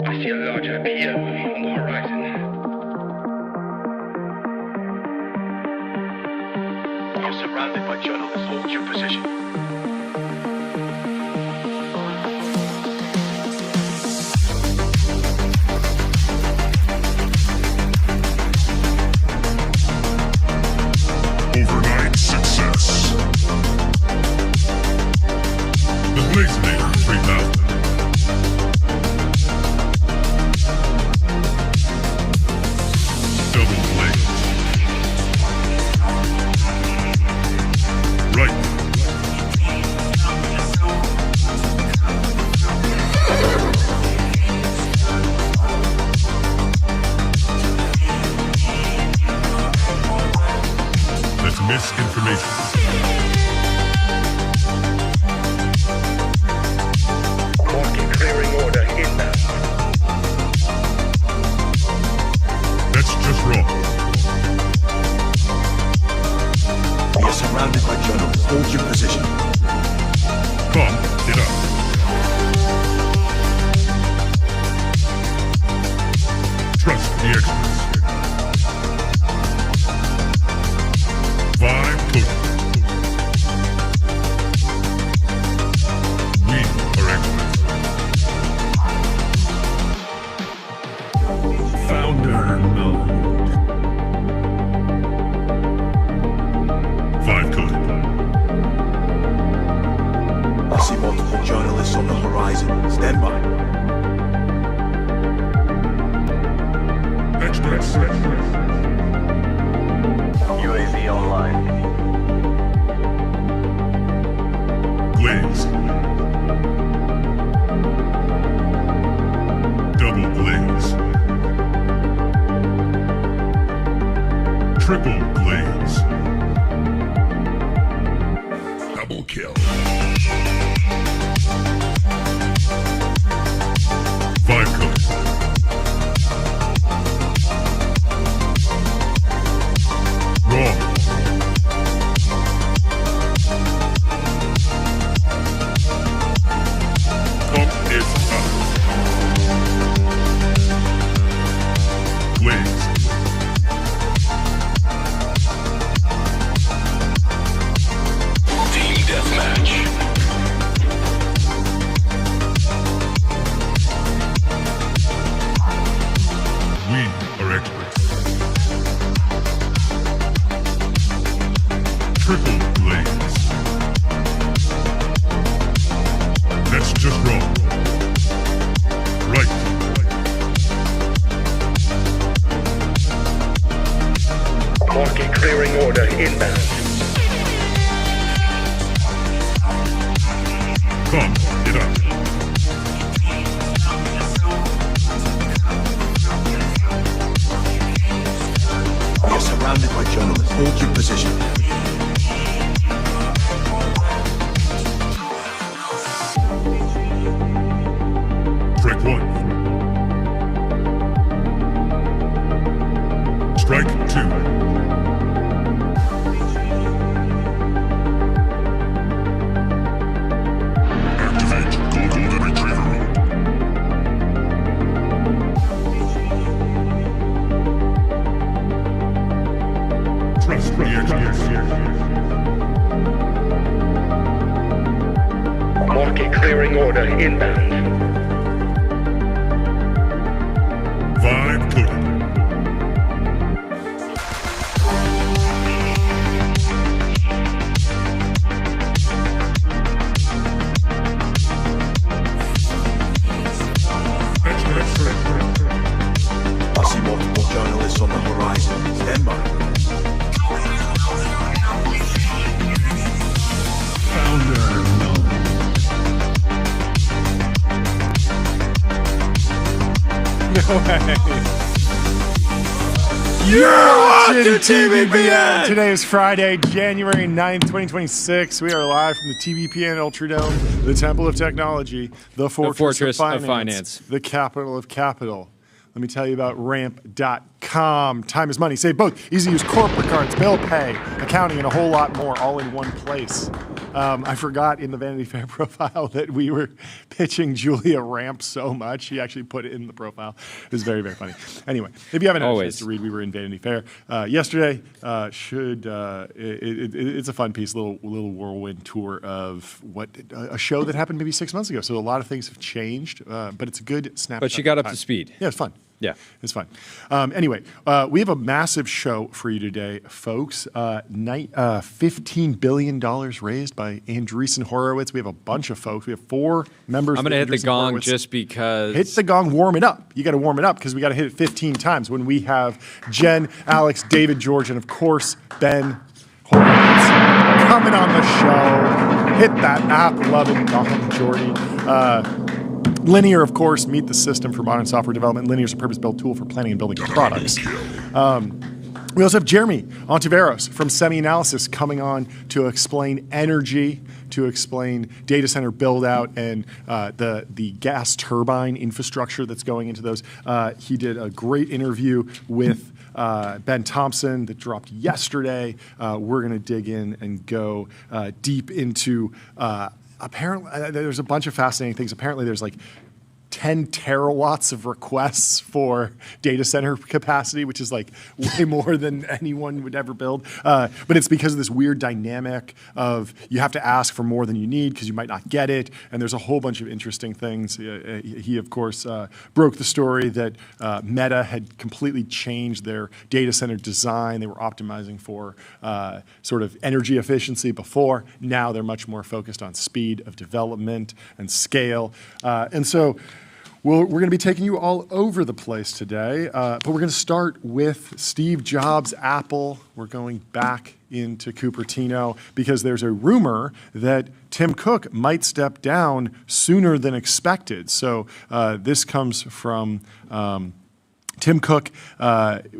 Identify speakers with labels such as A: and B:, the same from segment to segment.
A: I see a large idea on the horizon. You're surrounded by journalists. Hold your position.
B: Overnight success. The Blazinator 3000. Double blaze. Right. That's misinformation.
A: Market clearing order inbound.
B: That's just wrong.
C: We are surrounded by journalists. Hold your position.
B: Pump it up. Trust the experts. Vibe coding. We are experts. Founder mode. Vibe coding.
C: I see multiple journalists on the horizon. Stand by.
B: Experts.
A: UAV online.
B: Glaze. Double glaze. Triple glaze. Double kill. Vibe code. Wrong. Pump is up. Glaze.
A: Team deathmatch.
B: We are experts. Triple glaze. That's just wrong. Right.
A: Market clearing order inbound.
B: Pump it up.
C: We are surrounded by journalists. Hold your position.
B: Strike one. Strike two. Activate golden retriever mode. Trust the experts.
A: Market clearing order inbound.
B: Vibe coded.
C: I see multiple journalists on the horizon. Stand by.
B: Founder mode.
D: No way. You're watching TBPN! Today is Friday, January 9th, 2026. We are live from the TBPN Ultradome, the Temple of Technology, the Fortress of Finance, the capital of capital. Let me tell you about ramp.com. Time is money. Save both. Easy to use corporate cards, bill pay, accounting, and a whole lot more all in one place. I forgot in the Vanity Fair profile that we were pitching Julia Ramp so much. She actually put it in the profile. It was very, very funny. Anyway, if you haven't had a chance to read, we were in Vanity Fair yesterday. It's a fun piece, little whirlwind tour of a show that happened maybe 6 months ago. So a lot of things have changed, but it's a good snapshot.
E: But she got up to speed.
D: Yeah, it's fun.
E: Yeah.
D: It's fun. Anyway, we have a massive show for you today, folks. $15 billion raised by Andreessen Horowitz. We have a bunch of folks. We have 4 members.
E: I'm going to hit the gong Horowitz. Just because.
D: Hit the gong, warm it up. You got to warm it up because we got to hit it 15 times when we have Jen, Alex, David, George, and of course, Ben Horowitz coming on the show. Hit that app-loving gong, Jordy. Linear, of course, meet the system for modern software development. Linear is a purpose-built tool for planning and building products. We also have Jeremie Eliahou from Semianalysis coming on to explain energy, to explain data center build-out and the gas turbine infrastructure that's going into those. He did a great interview with Ben Thompson that dropped yesterday. We're going to dig in and go deep into apparently, there's a bunch of fascinating things. Apparently, there's like 10 terawatts of requests for data center capacity, which is like way more than anyone would ever build. But it's because of this weird dynamic of you have to ask for more than you need because you might not get it. And there's a whole bunch of interesting things. He of course, broke the story that Meta had completely changed their data center design. They were optimizing for sort of energy efficiency before. Now they're much more focused on speed of development and scale. And so we're going to be taking you all over the place today, but we're going to start with Steve Jobs, Apple. We're going back into Cupertino because there's a rumor that Tim Cook might step down sooner than expected. So this comes from Tim Cook.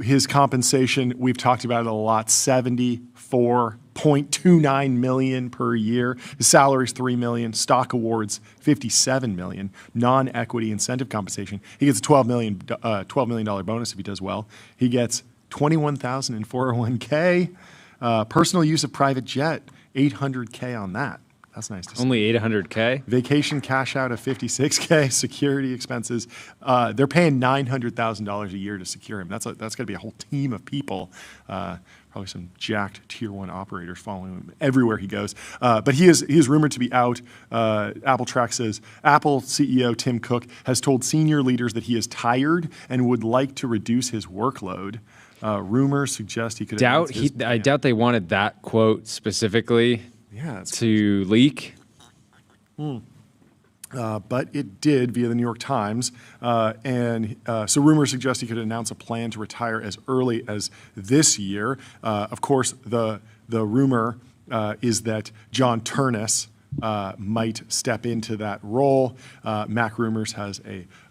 D: His compensation, we've talked about it a lot, $74.29 million per year. His salary is $3 million. Stock awards, $57 million. Non-equity incentive compensation. He gets a $12 million bonus if he does well. He gets $21,000 in 401k. Personal use of private jet, $800k on that. That's nice to see.
E: Only $800k?
D: Vacation cash out of $56k. Security expenses. They're paying $900,000 a year to secure him. That's got to be a whole team of people. Probably some jacked tier 1 operators following him everywhere he goes. But he is rumored to be out. Apple Track says Apple CEO Tim Cook has told senior leaders that he is tired and would like to reduce his workload. Rumors suggest he could.
E: I doubt they wanted that quote specifically.
D: Yeah,
E: to leak.
D: But it did via the New York Times. So rumors suggest he could announce a plan to retire as early as this year. Of course, the rumor is that John Turnus might step into that role. Mac Rumors has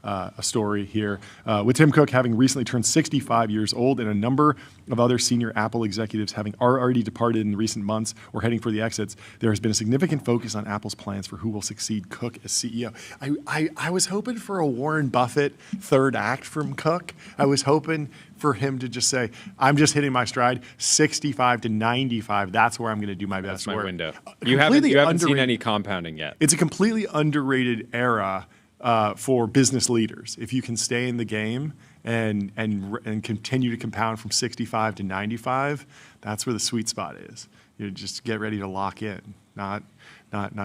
D: a story here. With Tim Cook having recently turned 65 years old and a number of other senior Apple executives having already departed in recent months or heading for the exits, there has been a significant focus on Apple's plans for who will succeed Cook as CEO. I was hoping for a Warren Buffett third act from Cook. I was hoping for him to just say, I'm just hitting my stride, 65 to 95, that's where I'm going to do my best work.
E: That's my window. You haven't seen any compounding yet.
D: It's a completely underrated era for business leaders. If you can stay in the game and continue to compound from 65 to 95, that's where the sweet spot is. You just get ready to lock in, not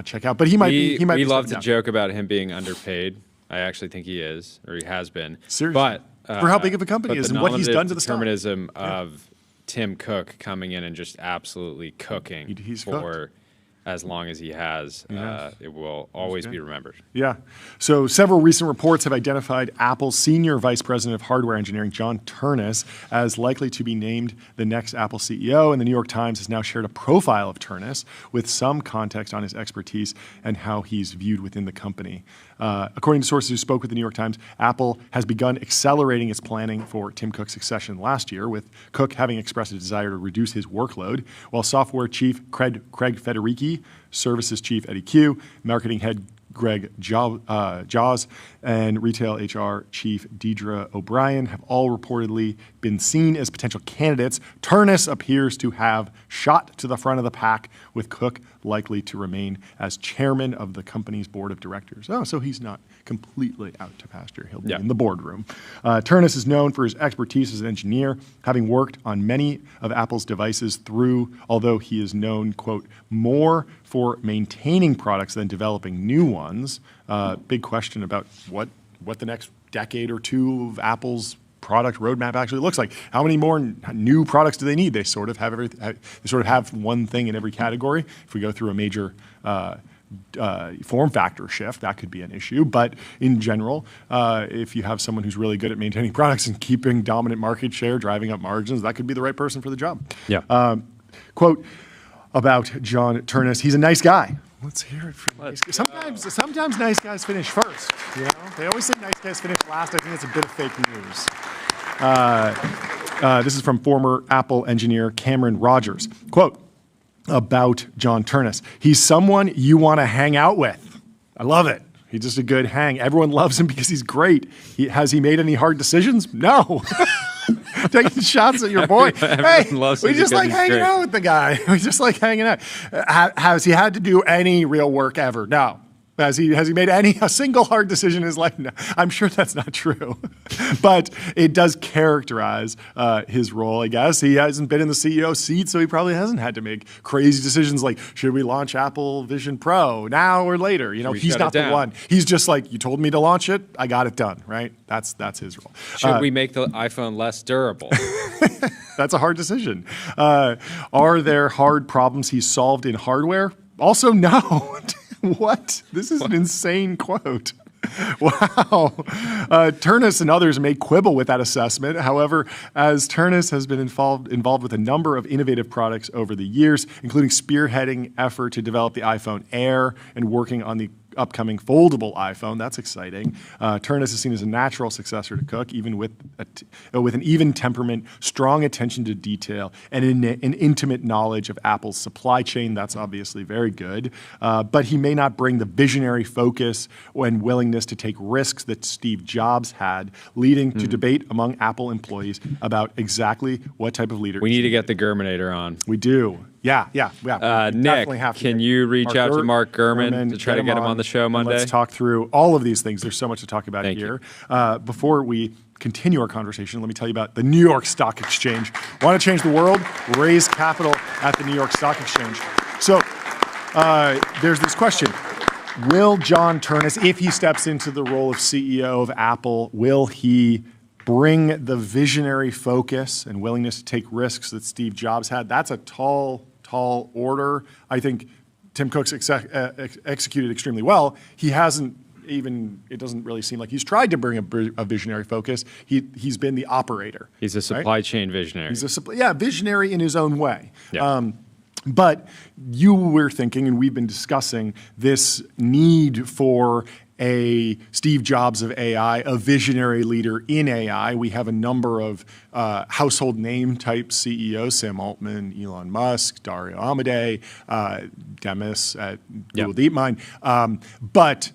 D: check out. But he might be.
E: We love to joke about him being underpaid. I actually think he is, or he has been.
D: Seriously. But for how big of a company is and what he's done to the stock.
E: The determinism of Tim Cook coming in and just absolutely cooking
D: he's
E: for
D: cooked.
E: As long as he has, it will always be remembered.
D: Yeah. So several recent reports have identified Apple's senior vice president of hardware engineering, John Turnus, as likely to be named the next Apple CEO. And the New York Times has now shared a profile of Turnus with some context on his expertise and how he's viewed within the company. According to sources who spoke with the New York Times, Apple has begun accelerating its planning for Tim Cook's succession last year, with Cook having expressed a desire to reduce his workload, while software chief Craig Federighi, services chief Eddie Q, marketing head Greg Jaws and retail HR chief Deidre O'Brien have all reportedly been seen as potential candidates. Turnus appears to have shot to the front of the pack, with Cook likely to remain as chairman of the company's board of directors. Oh, so he's not completely out to pasture. He'll be in the boardroom. Turnus is known for his expertise as an engineer, having worked on many of Apple's devices although he is known, quote, more for maintaining products than developing new ones. Big question about what the next decade or two of Apple's product roadmap actually looks like. How many more new products do they need? They sort of have one thing in every category. If we go through a major form factor shift, that could be an issue. But in general, if you have someone who's really good at maintaining products and keeping dominant market share, driving up margins, that could be the right person for the job. Yeah. Quote about John Turnus: he's a nice guy. Let's hear it from nice guys. Sometimes nice guys finish first. You know, they always say nice guys finish last. I think it's a bit of fake news. This is from former Apple engineer Cameron Rogers. Quote about John Turnus: he's someone you want to hang out with. I love it. He's just a good hang. Everyone loves him because he's great. Has he made any hard decisions? No. Taking shots at your boy. Hey, we just like hanging out with the guy. We just like hanging out. Has he had to do any real work ever? No. Has he made a single hard decision in his life? No. I'm sure that's not true. But it does characterize his role, I guess. He hasn't been in the CEO seat, so he probably hasn't had to make crazy decisions like, should we launch Apple Vision Pro now or later? You know, he's not the one. He's just like, you told me to launch it, I got it done, right? That's his role.
E: Should we make the iPhone less durable?
D: That's a hard decision. Are there hard problems he's solved in hardware? Also, no. What? This is an insane quote. Wow. Turnus and others may quibble with that assessment. However, as Turnus has been involved with a number of innovative products over the years, including spearheading effort to develop the iPhone Air and working on the upcoming foldable iPhone. That's exciting. Turnus is seen as a natural successor to Cook, even with an even temperament, strong attention to detail, and an intimate knowledge of Apple's supply chain. That's obviously very good. But he may not bring the visionary focus and willingness to take risks that Steve Jobs had, leading to debate among Apple employees about exactly what type of leader.
E: We need to get the Germinator on.
D: We do. Yeah.
E: Nick, can you reach out to Mark Gurman to try to get him on the show Monday?
D: Let's talk through all of these things. There's so much to talk about here. Before we continue our conversation, let me tell you about the New York Stock Exchange. Want to change the world? Raise capital at the New York Stock Exchange. So there's this question. Will John Turnus, if he steps into the role of CEO of Apple, will he bring the visionary focus and willingness to take risks that Steve Jobs had? That's a tall order. I think Tim Cook's executed extremely well. He hasn't it doesn't really seem like he's tried to bring a visionary focus. He's been the operator.
E: He's a supply chain visionary.
D: He's visionary in his own way. Yeah. But you were thinking, and we've been discussing, this need for a Steve Jobs of AI, a visionary leader in AI. We have a number of household name type CEOs: Sam Altman, Elon Musk, Dario Amodei, Demis at Google DeepMind. But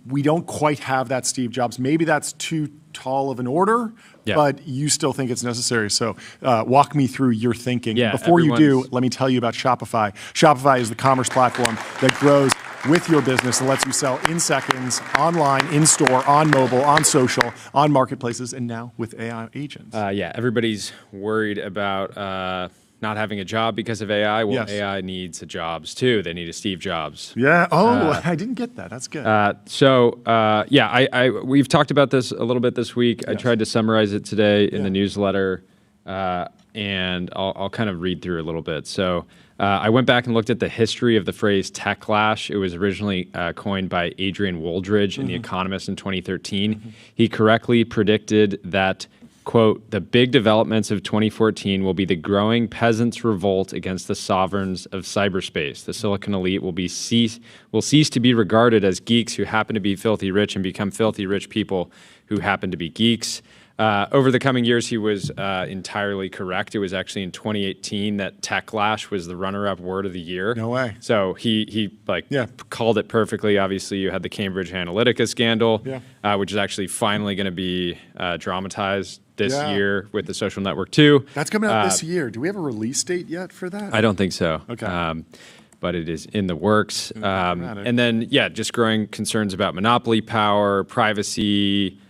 D: we don't quite have that Steve Jobs. Maybe that's too tall of an order, but you still think it's necessary. So walk me through your thinking. Before you do, let me tell you about Shopify. Shopify is the commerce platform that grows with your business and lets you sell in seconds, online, in store, on mobile, on social, on marketplaces, and now with AI agents.
E: Everybody's worried about not having a job because of AI. Well, AI needs jobs too. They need a Steve Jobs.
D: Yeah. I didn't get that. That's good.
E: We've talked about this a little bit this week. I tried to summarize it today in the newsletter, and I'll kind of read through a little bit. So I went back and looked at the history of the phrase techlash. It was originally coined by Adrian Wooldridge in The Economist in 2013. He correctly predicted that, quote, the big developments of 2014 will be the growing peasants' revolt against the sovereigns of cyberspace. The Silicon elite will cease to be regarded as geeks who happen to be filthy rich and become filthy rich people who happen to be geeks. over the coming years, he was entirely correct. It was actually in 2018 that Techlash was the runner-up word of the year.
D: No way.
E: So he called it perfectly. Obviously, you had the Cambridge Analytica scandal, which is actually finally going to be dramatized this year with the Social Network 2.
D: That's coming out this year. Do we have a release date yet for that?
E: I don't think so.
D: Okay.
E: But it is in the works. And then, just growing concerns about monopoly power, privacy,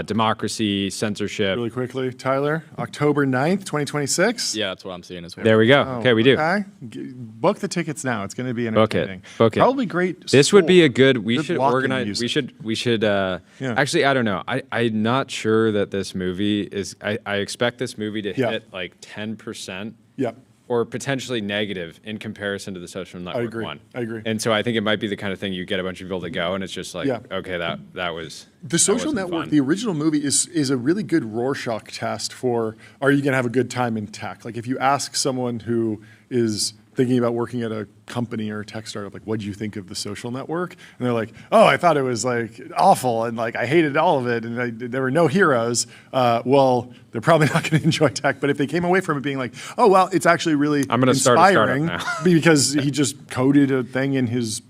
E: democracy, censorship.
D: Really quickly, Tyler, October 9th, 2026?
F: Yeah, that's what I'm seeing as well.
E: There we go. Okay, we do.
D: Okay. Book the tickets now. It's going to be entertaining.
E: Book it.
D: Probably great.
E: This would be a good, we
D: Good
E: should
D: locking
E: organize,
D: music.
E: we should, actually, I don't know. I'm not sure that this movie is, I expect this movie to hit like 10%.
D: Yeah.
E: Or potentially negative in comparison to the Social Network one.
D: I agree.
E: And so I think it might be the kind of thing you get a bunch of people to go, and it's just like, okay, that was
D: the Social Network.
E: Fun.
D: The original movie is a really good Rorschach test for are you going to have a good time in tech? Like if you ask someone who is thinking about working at a company or a tech startup, like, what do you think of the Social Network? And they're like, oh, I thought it was like awful and like I hated all of it and there were no heroes. Well, they're probably not going to enjoy tech. But if they came away from it being like, oh, well, it's actually really inspiring because he just coded a thing in his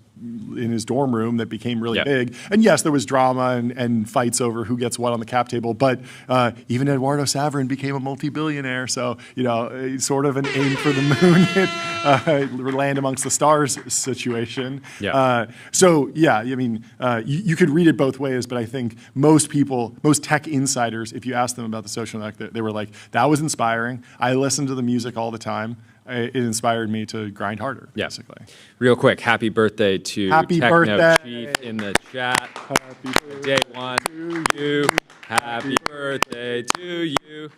D: dorm room that became really big. And yes, there was drama and fights over who gets what on the cap table, but even Eduardo Saverin became a multi-billionaire. So, sort of an aim for the moon, land amongst the stars situation. You could read it both ways, but I think most tech insiders, if you ask them about the Social Network, they were like, that was inspiring. I listened to the music all the time. It inspired me to grind harder, basically.
E: Real quick, happy birthday to Techno Chief in the chat.
D: Happy birthday
E: Day one to you. Happy birthday to you.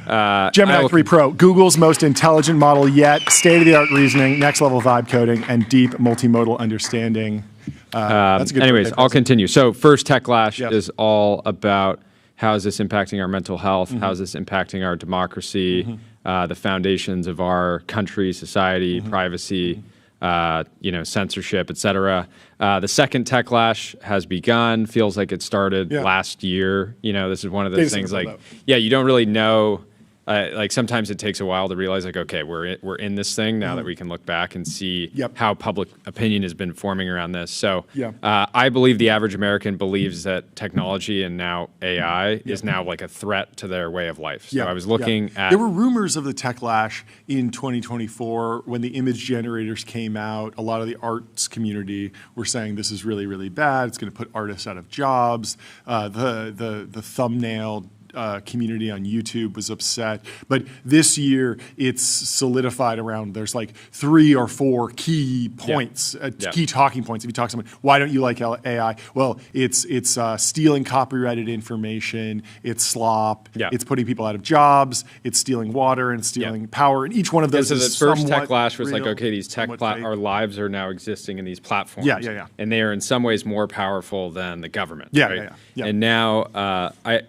D: Gemini 3 Pro, Google's most intelligent model yet, state-of-the-art reasoning, next-level vibe coding, and deep multimodal understanding. That's a good
E: anyways, I'll continue. So first, Techlash is all about how is this impacting our mental health? How is this impacting our democracy? The foundations of our country, society, privacy, censorship, et cetera. The second Techlash has begun. Feels like it started last year. This is one of those things like, you don't really know. Like sometimes it takes a while to realize like, okay, we're in this thing now that we can look back and see how public opinion has been forming around this. So I believe the average American believes that technology and now AI is now like a threat to their way of life. So I was looking at...
D: There were rumors of the Techlash in 2024 when the image generators came out. A lot of the arts community were saying this is really, really bad. It's going to put artists out of jobs. The thumbnail community on YouTube was upset. But this year, it's solidified around, there's like 3 or 4 key points, key talking points. If you talk to someone, why don't you like AI? Well, it's stealing copyrighted information, it's slop, it's putting people out of jobs, it's stealing water and stealing power, and each one of those
E: so
D: is
E: the first
D: somewhat
E: Techlash was
D: real,
E: like, okay, these our lives are now existing in these platforms. And they are in some ways more powerful than the government. And now, I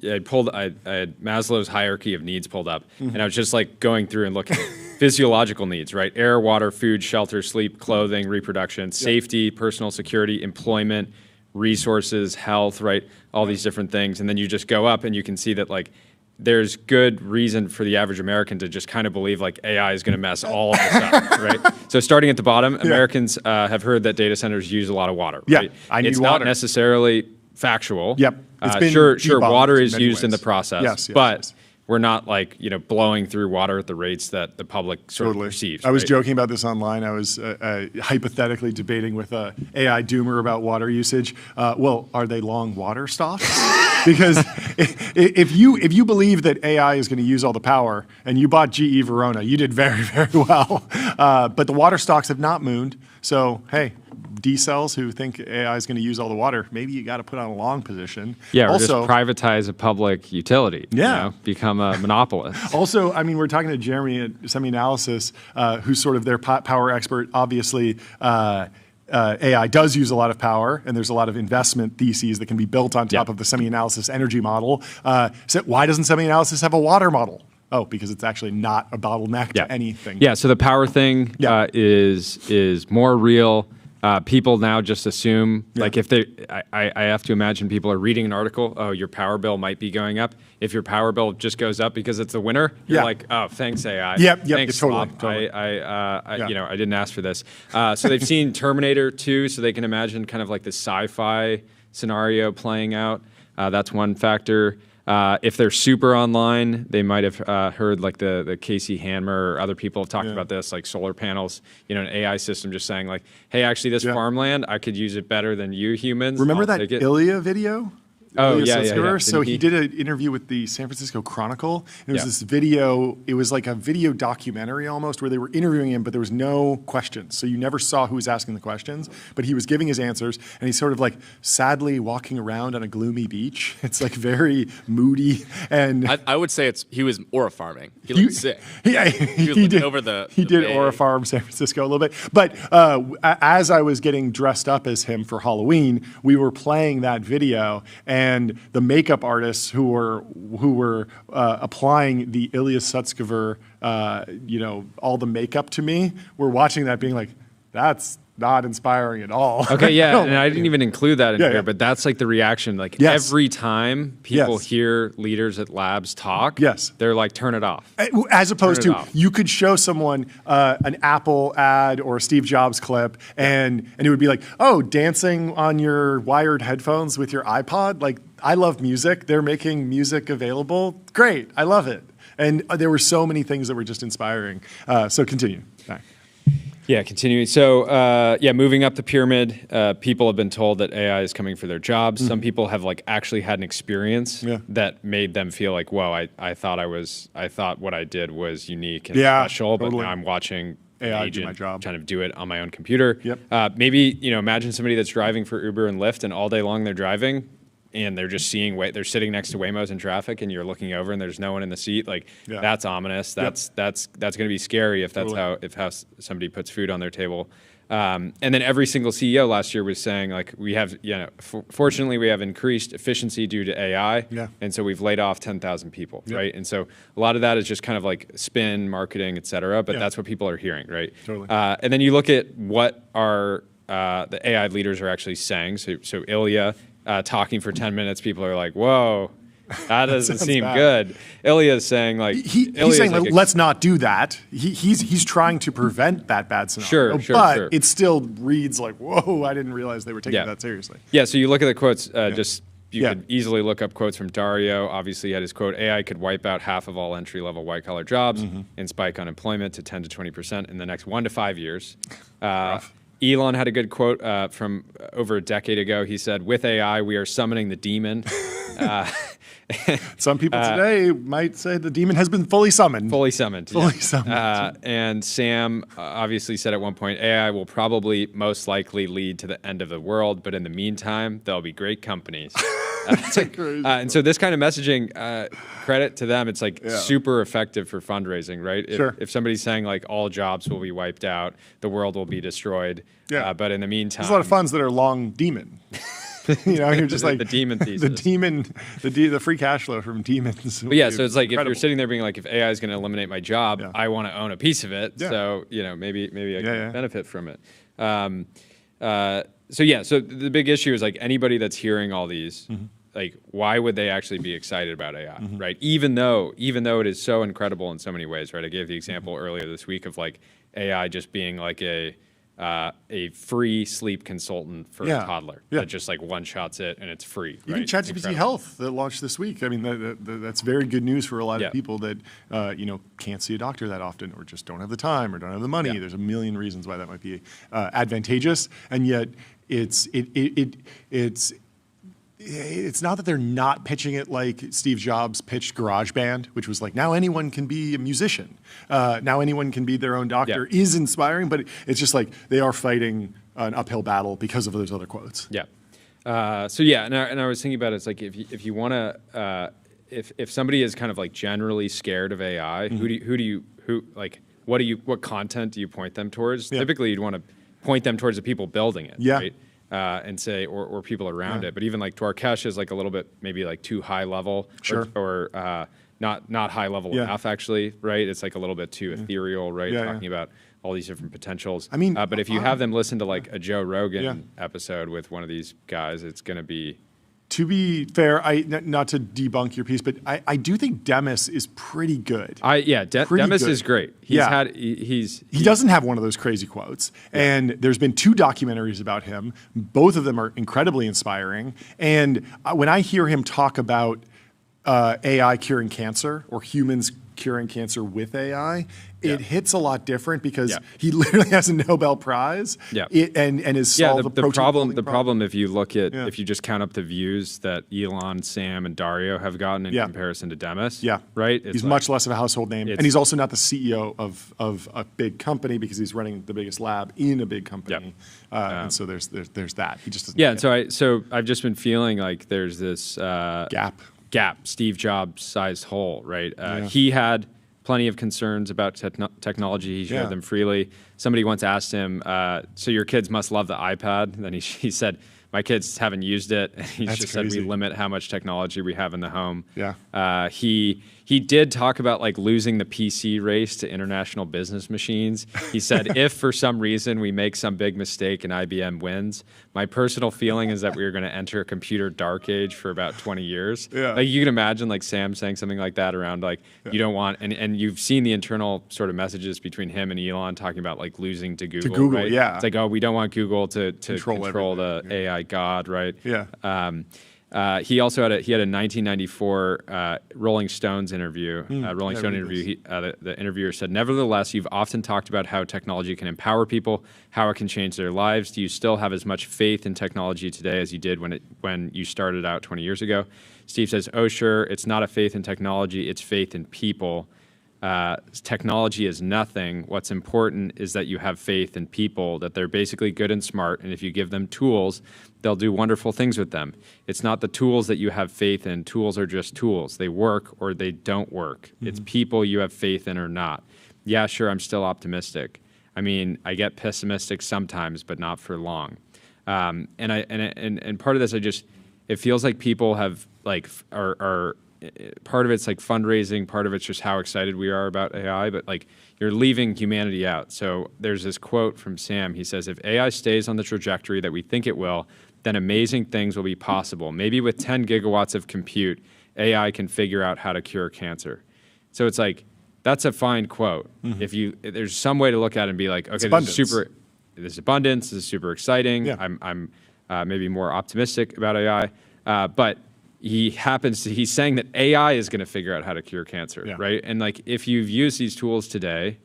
E: had Maslow's hierarchy of needs pulled up, and I was just like going through and looking at physiological needs, right? Air, water, food, shelter, sleep, clothing, reproduction, safety, personal security, employment, resources, health, right? All these different things. And then you just go up and you can see that like there's good reason for the average American to just kind of believe like AI is going to mess all of this up, right? So starting at the bottom, Americans have heard that data centers use a lot of water, right?
D: It's
E: not necessarily factual.
D: It's been
E: sure, water is used in the
D: ways.
E: process, but we're not like blowing through water at the rates that the public sort of perceives.
D: I was joking about this online. I was hypothetically debating with a AI doomer about water usage. Well, are they long water stalks? Because if you believe that AI is going to use all the power and you bought GE Verona, you did very, very well. But the water stocks have not mooned. So, hey, D-cells who think AI is going to use all the water, maybe you got to put on a long position.
E: Or just privatize a public utility. Become a monopolist.
D: Also, I mean, we're talking to Jeremie at Semianalysis, who's sort of their power expert. Obviously, AI does use a lot of power, and there's a lot of investment theses that can be built on top of the Semianalysis energy model. So why doesn't Semianalysis have a water model? Oh, because it's actually not a bottleneck to anything.
E: So the power thing is more real. People now just assume, like if they, I have to imagine people are reading an article, oh, your power bill might be going up. If your power bill just goes up because it's the winter, you're like, oh, thanks AI. Thanks,
D: totally.
E: You know, I didn't ask for this. So they've seen Terminator 2, so they can imagine kind of like the sci-fi scenario playing out. That's one factor. If they're super online, they might have heard like the Casey Hanmer or other people have talked about this, like solar panels, you know, an AI system just saying like, hey, actually this farmland, I could use it better than you humans.
D: Remember that Ilya video?
E: Oh, yeah.
D: So he did an interview with the San Francisco Chronicle. And it was this video. It was like a video documentary almost where they were interviewing him, but there was no questions. So you never saw who was asking the questions, but he was giving his answers. And he's sort of like sadly walking around on a gloomy beach. It's like very moody. And
F: I would say he was aura farming. He looked sick.
D: He did
F: over the
D: bay. Aura farm San Francisco a little bit. But as I was getting dressed up as him for Halloween, we were playing that video. And the makeup artists who were applying the Ilya Sutskever, all the makeup to me, were watching that, being like, "That's not inspiring at all."
E: Okay, yeah, and I didn't even include that in here, but that's like the reaction. Like every time people hear leaders at labs talk, they're like, turn it off.
D: As opposed to, you could show someone an Apple ad or a Steve Jobs clip, and it would be like, oh, dancing on your wired headphones with your iPod? Like, I love music. They're making music available. Great, I love it. And there were so many things that were just inspiring. So continue. Right.
E: Yeah, continuing. So, moving up the pyramid, people have been told that AI is coming for their jobs. Some people have like actually had an experience that made them feel like, whoa, I thought what I did was unique and special, but now I'm watching
D: AI do my job,
E: trying to do it on my own computer. Maybe, imagine somebody that's driving for Uber and Lyft, and all day long they're driving, and they're just seeing they're sitting next to Waymos in traffic, and you're looking over and there's no one in the seat. Like that's ominous. That's going to be scary if that's how somebody puts food on their table. And then every single CEO last year was saying like, we have, fortunately we have increased efficiency due to AI. And so we've laid off 10,000 people, right? And so a lot of that is just kind of like spin, marketing, et cetera, but that's what people are hearing, right?
D: Totally.
E: And then you look at what the AI leaders are actually saying. So Ilya, talking for 10 minutes, people are like, whoa, that doesn't seem good. Ilya's saying like...
D: He's saying, like, let's not do that. He's trying to prevent that bad scenario. But it still reads like, whoa, I didn't realize they were taking that seriously.
E: Yeah, so you look at the quotes, you could easily look up quotes from Dario. Obviously, he had his quote, AI could wipe out half of all entry-level white-collar jobs and spike unemployment to 10 to 20% in the next 1 to 5 years. Elon had a good quote from over a decade ago. He said, with AI, we are summoning the demon.
D: Some people today might say the demon has been fully summoned.
E: Fully summoned. And Sam obviously said at one point, AI will probably most likely lead to the end of the world, but in the meantime, there'll be great companies. And so this kind of messaging, credit to them, it's like super effective for fundraising, right? If somebody's saying like all jobs will be wiped out, the world will be destroyed, but in the meantime...
D: There's a lot of funds that are long demon. You're just like...
E: the demon thesis.
D: The free cash flow from demons.
E: But yeah, so it's like if you're sitting there being like, if AI is going to eliminate my job, I want to own a piece of it. So, maybe I can benefit from it. So the big issue is like anybody that's hearing all these, like why would they actually be excited about AI, right? Even though it is so incredible in so many ways, right? I gave the example earlier this week of like AI just being like a free sleep consultant for a toddler that just like one-shots it and it's free.
D: Even ChatGPT Health that launched this week. I mean, that's very good news for a lot of people that can't see a doctor that often, or just don't have the time, or don't have the money. There's a million reasons why that might be advantageous, and yet it's not that they're not pitching it like Steve Jobs pitched GarageBand, which was like, now anyone can be a musician. Now anyone can be their own doctor, is inspiring, but it's just like they are fighting an uphill battle because of those other quotes.
E: And I was thinking about it, it's like if you want to, if somebody is kind of like generally scared of AI, what content do you point them towards? Typically you'd want to point them towards the people building it, right? And say, or people around it. But even like Dwarkesh is like a little bit maybe like too high level, or not high level enough actually, right? It's like a little bit too ethereal, right? Talking about all these different potentials.
D: I mean,
E: but if you have them listen to like a Joe Rogan episode with one of these guys, it's going to be.
D: To be fair, not to debunk your piece, but I do think Demis is pretty good.
E: Demis is great. He
D: doesn't have one of those crazy quotes, and there's been 2 documentaries about him. Both of them are incredibly inspiring. And when I hear him talk about AI curing cancer or humans curing cancer with AI, it hits a lot different because he literally has a Nobel Prize and has solved the protein
E: the problem if you look at if you just count up the views that Elon, Sam, and Dario have gotten in comparison to Demis, right?
D: He's much less of a household name, and he's also not the CEO of a big company because he's running the biggest lab in a big company, and so there's that. He just doesn't.
E: So I've just been feeling like there's this
D: gap,
E: Steve Jobs sized hole, right? He had plenty of concerns about technology. He shared them freely. Somebody once asked him, so your kids must love the iPad? And then he said, my kids haven't used it. He just said we limit how much technology we have in the home. He did talk about like losing the PC race to international business machines. He said, if for some reason we make some big mistake and IBM wins, my personal feeling is that we're going to enter a computer dark age for about 20 years. Like you can imagine like Sam saying something like that around like you don't want, and you've seen the internal sort of messages between him and Elon talking about like losing to Google. Right? It's like, oh, we don't want Google to control the AI god, right? He also had a 1994 Rolling Stones interview. Rolling Stone interview. The interviewer said, "Nevertheless, you've often talked about how technology can empower people, how it can change their lives. Do you still have as much faith in technology today as you did when you started out 20 years ago?" Steve says, "Oh, sure. It's not a faith in technology. It's faith in people. Technology is nothing. What's important is that you have faith in people, that they're basically good and smart, and if you give them tools, they'll do wonderful things with them. It's not the tools that you have faith in. Tools are just tools. They work or they don't work. It's people you have faith in or not. Yeah, sure, I'm still optimistic. I mean, I get pessimistic sometimes, but not for long." And part of this, it feels like people have are part of it's like fundraising, part of it's just how excited we are about AI, but like you're leaving humanity out. So there's this quote from Sam. He says, "If AI stays on the trajectory that we think it will, then amazing things will be possible. Maybe with 10 gigawatts of compute, AI can figure out how to cure cancer." So it's like, that's a fine quote. If there's some way to look at it and be like, okay, this abundance, this is super exciting. I'm maybe more optimistic about AI, but he's saying that AI is going to figure out how to cure cancer, right? And like, if you've used these tools today,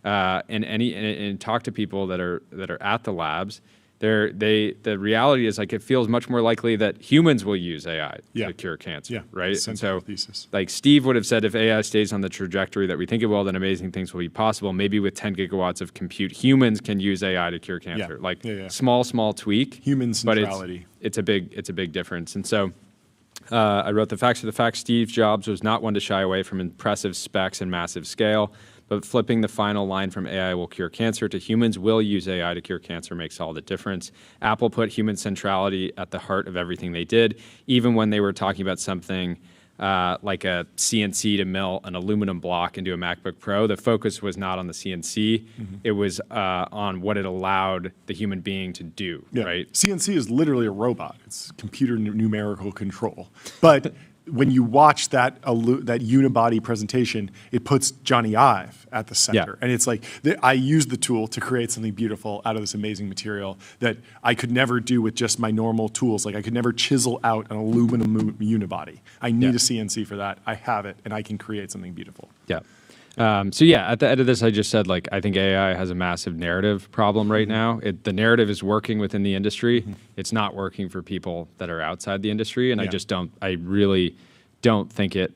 E: and talk to people that are at the labs, the reality is like it feels much more likely that humans will use AI to cure cancer, right? And so, like Steve would have said, if AI stays on the trajectory that we think it will, then amazing things will be possible. Maybe with 10 gigawatts of compute, humans can use AI to cure cancer. Small tweak,
D: human centrality.
E: But it's a big difference. And so. I wrote, "The facts are the facts. Steve Jobs was not one to shy away from impressive specs and massive scale, but flipping the final line from AI will cure cancer to humans will use AI to cure cancer makes all the difference. Apple put human centrality at the heart of everything they did, even when they were talking about something like a CNC to mill an aluminum block into a MacBook Pro. The focus was not on the CNC. It was on what it allowed the human being to do, right?
D: CNC is literally a robot. It's computer numerical control. But when you watch that unibody presentation, it puts Johnny Ive at the center. And it's like, I used the tool to create something beautiful out of this amazing material that I could never do with just my normal tools. Like I could never chisel out an aluminum unibody. I need a CNC for that. I have it, and I can create something beautiful.
E: At the end of this, I just said, like, I think AI has a massive narrative problem right now. The narrative is working within the industry. It's not working for people that are outside the industry. And I really don't think it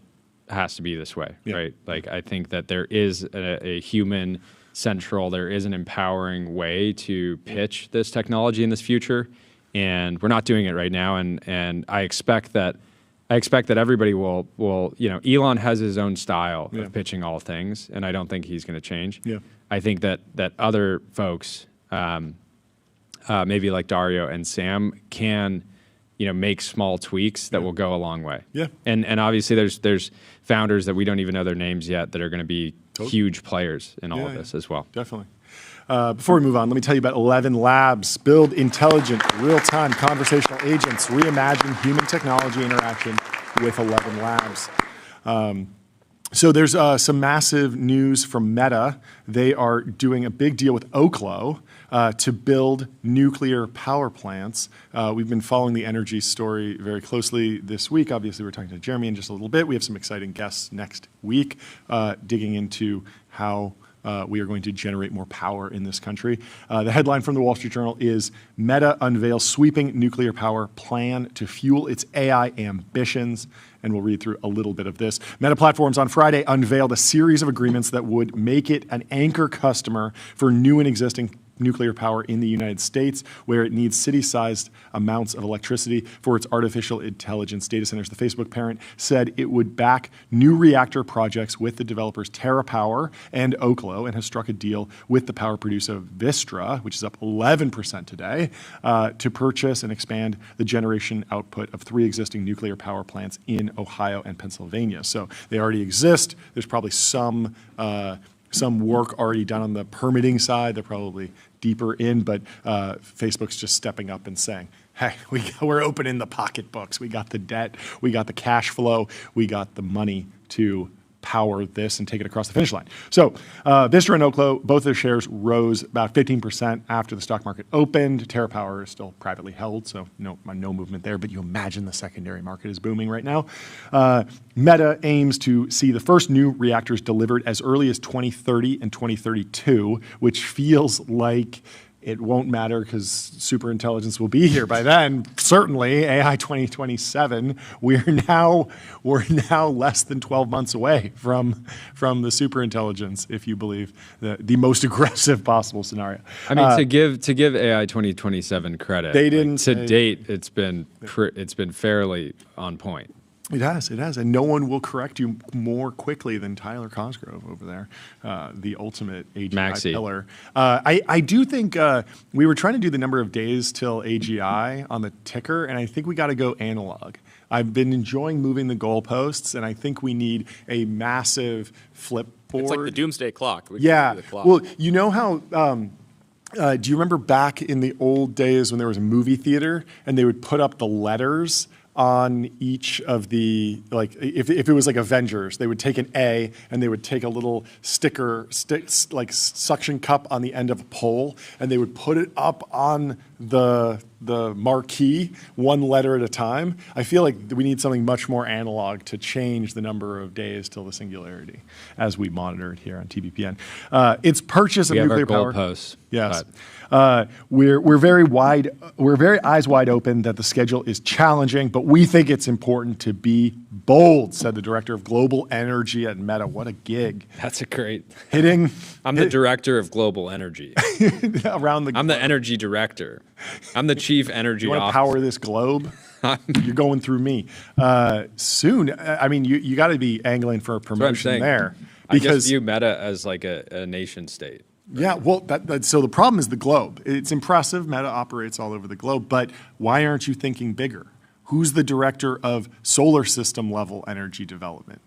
E: has to be this way, right? Like, I think that there is a human central, there is an empowering way to pitch this technology in this future. And we're not doing it right now. And I expect that everybody will, Elon has his own style of pitching all things, and I don't think he's going to change. I think that other folks, maybe like Dario and Sam, can, make small tweaks that will go a long way. And obviously there's founders that we don't even know their names yet that are going to be huge players in all of this as well.
D: Definitely. Before we move on, let me tell you about 11 Labs. Build intelligent, real-time conversational agents. Reimagine human technology interaction with 11 Labs. So there's some massive news from Meta. They are doing a big deal with Oklo to build nuclear power plants. We've been following the energy story very closely this week. Obviously, we're talking to Jeremie in just a little bit. We have some exciting guests next week digging into how we are going to generate more power in this country. The headline from the Wall Street Journal is Meta unveils sweeping nuclear power plan to fuel its AI ambitions. And we'll read through a little bit of this. Meta Platforms on Friday unveiled a series of agreements that would make it an anchor customer for new and existing nuclear power in the United States, where it needs city-sized amounts of electricity for its artificial intelligence data centers. The Facebook parent said it would back new reactor projects with the developers TerraPower and Oklo, and has struck a deal with the power producer Vistra, which is up 11% today, to purchase and expand the generation output of 3 existing nuclear power plants in Ohio and Pennsylvania. So they already exist. There's probably some work already done on the permitting side. They're probably deeper in, but Facebook's just stepping up and saying, hey, we're opening the pocketbooks. We got the debt. We got the cash flow. We got the money to power this and take it across the finish line. So Vistra and Oklo, both their shares rose about 15% after the stock market opened. TerraPower is still privately held, so no movement there, but you imagine the secondary market is booming right now. Meta aims to see the first new reactors delivered as early as 2030 and 2032, which feels like it won't matter because superintelligence will be here by then. Certainly, AI 2027. We're now less than 12 months away from the superintelligence, if you believe the most aggressive possible scenario.
E: I mean, to give AI 2027 credit,
D: they didn't.
E: To date, it's been fairly on point.
D: It has, and no one will correct you more quickly than Tyler Cosgrove over there, the ultimate AGI pillar. I do think we were trying to do the number of days till AGI on the ticker, and I think we got to go analog. I've been enjoying moving the goalposts, and I think we need a massive flip board.
F: It's like the doomsday clock.
D: Yeah. Well, you know how. Do you remember back in the old days when there was a movie theater and they would put up the letters on each of the, like, if it was like Avengers, they would take an A and they would take a little like suction cup on the end of a pole, and they would put it up on the marquee, one letter at a time. I feel like we need something much more analog to change the number of days till the singularity, as we monitor it here on TBPN. Its purchase of nuclear power.
E: Goalposts.
D: Yes. We're very eyes wide open that the schedule is challenging, but we think it's important to be bold, said the director of global energy at Meta. What a gig.
E: That's a great
D: hitting.
E: I'm the director of globel energy.
D: Around the globe.
E: I'm the energy director. I'm the chief energy officer.
D: You want to power this globe? You're going through me. Soon, I mean, you got to be angling for a promotion there.
E: Because I just view Meta as like a nation state.
D: Yeah, well, so the problem is the globe. It's impressive. Meta operates all over the globe, but why aren't you thinking bigger? Who's the director of solar system level energy development?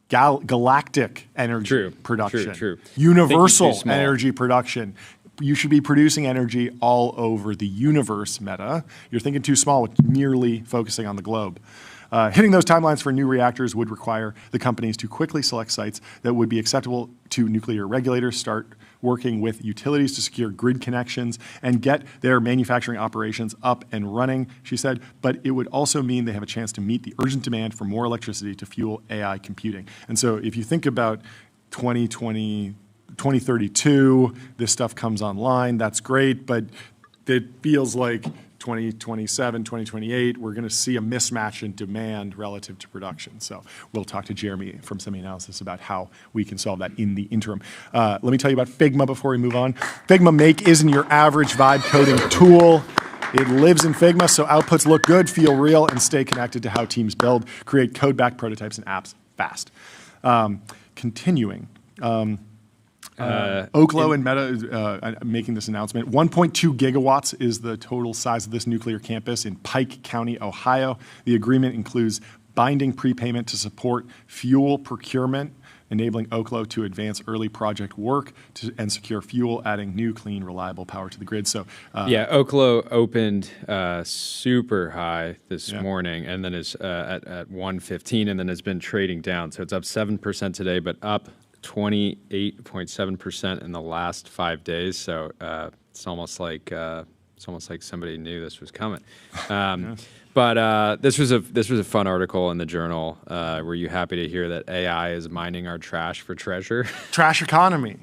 D: Galactic energy production.
E: True.
D: Universal energy production. You should be producing energy all over the universe, Meta. You're thinking too small with merely focusing on the globe. Hitting those timelines for new reactors would require the companies to quickly select sites that would be acceptable to nuclear regulators, start working with utilities to secure grid connections, and get their manufacturing operations up and running, she said. But it would also mean they have a chance to meet the urgent demand for more electricity to fuel AI computing. And so if you think about 2032, this stuff comes online, that's great, but it feels like 2027, 2028, we're going to see a mismatch in demand relative to production. So we'll talk to Jeremie from Semianalysis about how we can solve that in the interim. Let me tell you about Figma before we move on. Figma Make isn't your average vibe coding tool. It lives in Figma, so outputs look good, feel real, and stay connected to how teams build, create code-backed prototypes and apps fast. Continuing. Oklo and Meta making this announcement. 1.2 gigawatts is the total size of this nuclear campus in Pike County, Ohio. The agreement includes binding prepayment to support fuel procurement enabling Oklo to advance early project work and secure fuel, adding new, clean, reliable power to the grid. So
E: Oklo opened super high this morning, and then is at 115, and then has been trading down. So it's up 7% today, but up 28.7% in the last 5 days. So it's almost like somebody knew this was coming. But this was a fun article in the Journal. Were you happy to hear that AI is mining our trash for treasure?
D: Trash economy.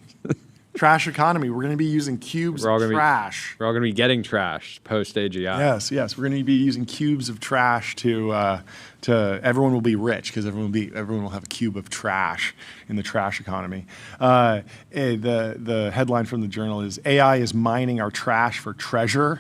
D: Trash economy. We're going to be using cubes of trash.
E: We're all going to be getting trash post AGI.
D: Yes. We're going to be using cubes of trash to everyone will be rich because everyone will have a cube of trash in the trash economy. The headline from the Journal is AI is mining our trash for treasure.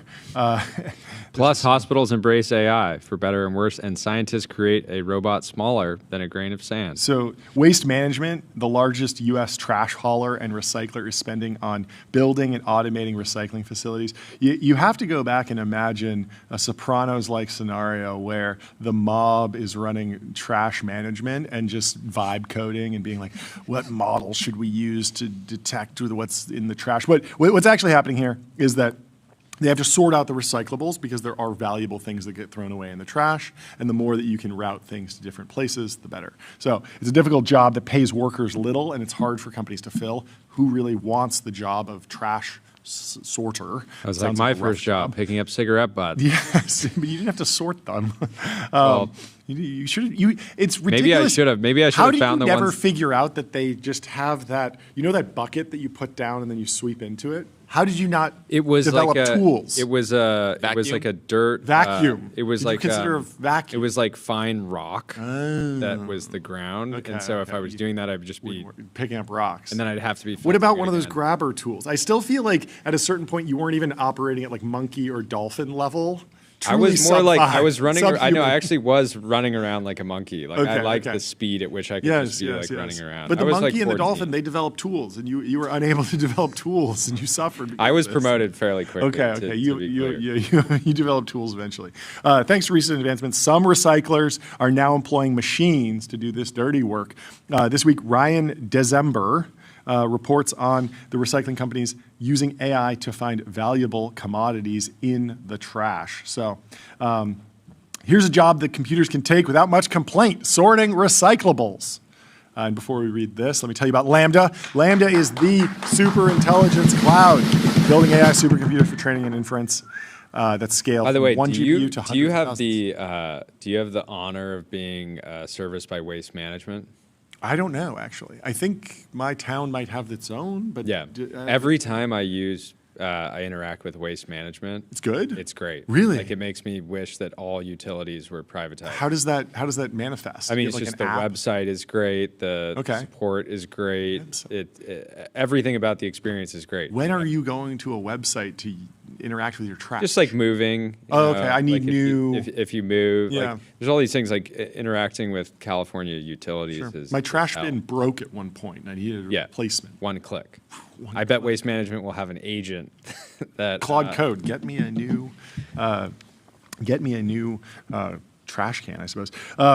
E: Plus, hospitals embrace AI for better and worse, and scientists create a robot smaller than a grain of sand.
D: So Waste Management, the largest U.S. trash hauler and recycler, is spending on building and automating recycling facilities. You have to go back and imagine a Sopranos-like scenario where the mob is running trash management and just vibe coding and being like, what model should we use to detect what's in the trash? What's actually happening here is that they have to sort out the recyclables because there are valuable things that get thrown away in the trash, and the more that you can route things to different places, the better. So it's a difficult job that pays workers little, and it's hard for companies to fill. Who really wants the job of trash sorter?
E: That was like my first job, picking up cigarette butts.
D: Yes, but you didn't have to sort them. You should. It's ridiculous.
E: Maybe I should have. Maybe I should have found the ones.
D: How do you never figure out that they just have that? You know that bucket that you put down and then you sweep into it. How did you not develop tools?
E: It was like a dirt
D: vacuum.
E: It was like
D: consider a vacuum.
E: It was like fine rock that was the ground, and so if I was doing that, I would just be
D: picking up rocks.
E: And then I'd have to be.
D: What about one of those grabber tools? I still feel like at a certain point you weren't even operating at like monkey or dolphin level.
E: I was more like I was running. I know I actually was running around like a monkey. Like I liked the speed at which I could just be running around.
D: But the monkey and the dolphin, they developed tools, and you were unable to develop tools, and you suffered.
E: I was promoted fairly quickly.
D: Okay. You developed tools eventually. Thanks to recent advancements, some recyclers are now employing machines to do this dirty work. This week, Ryan December reports on the recycling companies using AI to find valuable commodities in the trash. So here's a job that computers can take without much complaint, sorting recyclables. And before we read this, let me tell you about Lambda. Lambda is the super intelligence cloud, building AI supercomputer for training and inference that scale
E: By the way,
D: from 1 GPU to hundreds
E: do you have
D: of
E: do you have the honor of being serviced by Waste Management?
D: I don't know, actually. I think my town might have its own, but
E: every time I interact with Waste Management,
D: it's good.
E: It's great.
D: Really?
E: Like it makes me wish that all utilities were privatized.
D: How does that manifest?
E: I mean, it's just the website is great. The support is great. Everything about the experience is great.
D: When are you going to a website to interact with your trash?
E: Just like moving.
D: I need new.
E: If you move, like, there's all these things like interacting with California utilities.
D: Sure.
E: Is
D: my trash bin broke at one point, and I needed a replacement.
E: One click. I bet Waste Management will have an agent that
D: Claude Code. Get me a new. Trash can, I suppose.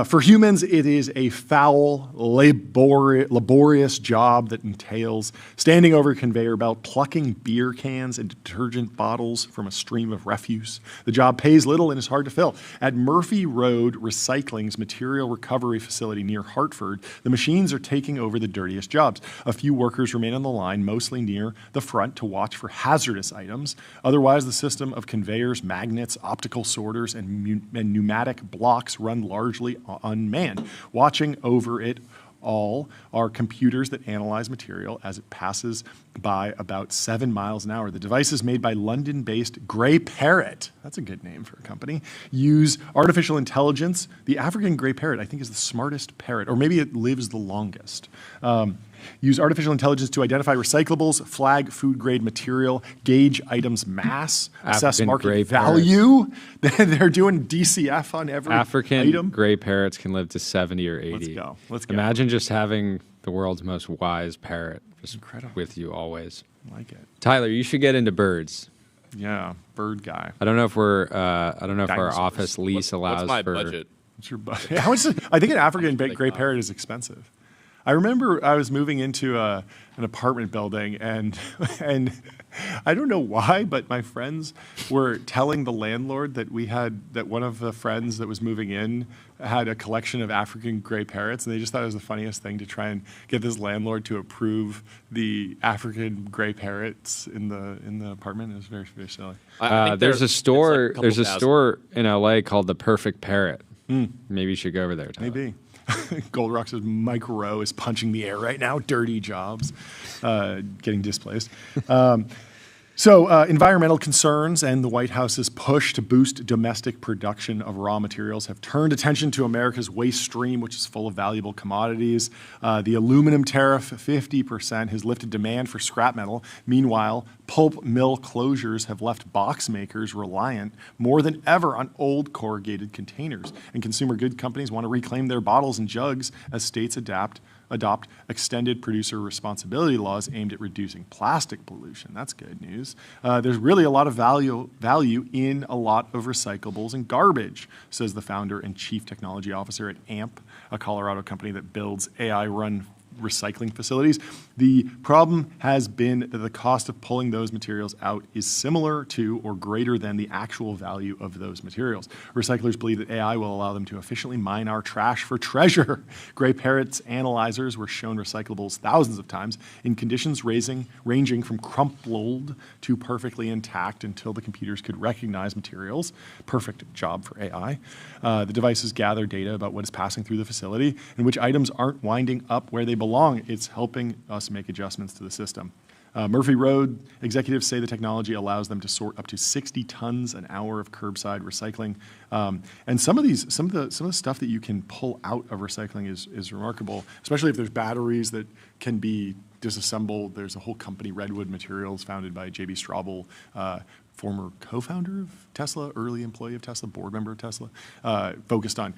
D: For humans, it is a foul, laborious job that entails standing over a conveyor belt, plucking beer cans and detergent bottles from a stream of refuse. The job pays little and is hard to fill. At Murphy Road Recycling's material recovery facility near Hartford, the machines are taking over the dirtiest jobs. A few workers remain on the line, mostly near the front, to watch for hazardous items. Otherwise, the system of conveyors, magnets, optical sorters, and pneumatic blocks run largely unmanned. Watching over it all are computers that analyze material as it passes by about 7 miles an hour. The devices made by London-based Grey Parrot, that's a good name for a company, use artificial intelligence. The African Grey Parrot, I think, is the smartest parrot, or maybe it lives the longest. Use artificial intelligence to identify recyclables, flag food-grade material, gauge items' mass, assess market value. They're doing DCF on every
E: African
D: item.
E: Gray parrots can live to 70 or 80.
D: Let's go.
E: Imagine just having the world's most wise parrot just with you always.
D: I like it.
E: Tyler, you should get into birds.
D: Yeah, bird guy.
E: I don't know if our office lease allows
F: What's my
E: for
F: budget?
D: What's your budget? How much? I think an African Gray Parrot is expensive. I remember I was moving into an apartment building, and I don't know why, but my friends were telling the landlord that one of the friends that was moving in had a collection of African gray parrots, and they just thought it was the funniest thing to try and get this landlord to approve the African gray parrots in the apartment. It was very, very silly.
E: There's a store. There's a store in LA called the Perfect Parrot. Maybe you should go over there, Tyler.
D: Maybe. Gold Rock says Mike Rowe is punching the air right now. Dirty jobs, getting displaced. So environmental concerns and the White House's push to boost domestic production of raw materials have turned attention to America's waste stream, which is full of valuable commodities. The aluminum tariff, 50%, has lifted demand for scrap metal. Meanwhile, pulp mill closures have left box makers reliant more than ever on old corrugated containers. And consumer good companies want to reclaim their bottles and jugs as states adopt extended producer responsibility laws aimed at reducing plastic pollution. That's good news. There's really a lot of value in a lot of recyclables and garbage, says the founder and chief technology officer at AMP, a Colorado company that builds AI-run recycling facilities. The problem has been that the cost of pulling those materials out is similar to or greater than the actual value of those materials. Recyclers believe that AI will allow them to efficiently mine our trash for treasure. Gray Parrot's analyzers were shown recyclables thousands of times in conditions ranging from crumpled to perfectly intact until the computers could recognize materials. Perfect job for AI. The devices gather data about what is passing through the facility and which items aren't winding up where they belong. It's helping us make adjustments to the system. Murphy Road executives say the technology allows them to sort up to 60 tons an hour of curbside recycling. And some of the stuff that you can pull out of recycling is remarkable, especially if there's batteries that can be disassembled. There's a whole company, Redwood Materials, founded by J.B. Straubel, former co-founder of Tesla, early employee of Tesla, board member of Tesla, focused on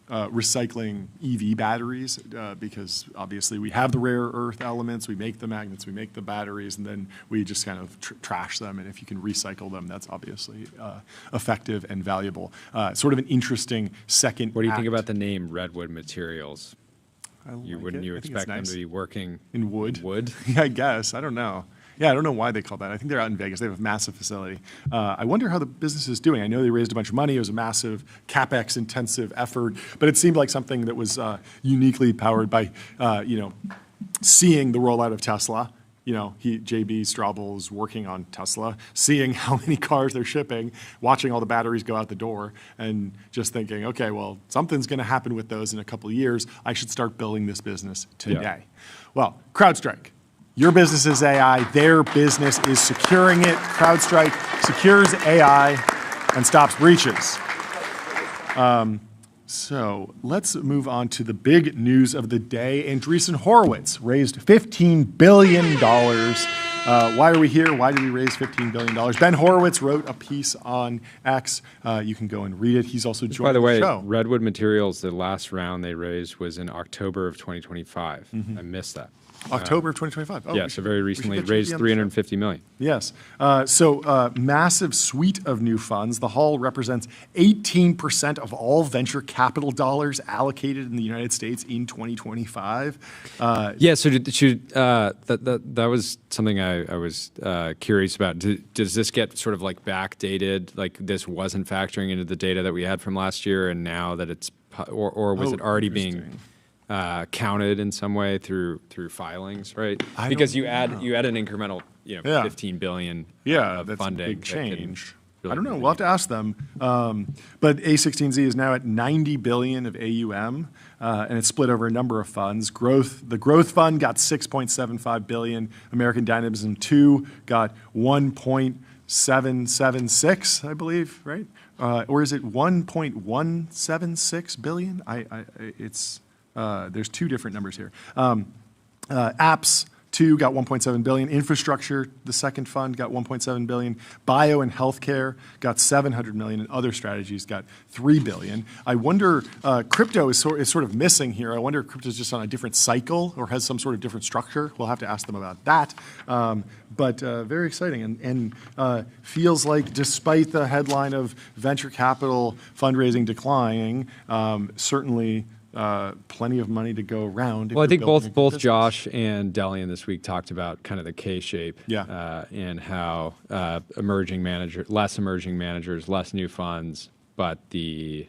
D: recycling EV batteries because obviously we have the rare earth elements, we make the magnets, we make the batteries, and then we just kind of trash them. And if you can recycle them, that's obviously effective and valuable. Sort of an interesting second
E: What do you
D: act.
E: think about the name Redwood Materials? Wouldn't you
D: I think
E: expect them
D: nice.
E: to be working
D: in wood?
E: Wood?
D: Yeah, I guess. I don't know. Yeah, I don't know why they call that. I think they're out in Vegas. They have a massive facility. I wonder how the business is doing. I know they raised a bunch of money. It was a massive CapEx-intensive effort, but it seemed like something that was uniquely powered by, seeing the rollout of Tesla. J.B. Straubel is working on Tesla, seeing how many cars they're shipping, watching all the batteries go out the door, and just thinking, okay, well, something's going to happen with those in a couple of years. I should start building this business today. Yeah. Well, CrowdStrike. Your business is AI. Their business is securing it. CrowdStrike secures AI and stops breaches. So let's move on to the big news of the day. Andreessen Horowitz raised $15 billion. Why are we here? Why did we raise $15 billion? Ben Horowitz wrote a piece on X. You can go and read it. He's also joined the show.
E: By the way, Redwood Materials, the last round they raised was in October of 2025. I missed that.
D: October of 2025. Oh,
E: yeah, so very recently raised $350 million.
D: Yes. Massive suite of new funds. The haul represents 18% of all venture capital dollars allocated in the United States in 2025.
E: That was something I was curious about. Does this get sort of like backdated? Like this wasn't factoring into the data that we had from last year, and now that it's, or was it already being counted in some way through filings, right? Because you add an incremental, 15 billion of
D: that's
E: funding.
D: A big change.
E: Really
D: I don't know. We'll have to ask them. But a16z is now at 90 billion of AUM, and it's split over a number of funds. The growth fund got 6.75 billion. American Dynamism 2 got 1.776, I believe, right? Or is it 1.176 billion? There's two different numbers here. Apps 2 got 1.7 billion. Infrastructure, the second fund, got 1.7 billion. Bio and healthcare got 700 million, and other strategies got 3 billion. I wonder, crypto is sort of missing here. I wonder if crypto is just on a different cycle or has some sort of different structure. We'll have to ask them about that. But very exciting, and feels like despite the headline of venture capital fundraising declining, certainly plenty of money to go around.
E: Well, I think both Josh and Delian this week talked about kind of the K-shape, and how less emerging managers, less new funds, but the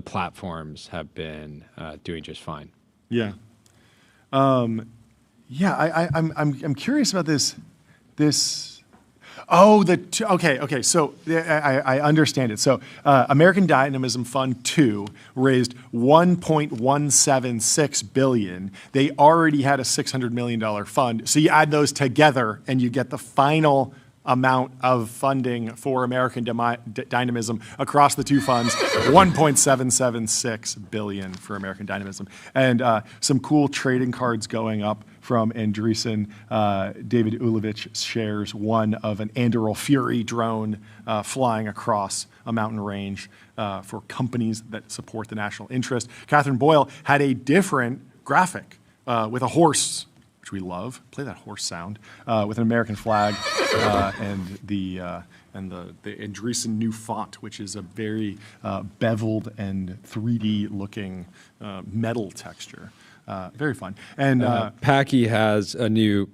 E: platforms have been doing just fine.
D: Yeah. I'm curious about this. Okay. So I understand it. So American Dynamism Fund 2 raised $1.176 billion. They already had a $600 million fund. So you add those together and you get the final amount of funding for American Dynamism across the two funds, $1.776 billion for American Dynamism. And some cool trading cards going up from Andreessen. David Ulevich shares one of an Anduril Fury drone flying across a mountain range for companies that support the national interest. Catherine Boyle had a different graphic with a horse, which we love. Play that horse sound with an American flag and the Andreessen new font, which is a very beveled and 3D looking metal texture. Very fun. And
E: Packy has a new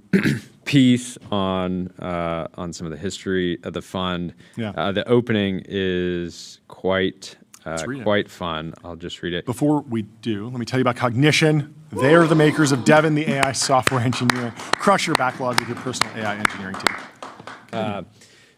E: piece on some of the history of the fund.
D: Yeah.
E: The opening is quite fun. I'll just read it.
D: Before we do, let me tell you about Cognition. They're the makers of Devon, the AI software engineering. Crush your backlog with your personal AI engineering team.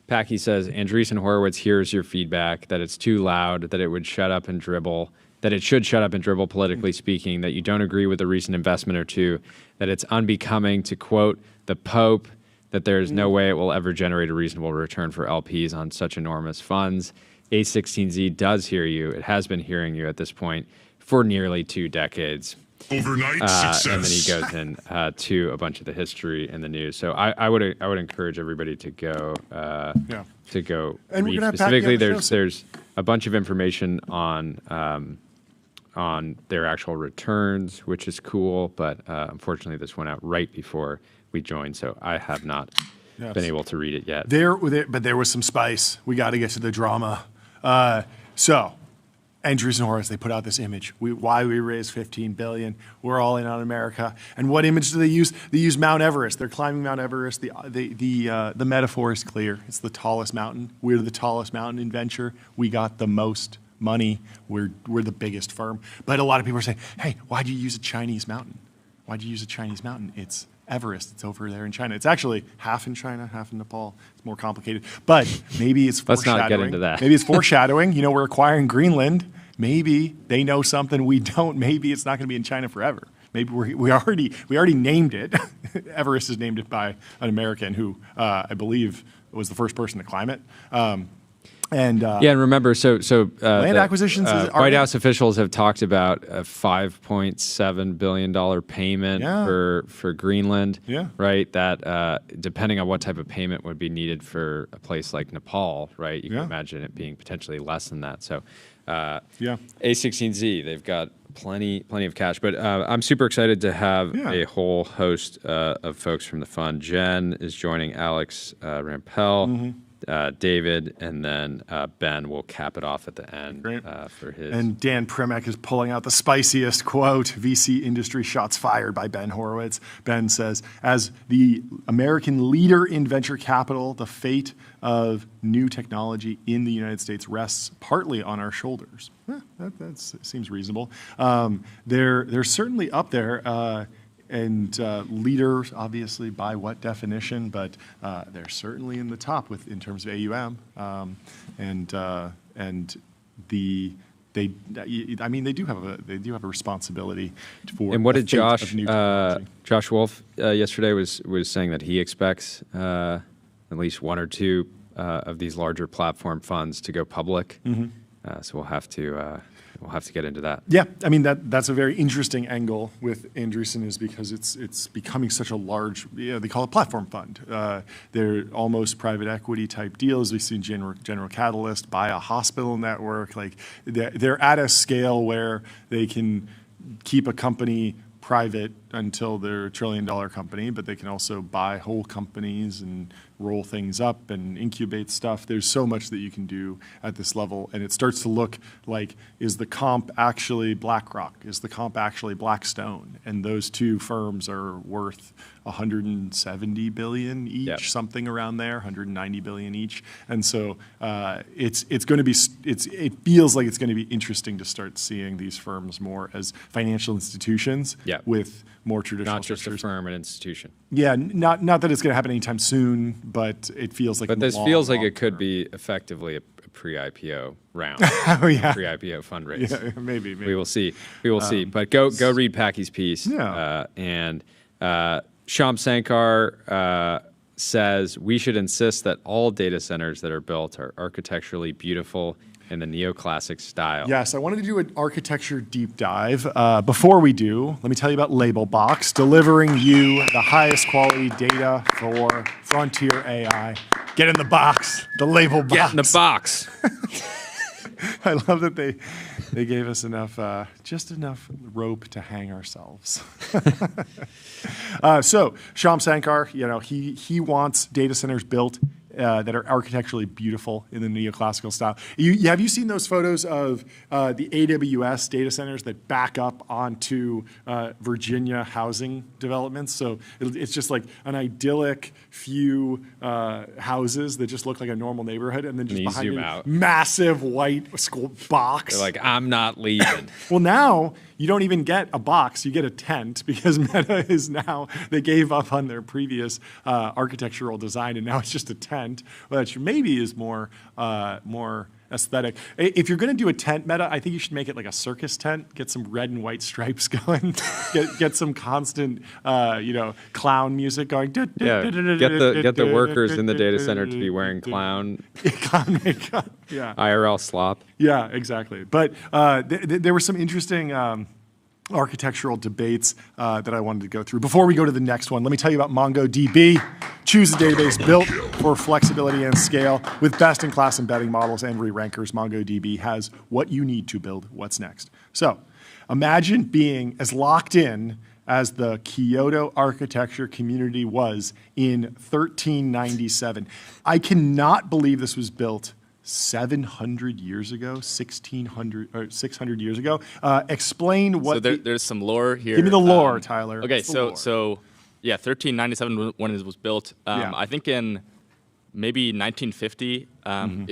E: Packy says, Andreessen Horowitz hears your feedback, that it's too loud, that it would shut up and dribble, that it should shut up and dribble, politically speaking, that you don't agree with a recent investment or two, that it's unbecoming to quote the Pope, that there's no way it will ever generate a reasonable return for LPs on such enormous funds. A16Z does hear you. It has been hearing you at this point for nearly 2 decades.
B: Overnight success.
E: And then he goes in to a bunch of the history and the news. So I would encourage everybody to go read specifically. There's a bunch of information on their actual returns, which is cool. But unfortunately, this went out right before we joined, so I have not been able to read it yet.
D: But there was some spice. We got to get to the drama. So Andreessen Horowitz, they put out this image. Why we raised $15 billion. We're all in on America. And what image do they use? They use Mount Everest. They're climbing Mount Everest. The metaphor is clear. It's the tallest mountain. We're the tallest mountain in venture. We got the most money. We're the biggest firm. But a lot of people are saying, hey, why'd you use a Chinese mountain? Why'd you use a Chinese mountain? It's Everest. It's over there in China. It's actually half in China, half in Nepal. It's more complicated. But maybe it's foreshadowing.
E: Let's not get into that.
D: Maybe it's foreshadowing. You know, we're acquiring Greenland. Maybe they know something we don't. Maybe it's not going to be in China forever. Maybe we already named it. Everest is named it by an American who I believe was the first person to climb it. And
E: remember, so
D: land acquisitions.
E: White House officials have talked about a $5.7 billion payment for Greenland.
D: Yeah.
E: Right. That depending on what type of payment would be needed for a place like Nepal, right? You can imagine it being potentially less than that. So, A16Z, they've got plenty of cash. But I'm super excited to have a whole host of folks from the fund. Jen is joining Alex Rampell. David, and then Ben will cap it off at the end for his.
D: And Dan Primack is pulling out the spiciest quote, VC industry shots fired by Ben Horowitz. Ben says, as the American leader in venture capital, the fate of new technology in the United States rests partly on our shoulders. That seems reasonable. They're certainly up there. And leaders, obviously, by what definition? But they're certainly in the top in terms of AUM, they do have a responsibility for.
E: And what did Josh Wolf yesterday was saying that he expects at least 1 or 2 of these larger platform funds to go public. So we'll have to get into that.
D: Yeah, I mean that's a very interesting angle with Andreessen is because it's becoming such a large, they call it platform fund. They're almost private equity type deals. We've seen General Catalyst buy a hospital network. Like they're at a scale where they can keep a company private until they're $1 trillion company, but they can also buy whole companies and roll things up and incubate stuff. There's so much that you can do at this level, and it starts to look like, is the comp actually BlackRock? Is the comp actually Blackstone? And those two firms are worth 170 billion each, something around there, 190 billion each. And so it's going to be, it feels like it's going to be interesting to start seeing these firms more as financial institutions with more traditional
E: not just
D: structures.
E: a firm and institution.
D: Yeah, not that it's going to happen anytime soon, but it feels like.
E: But this feels like it could be effectively a pre-IPO round, pre-IPO fundraise.
D: Yeah, maybe.
E: We will see. We will see. But go read Packy's piece. And Shyam Sankar says we should insist that all data centers that are built are architecturally beautiful in the neoclassic style.
D: Yes, I wanted to do an architecture deep dive. Before we do, let me tell you about LabelBox, delivering you the highest quality data for frontier AI. Get in the box, the LabelBox.
E: Get in the box.
D: I love that they gave us enough, just enough rope to hang ourselves. So Shyam Sankar, he wants data centers built that are architecturally beautiful in the neoclassical style. Have you seen those photos of the AWS data centers that back up onto Virginia housing developments? So it's just like an idyllic few houses that just look like a normal neighborhood, and then just behind it, massive white box.
E: They're like, I'm not leaving.
D: Well, now you don't even get a box, you get a tent, because Meta is now, they gave up on their previous architectural design, and now it's just a tent, which maybe is more aesthetic. If you're going to do a tent, Meta, I think you should make it like a circus tent. Get some red and white stripes going. get some constant, clown music going.
E: Get the workers in the data center to be wearing clown
D: makeup. Yeah.
E: IRL slop.
D: Yeah, exactly. But there were some interesting architectural debates that I wanted to go through. Before we go to the next one, let me tell you about MongoDB. Choose a database built for flexibility and scale with best-in-class embedding models and re-rankers. MongoDB has what you need to build what's next. So imagine being as locked in as the Kyoto architecture community was in 1397. I cannot believe this was built 700 years ago, 1600 or 600 years ago. Explain what.
F: So there's some lore here.
D: Give me the lore, Tyler.
F: Okay, so yeah, 1397 when it was built. I think in maybe 1950.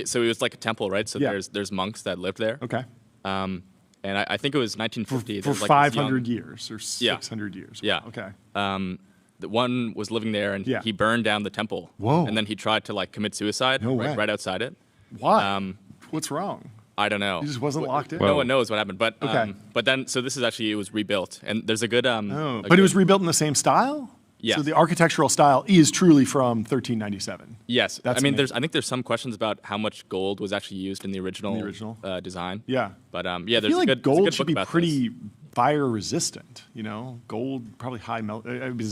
F: So it was like a temple, right? So there's monks that lived there.
D: Okay.
F: And I think it was 1950.
D: For 500 years or 600 years.
F: Yeah.
D: Okay.
F: The one was living there, and he burned down the temple.
D: Whoa.
F: And then he tried to commit suicide right outside it.
D: Why? What's wrong?
F: I don't know.
D: He just wasn't locked in?
F: No one knows what happened. But then, so this is actually, it was rebuilt. And there's a good...
D: But it was rebuilt in the same style?
F: Yeah.
D: So the architectural style is truly from 1397?
F: Yes.
D: That's
F: I think there's some questions about how much gold was actually used in the original design.
D: Yeah.
F: But there's
D: I feel like gold should be pretty
F: this.
D: fire resistant, Gold, probably high melt.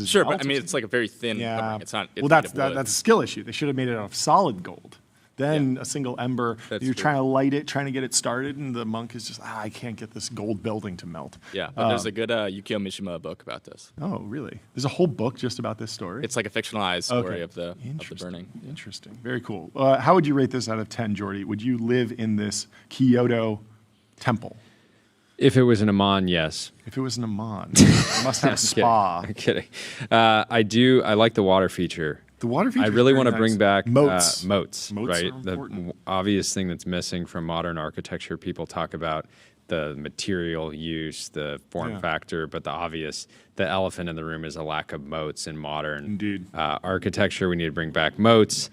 F: Sure, but it's like a very thin covering. It's not. It's
D: that's a skill issue. They should have made it out of solid gold. Then a single ember, you're trying to light it, trying to get it started, and the monk is just, I can't get this gold building to melt.
F: Yeah, but there's a good Yukio Mishima book about this.
D: Oh, really? There's a whole book just about this story?
F: It's like a fictionalized story of the burning.
D: Interesting. Very cool. How would you rate this out of 10, Jordy? Would you live in this Kyoto temple?
E: If it was an Amman, yes.
D: If it was an Amman, it must have a spa.
E: I'm kidding. I do. I like the water feature.
D: The water feature.
E: I really want to bring back
D: moats.
E: Moats, right?
D: The
E: obvious thing that's missing from modern architecture. People talk about the material use, the form factor, but the elephant in the room is a lack of moats in modern architecture. We need to bring back moats,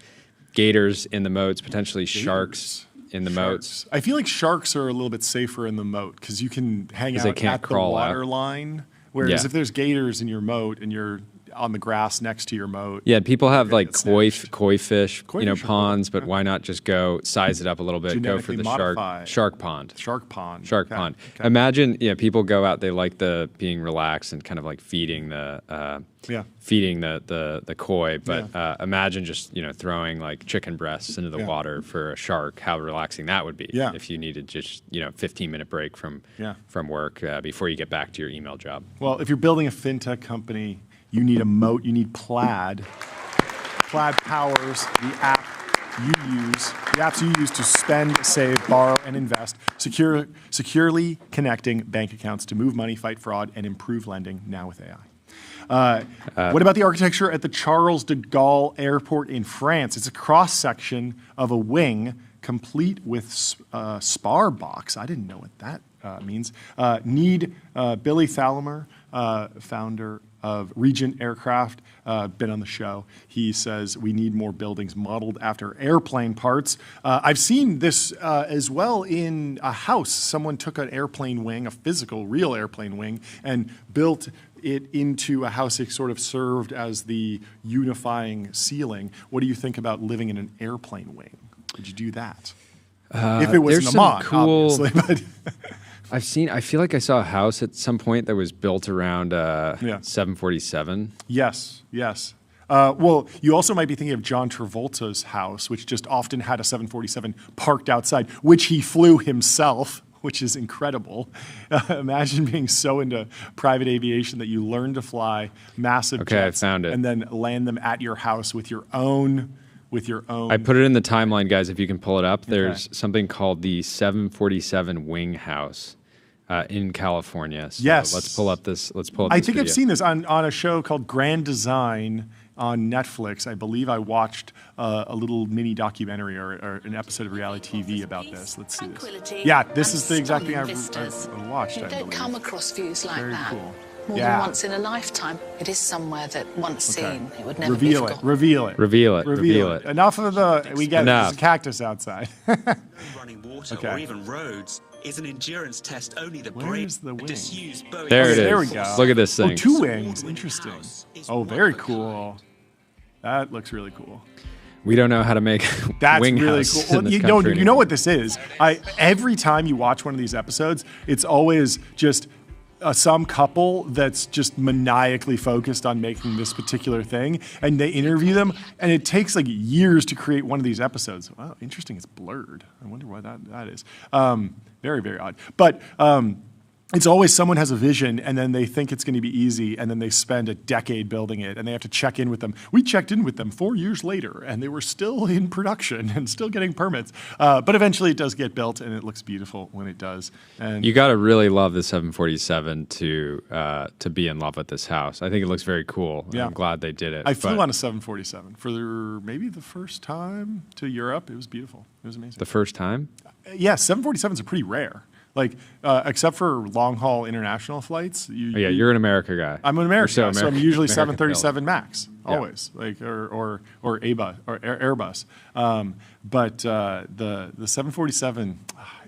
E: gators in the moats, potentially sharks in the moats.
D: I feel like sharks are a little bit safer in the moat because you can hang out at the water line. Whereas if there's gators in your moat and you're on the grass next to your moat.
E: Yeah, people have like koi fish, ponds, but why not just go size it up a little bit, go for the shark pond.
D: Shark pond.
E: Okay. Imagine, people go out, they like the being relaxed and kind of like feeding the koi, but imagine just throwing like chicken breasts into the water for a shark. How relaxing that would be if you needed just 15-minute break from work before you get back to your email job.
D: Well, if you're building a fintech company, you need a moat, you need plaid. Plaid powers the apps you use to spend, save, borrow, and invest, securely connecting bank accounts to move money, fight fraud, and improve lending, now with AI. What about the architecture at the Charles de Gaulle Airport in France? It's a cross-section of a wing complete with spar box. I didn't know what that means. Billy Thallimer, founder of Regent Aircraft, been on the show. He says we need more buildings modeled after airplane parts. I've seen this as well in a house. Someone took an airplane wing, a physical, real airplane wing, and built it into a house. It sort of served as the unifying ceiling. What do you think about living in an airplane wing? Would you do that? If it was in the mod, obviously. But
E: I feel like I saw a house at some point that was built around 747.
D: Yes. Well, you also might be thinking of John Travolta's house, which just often had a 747 parked outside, which he flew himself, which is incredible. Imagine being so into private aviation that you learn to fly massive jets
E: I found it.
D: and then land them at your house with your own.
E: I put it in the timeline, guys, if you can pull it up. There's something called the 747 Wing House in California. So
D: yes.
E: Let's pull up this
D: I think
E: video.
D: I've seen this on a show called Grand Design on Netflix. I believe I watched a little mini documentary or an episode of reality TV about this. Let's see this. Yeah, this is the exact thing I watched, I
G: You don't
D: believe.
G: come across views like
D: Very
G: that.
D: cool.
G: More than once in a lifetime. It is somewhere that once seen, it would never be
D: Reveal
G: forgotten.
D: it.
E: Reveal it.
D: Enough of we get
E: Enough.
D: there's a cactus outside.
H: Running water
D: Okay.
H: or even roads is an endurance test only the
D: Where
H: brave
D: is the wing?
H: disused Boeing.
E: There it
D: There we
E: is.
D: go.
E: Look at this thing.
D: Oh, 2 wings. Interesting. Oh, very cool. That looks really cool.
E: We don't know how to make
D: That's
E: wing
D: really
E: house
D: cool.
E: in this
D: You
E: country
D: know
E: anymore.
D: what this is? Every time you watch one of these episodes, it's always just some couple that's just maniacally focused on making this particular thing, and they interview them, and it takes like years to create one of these episodes. Wow, interesting. It's blurred. I wonder why that is. Very, very odd. But it's always someone has a vision, and then they think it's going to be easy, and then they spend a decade building it, and they have to check in with them. We checked in with them 4 years later, and they were still in production and still getting permits. But eventually it does get built, and it looks beautiful when it does. And
E: You got to really love the 747 to be in love with this house. I think it looks very cool.
D: Yeah.
E: I'm glad they did it.
D: I flew on a 747 for maybe the first time to Europe. It was beautiful. It was amazing.
E: The first time?
D: Yes, 747s are pretty rare. Like, except for long-haul international flights.
E: You're an America guy.
D: I'm an American guy, so I'm usually
E: American
D: 737 MAX,
E: Yeah.
D: always, like or Airbus. But the 747,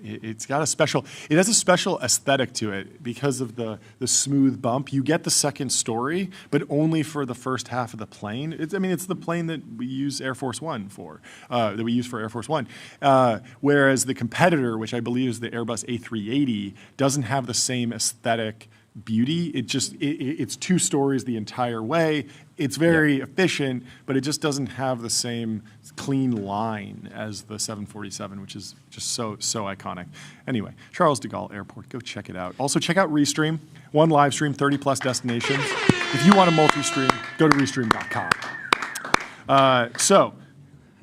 D: it has a special aesthetic to it because of the smooth bump. You get the second story, but only for the first half of the plane. It's the plane that we use Air Force One for, that we use for Air Force One. Whereas the competitor, which I believe is the Airbus A380, doesn't have the same aesthetic beauty. It's 2 stories the entire way. It's very efficient, but it just doesn't have the same clean line as the 747, which is just so iconic. Anyway, Charles de Gaulle Airport, go check it out. Also, check out Restream. 1 live stream, 30+ destinations. If you want a multi-stream, go to restream.com.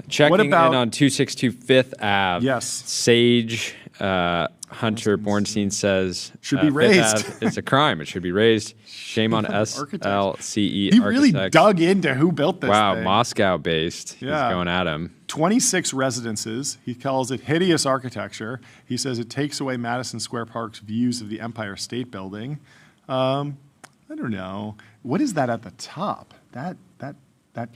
E: Checking
D: what about
E: in on 262 5th Ave.
D: Yes.
E: Sage Hunter Bornstein says
D: Should be
E: Fifth
D: raised.
E: Ave, it's a crime. It should be raised. Shame on SLCE
D: He really
E: Architects.
D: dug into who built this
E: Wow,
D: thing.
E: Moscow-based.
D: Yeah.
E: He's going at him.
D: 26 residences. He calls it hideous architecture. He says it takes away Madison Square Park's views of the Empire State Building. I don't know. What is that at the top? That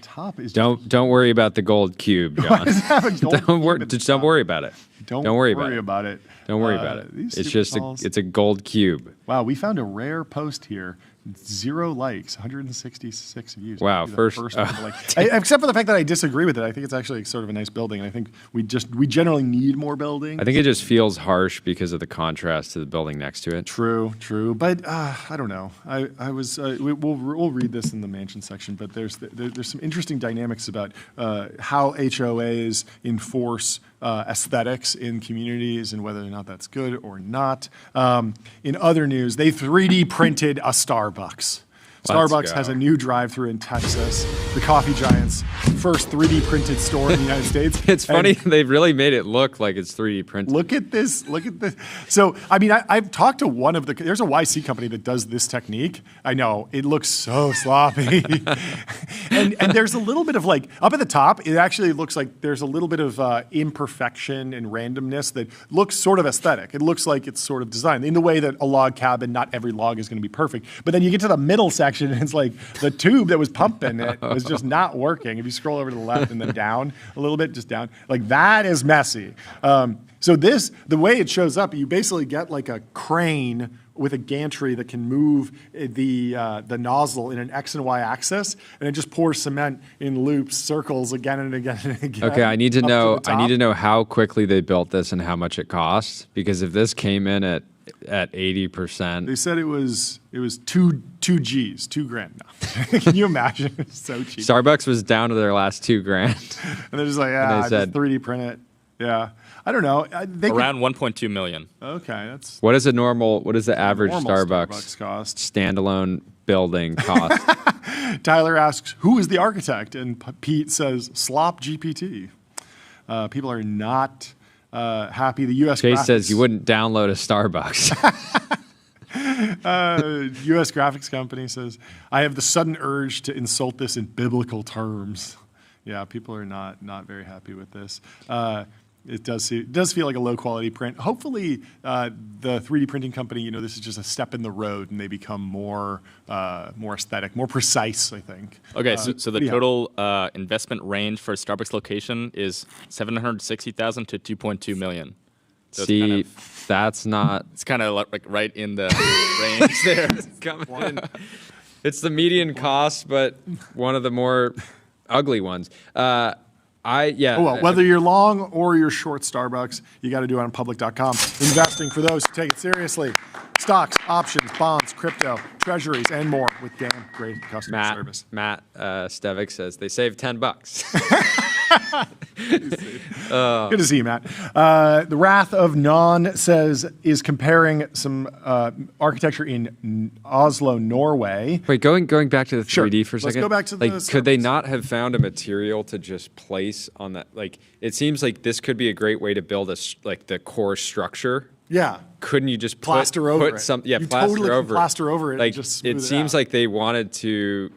D: top is
E: Don't worry about the gold cube, John.
D: Does it have a gold
E: Don't worry.
D: cube at the
E: Just don't
D: top?
E: worry about it.
D: Don't
E: worry
D: worry
E: about it.
D: about it.
E: Don't worry about it.
D: These
E: It's
D: super
E: just
D: calls.
E: it's a gold cube.
D: Wow, we found a rare post here. 0 likes, 166 views.
E: Wow,
D: Maybe the
E: first-
D: one to like. Except for the fact that I disagree with it. I think it's actually sort of a nice building. And I think we generally need more buildings.
E: I think it just feels harsh because of the contrast to the building next to it.
D: True. But I don't know. We'll read this in the mansion section. But there's some interesting dynamics about how HOAs enforce aesthetics in communities and whether or not that's good or not. In other news, they 3D printed a Starbucks. Starbucks has a new drive-thru in Texas. The coffee giant's first 3D printed store in the United States.
E: It's funny, they've really made it look like it's 3D printed.
D: Look at this. So, I mean, I've talked to one of there's a YC company that does this technique. I know, it looks so sloppy. and there's a little bit of like, up at the top, it actually looks like there's a little bit of imperfection and randomness that looks sort of aesthetic. It looks like it's sort of designed in the way that a log cabin, not every log is going to be perfect. But then you get to the middle section and it's like the tube that was pumping it was just not working. If you scroll over to the left and then down a little bit, just down, like that is messy. So the way it shows up, you basically get like a crane with a gantry that can move the nozzle in an X and Y axis, and it just pours cement in loops, circles again and again and again.
E: Okay, I need to know how quickly they built this and how much it costs, because if this came in at 80%,
D: they said it was two G's, $2,000. No. Can you imagine? It's so cheap.
E: Starbucks was down to their last $2,000,
D: and they're just like, just 3D print it. Yeah, I don't know.
F: Around 1.2 million.
D: Okay, that's
E: what is the average Starbucks
D: cost?
E: Standalone building cost?
D: Tyler asks, who is the architect? And Pete says, Slop GPT. People are not happy. The U.S.
E: Chase says you wouldn't download a Starbucks.
D: U.S. graphics company says, I have the sudden urge to insult this in biblical terms. Yeah, people are not very happy with this. It does feel like a low quality print. Hopefully, the 3D printing company, this is just a step in the road, and they become more aesthetic, more precise, I think.
F: Okay, so the total investment range for a Starbucks location is $760,000 to $2.2 million. So
E: that's not.
F: It's kind of like right in the range there.
E: Coming in. It's the median cost, but one of the more ugly ones.
D: Whether you're long or you're short Starbucks, you got to do it on public.com. Investing for those who take it seriously. Stocks, options, bonds, crypto, treasuries, and more with damn great customer service.
E: Matt Stevick says they saved $10.
D: Good to see you, Matt. The Wrath of Non is comparing some architecture in Oslo, Norway.
E: Wait, going back to the 3D for a second.
D: Let's go back to the
E: could they not have found a material to just place on that? Like, it seems like this could be a great way to build the core structure.
D: Yeah.
E: Couldn't you just
D: plaster over it?
E: Plaster
D: over it.
E: Like,
D: and just smooth
E: it seems like they wanted to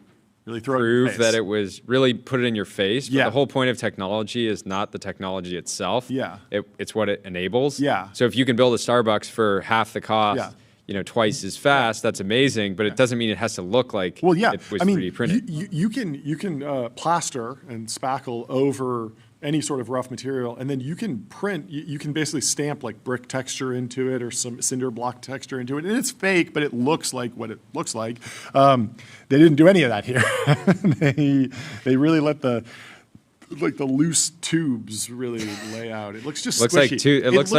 D: really throw
E: prove that it was really put it in your face. But
D: Yeah.
E: the whole point of technology is not the technology itself.
D: Yeah.
E: It's what it enables.
D: Yeah.
E: So if you can build a Starbucks for half the cost, twice as fast, that's amazing. But it doesn't mean it has to look like it was 3D printed.
D: You can plaster and spackle over any sort of rough material, and then you can print, you can basically stamp like brick texture into it or some cinder block texture into it, and it's fake, but it looks like what it looks like. They didn't do any of that here. They really let the loose tubes really lay out. It looks just squishy.
E: It looks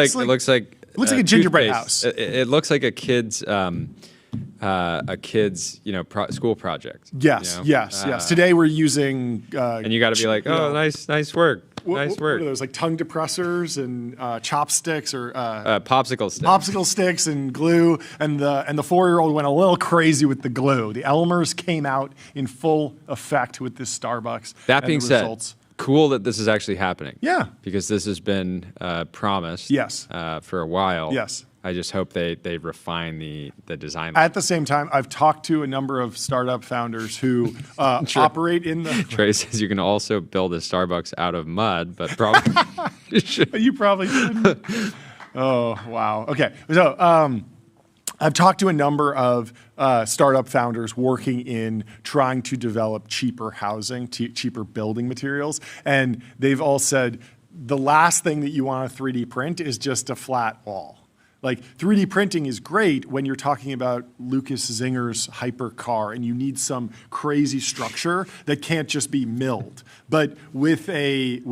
E: like
D: a gingerbread house.
E: It looks like a kid's school project.
D: Yes. Today we're using
E: and you got to be like, nice work.
D: What are those, like tongue depressors and chopsticks or
E: popsicle
D: sticks and glue, and the 4-year-old went a little crazy with the glue. The Elmers came out in full effect with this Starbucks.
E: That being said,
D: results.
E: Cool that this is actually happening.
D: Yeah,
E: because this has been promised.
D: Yes,
E: for a while.
D: Yes.
E: I just hope they refine the design.
D: At the same time, I've talked to a number of startup founders who operate in the...
E: Trey says you can also build a Starbucks out of mud, but probably...
D: You probably shouldn't. Oh, wow. Okay, so I've talked to a number of startup founders working in trying to develop cheaper housing, cheaper building materials, and they've all said the last thing that you want to 3D print is just a flat wall. Like 3D printing is great when you're talking about Lucas Zinger's hypercar and you need some crazy structure that can't just be milled. But we're very,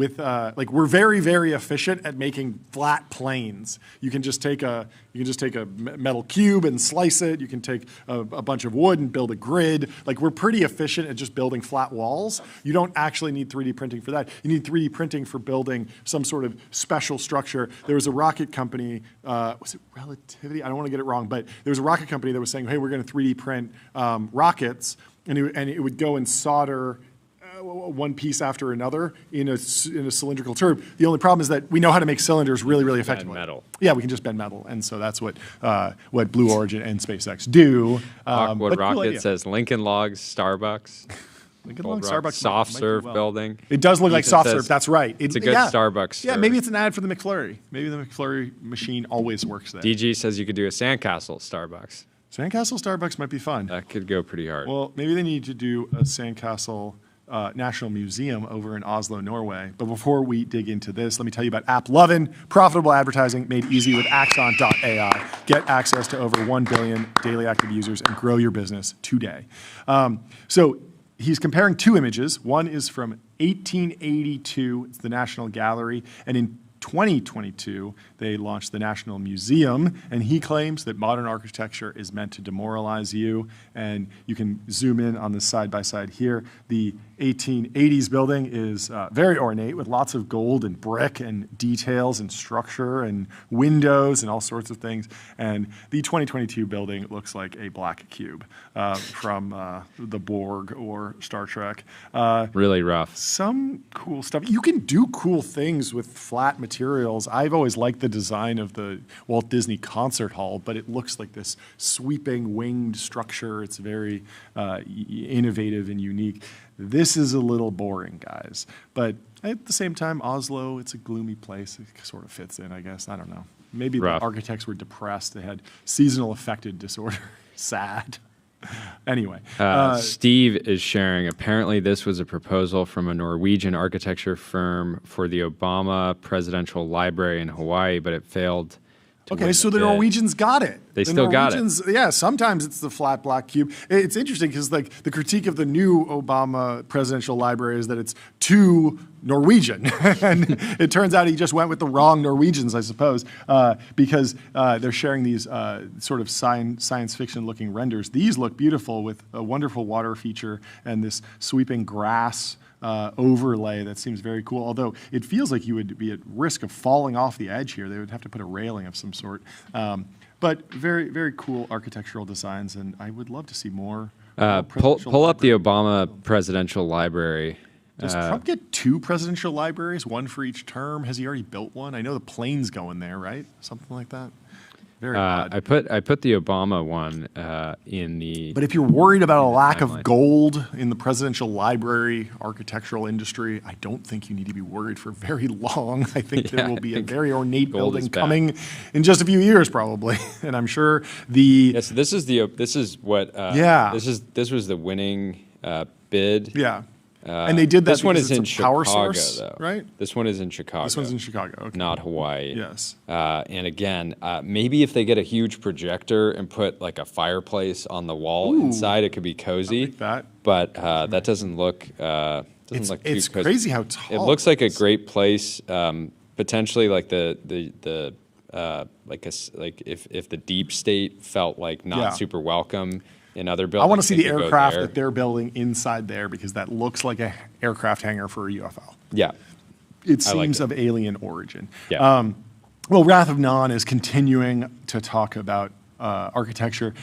D: very efficient at making flat planes. You can just take a metal cube and slice it. You can take a bunch of wood and build a grid. Like, we're pretty efficient at just building flat walls. You don't actually need 3D printing for that. You need 3D printing for building some sort of special structure. There was a rocket company, was it Relativity? I don't want to get it wrong, but there was a rocket company that was saying, hey, we're going to 3D print rockets, and it would go and solder one piece after another in a cylindrical tube. The only problem is that we know how to make cylinders really, really effectively.
E: Bend metal.
D: Yeah, we can just bend metal, and so that's what Blue Origin and SpaceX do.
E: Awkward Rocket says Lincoln Logs, Starbucks.
D: Lincoln Logs, Starbucks.
E: Soft serve building.
D: It does look like soft serve. That's right.
E: It's a good Starbucks.
D: Yeah, maybe it's an ad for the McFlurry. Maybe the McFlurry machine always works there.
E: DG says you could do a sandcastle Starbucks.
D: Sandcastle Starbucks might be fun.
E: That could go pretty hard.
D: Well, maybe they need to do a Sandcastle National Museum over in Oslo, Norway. But before we dig into this, let me tell you about AppLovin, profitable advertising made easy with Axon.ai. Get access to over 1 billion daily active users and grow your business today. So he's comparing two images. One is from 1882. It's the National Gallery. And in 2022, they launched the National Museum, and he claims that modern architecture is meant to demoralize you. And you can zoom in on the side-by-side here. The 1880s building is very ornate with lots of gold and brick and details and structure and windows and all sorts of things. And the 2022 building looks like a black cube from the Borg or Star Trek.
E: Really rough.
D: Some cool stuff. You can do cool things with flat materials. I've always liked the design of the Walt Disney Concert Hall, but it looks like this sweeping winged structure. It's very innovative and unique. This is a little boring, guys. But at the same time, Oslo, it's a gloomy place. It sort of fits in, I guess. I don't know. Maybe the architects were depressed. They had seasonal affective disorder. Sad. Anyway.
E: Steve is sharing, apparently this was a proposal from a Norwegian architecture firm for the Obama Presidential Library in Hawaii, but it failed.
D: Okay, so the Norwegians got it.
E: They still got it.
D: Yeah, sometimes it's the flat black cube. It's interesting because like the critique of the new Obama Presidential Library is that it's too Norwegian. And it turns out he just went with the wrong Norwegians, I suppose, because they're sharing these sort of science fiction looking renders. These look beautiful with a wonderful water feature and this sweeping grass overlay that seems very cool, although it feels like you would be at risk of falling off the edge here. They would have to put a railing of some sort. But very, very cool architectural designs, and I would love to see more.
E: Pull up the Obama Presidential Library.
D: Does Trump get 2 presidential libraries, one for each term? Has he already built one? I know the plane's going there, right? Something like that. Very odd.
E: I put the Obama one in the.
D: But if you're worried about a lack of gold in the presidential library architectural industry, I don't think you need to be worried for very long. I think there will be a very ornate building coming in just a few years, probably. And I'm sure the.
E: Yes, this is what. This was the winning bid.
D: Yeah. And they did that.
E: This one is in
D: Chicago,
E: though.
D: Right?
E: This one is in Chicago.
D: This one's in Chicago, okay.
E: Not Hawaii.
D: Yes.
E: And again, maybe if they get a huge projector and put like a fireplace on the wall inside, it could be cozy.
D: I like that.
E: But that doesn't look. It's
D: cozy. Crazy how tall.
E: It looks like a great place. Potentially like the if the deep state felt like not super welcome. In other buildings.
D: I want to see the aircraft that they're building inside there because that looks like an aircraft hangar for a UFO.
E: Yeah.
D: It seems of alien origin.
E: Yeah.
D: Well, Wrath of Non is continuing to talk about architecture.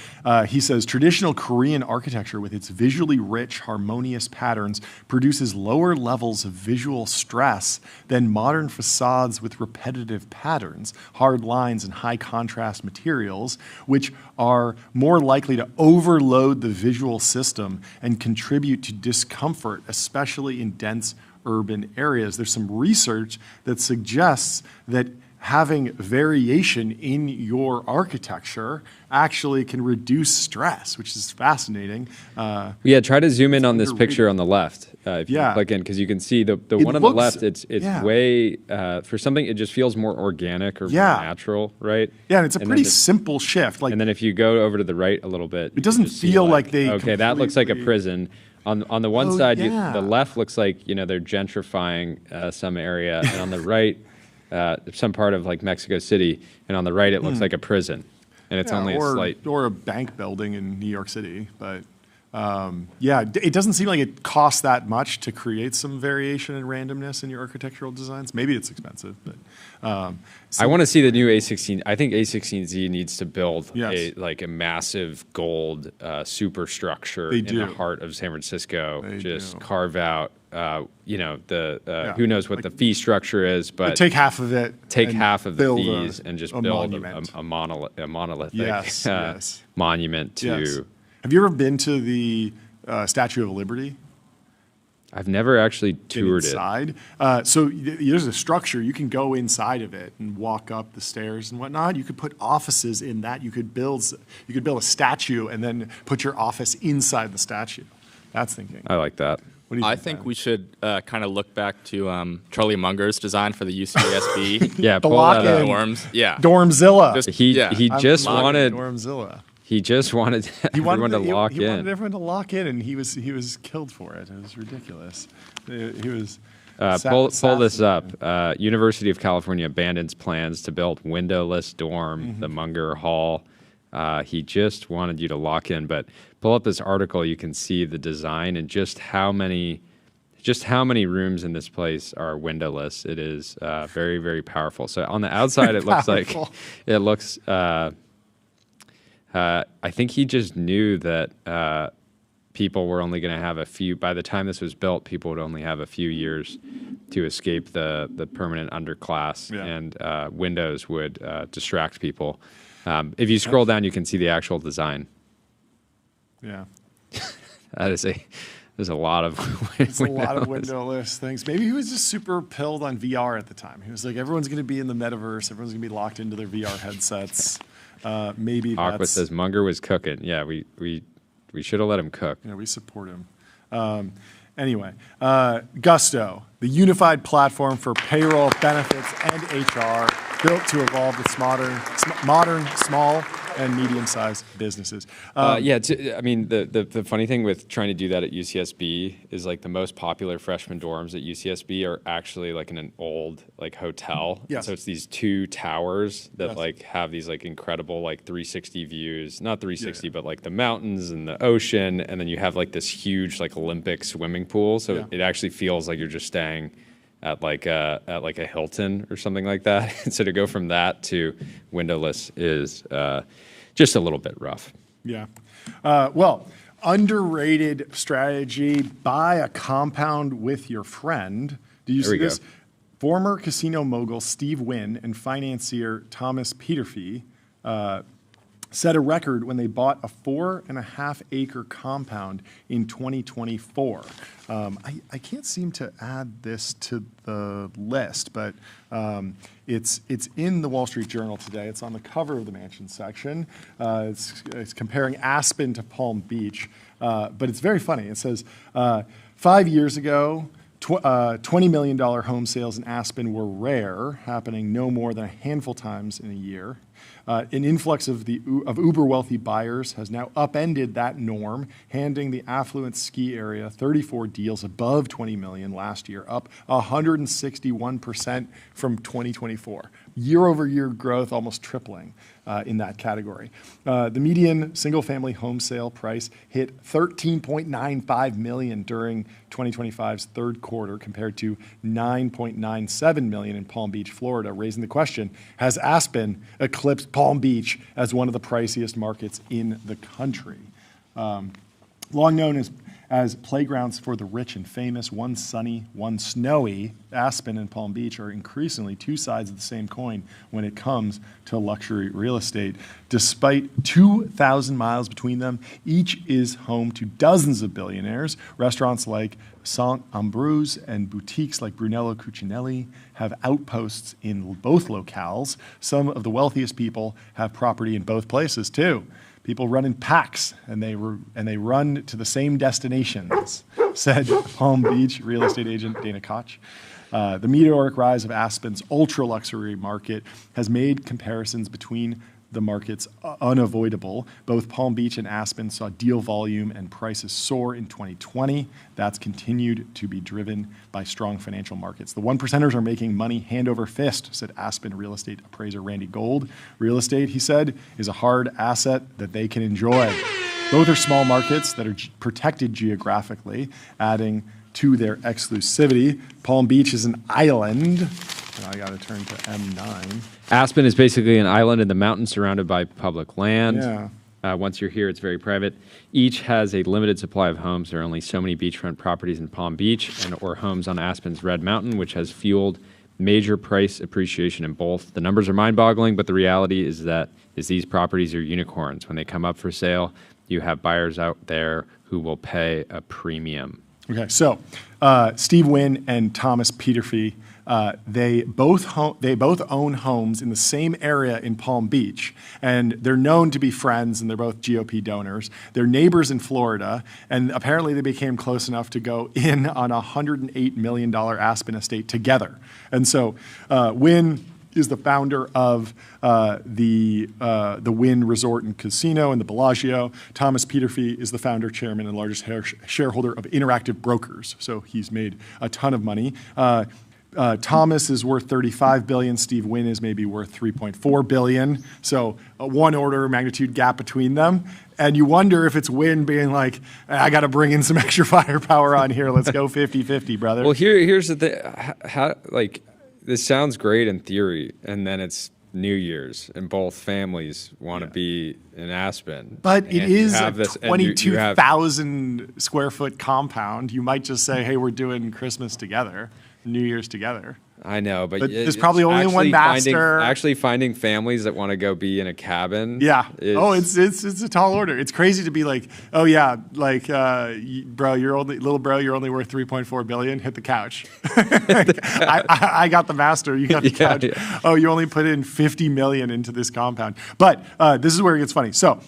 D: He says, traditional Korean architecture with its visually rich, harmonious patterns produces lower levels of visual stress than modern facades with repetitive patterns, hard lines, and high contrast materials, which are more likely to overload the visual system and contribute to discomfort, especially in dense urban areas. There's some research that suggests that having variation in your architecture actually can reduce stress, which is fascinating.
E: Try to zoom in on this picture on the left. If you click in, because you can see the one on the left, it's way, for something, it just feels more organic or more natural, right?
D: Yeah, and it's a pretty simple shift.
E: And then if you go over to the right a little bit,
D: it doesn't feel like they
E: okay, that looks like a prison. On the one side, the left looks like, they're gentrifying some area, and on the right, some part of like Mexico City, and on the right it looks like a prison, and it's only a slight
D: or a bank building in New York City. But it doesn't seem like it costs that much to create some variation and randomness in your architectural designs. Maybe it's expensive, but
E: I want to see the new A16. I think A16Z needs to build a massive gold superstructure in the heart of San Francisco. Carve out, who knows what the fee structure is, but
D: take half of it.
E: Take half of the fees and just build a monolithic monument to.
D: Yes. Have you ever been to the Statue of Liberty?
E: I've never actually toured
D: inside. So there's a structure. You can go inside of it and walk up the stairs and whatnot. You could put offices in that. You could build a statue and then put your office inside the statue. That's thinking.
E: I like that.
F: What do you think, I think we should kind of look back to Charlie Munger's design for the UCSB.
E: Pull that up.
F: Dorms. Yeah.
D: Dormzilla.
E: He just wanted
D: Dormzilla.
E: He just wanted everyone to lock in.
D: He wanted everyone to lock in, and he was killed for it. It was ridiculous. He was.
E: Pull this up. University of California abandons plans to build windowless dorm, the Munger Hall. He just wanted you to lock in, but pull up this article. You can see the design and just how many rooms in this place are windowless. It is very, very powerful. So on the outside, it looks. I think he just knew that people were only going to have a few. By the time this was built, people would only have a few years to escape the permanent underclass, and windows would distract people. If you scroll down, you can see the actual design.
D: Yeah,
E: there's a lot of
D: windowless things. Maybe he was just super pilled on VR at the time. He was like, everyone's going to be in the metaverse. Everyone's going to be locked into their VR headsets. Maybe
E: Aqua says Munger was cooking. Yeah, we should have let him cook.
D: Yeah, we support him. Anyway, Gusto, the unified platform for payroll, benefits, and HR, built to evolve its modern small and medium-sized businesses.
E: I mean, the funny thing with trying to do that at UCSB is like the most popular freshman dorms at UCSB are actually like in an old hotel.
D: Yes.
E: So it's these two towers that have these incredible 360 views, not 360, but the mountains and the ocean, and then you have this huge Olympic swimming pool. So it actually feels like you're just staying at a Hilton or something like that. And so to go from that to windowless is just a little bit rough.
D: Yeah. Well, underrated strategy, buy a compound with your friend. Do you see this? Former casino mogul Steve Wynn and financier Thomas Peterfy set a record when they bought a 4.5 acre compound in 2024. I can't seem to add this to the list, but it's in the Wall Street Journal today. It's on the cover of the Mansion Section. It's comparing Aspen to Palm Beach, but it's very funny. It says 5 years ago, $20 million home sales in Aspen were rare, happening no more than a handful times in a year. An influx of uber-wealthy buyers has now upended that norm, handing the affluent ski area 34 deals above $20 million last year, up 161% from 2024. Year-over-year growth almost tripling in that category. The median single-family home sale price hit $13.95 million during 2025's third quarter, compared to $9.97 million in Palm Beach, Florida, raising the question, has Aspen eclipsed Palm Beach as one of the priciest markets in the country? Long known as playgrounds for the rich and famous, one sunny, one snowy, Aspen and Palm Beach are increasingly two sides of the same coin when it comes to luxury real estate. Despite 2,000 miles between them, each is home to dozens of billionaires. Restaurants like Saint Ambroise and boutiques like Brunello Cucinelli have outposts in both locales. Some of the wealthiest people have property in both places too. People run in packs, and they run to the same destinations, said Palm Beach real estate agent Dana Koch. The meteoric rise of Aspen's ultra-luxury market has made comparisons between the markets unavoidable. Both Palm Beach and Aspen saw deal volume and prices soar in 2020. That's continued to be driven by strong financial markets. The one percenters are making money hand over fist, said Aspen real estate appraiser Randy Gold. Real estate, he said, is a hard asset that they can enjoy. Both are small markets that are protected geographically, adding to their exclusivity. Palm Beach is an island. Now I got to turn to M9.
E: Aspen is basically an island in the mountains surrounded by public land.
D: Yeah.
E: Once you're here, it's very private. Each has a limited supply of homes. There are only so many beachfront properties in Palm Beach or homes on Aspen's Red Mountain, which has fueled major price appreciation in both. The numbers are mind-boggling, but the reality is these properties are unicorns. When they come up for sale, you have buyers out there who will pay a premium.
D: Okay, so Steve Wynn and Thomas Peterfy, they both own homes in the same area in Palm Beach, and they're known to be friends, and they're both GOP donors. They're neighbors in Florida, and apparently they became close enough to go in on a $108 million Aspen estate together. And so Wynn is the founder of the Wynn Resort and Casino and the Bellagio. Thomas Peterfy is the founder, chairman, and largest shareholder of Interactive Brokers. So he's made a ton of money. Thomas is worth $35 billion. Steve Wynn is maybe worth $3.4 billion. So a one order of magnitude gap between them. And you wonder if it's Wynn being like, I got to bring in some extra firepower on here. Let's go 50-50, brother.
E: Well, here's the thing. This sounds great in theory, and then it's New Year's, and both families want to be in Aspen.
D: But it is a 22,000 square foot compound. You might just say, hey, we're doing Christmas together, New Year's together.
E: I know, but
D: there's probably only one master.
E: Actually finding families that want to go be in a cabin.
D: Yeah. It's a tall order. It's crazy to be like, oh yeah, like bro, you're only worth $3.4 billion. Hit the couch. I got the master. You got the couch. Yeah. Oh, you only put in $50 million into this compound. But this is where it gets funny. So.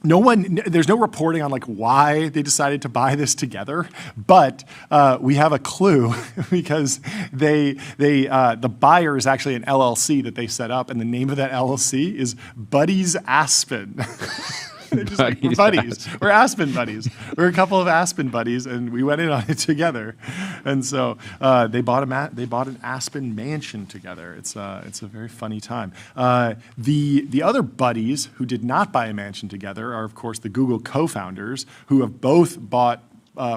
D: There's no reporting on like why they decided to buy this together, but we have a clue because the buyer is actually an LLC that they set up, and the name of that LLC is Buddies Aspen. They're just like, we're buddies. We're Aspen buddies. We're a couple of Aspen buddies, and we went in on it together. And so they bought an Aspen mansion together. It's a very funny time. The other buddies who did not buy a mansion together are, of course, the Google co-founders who have both bought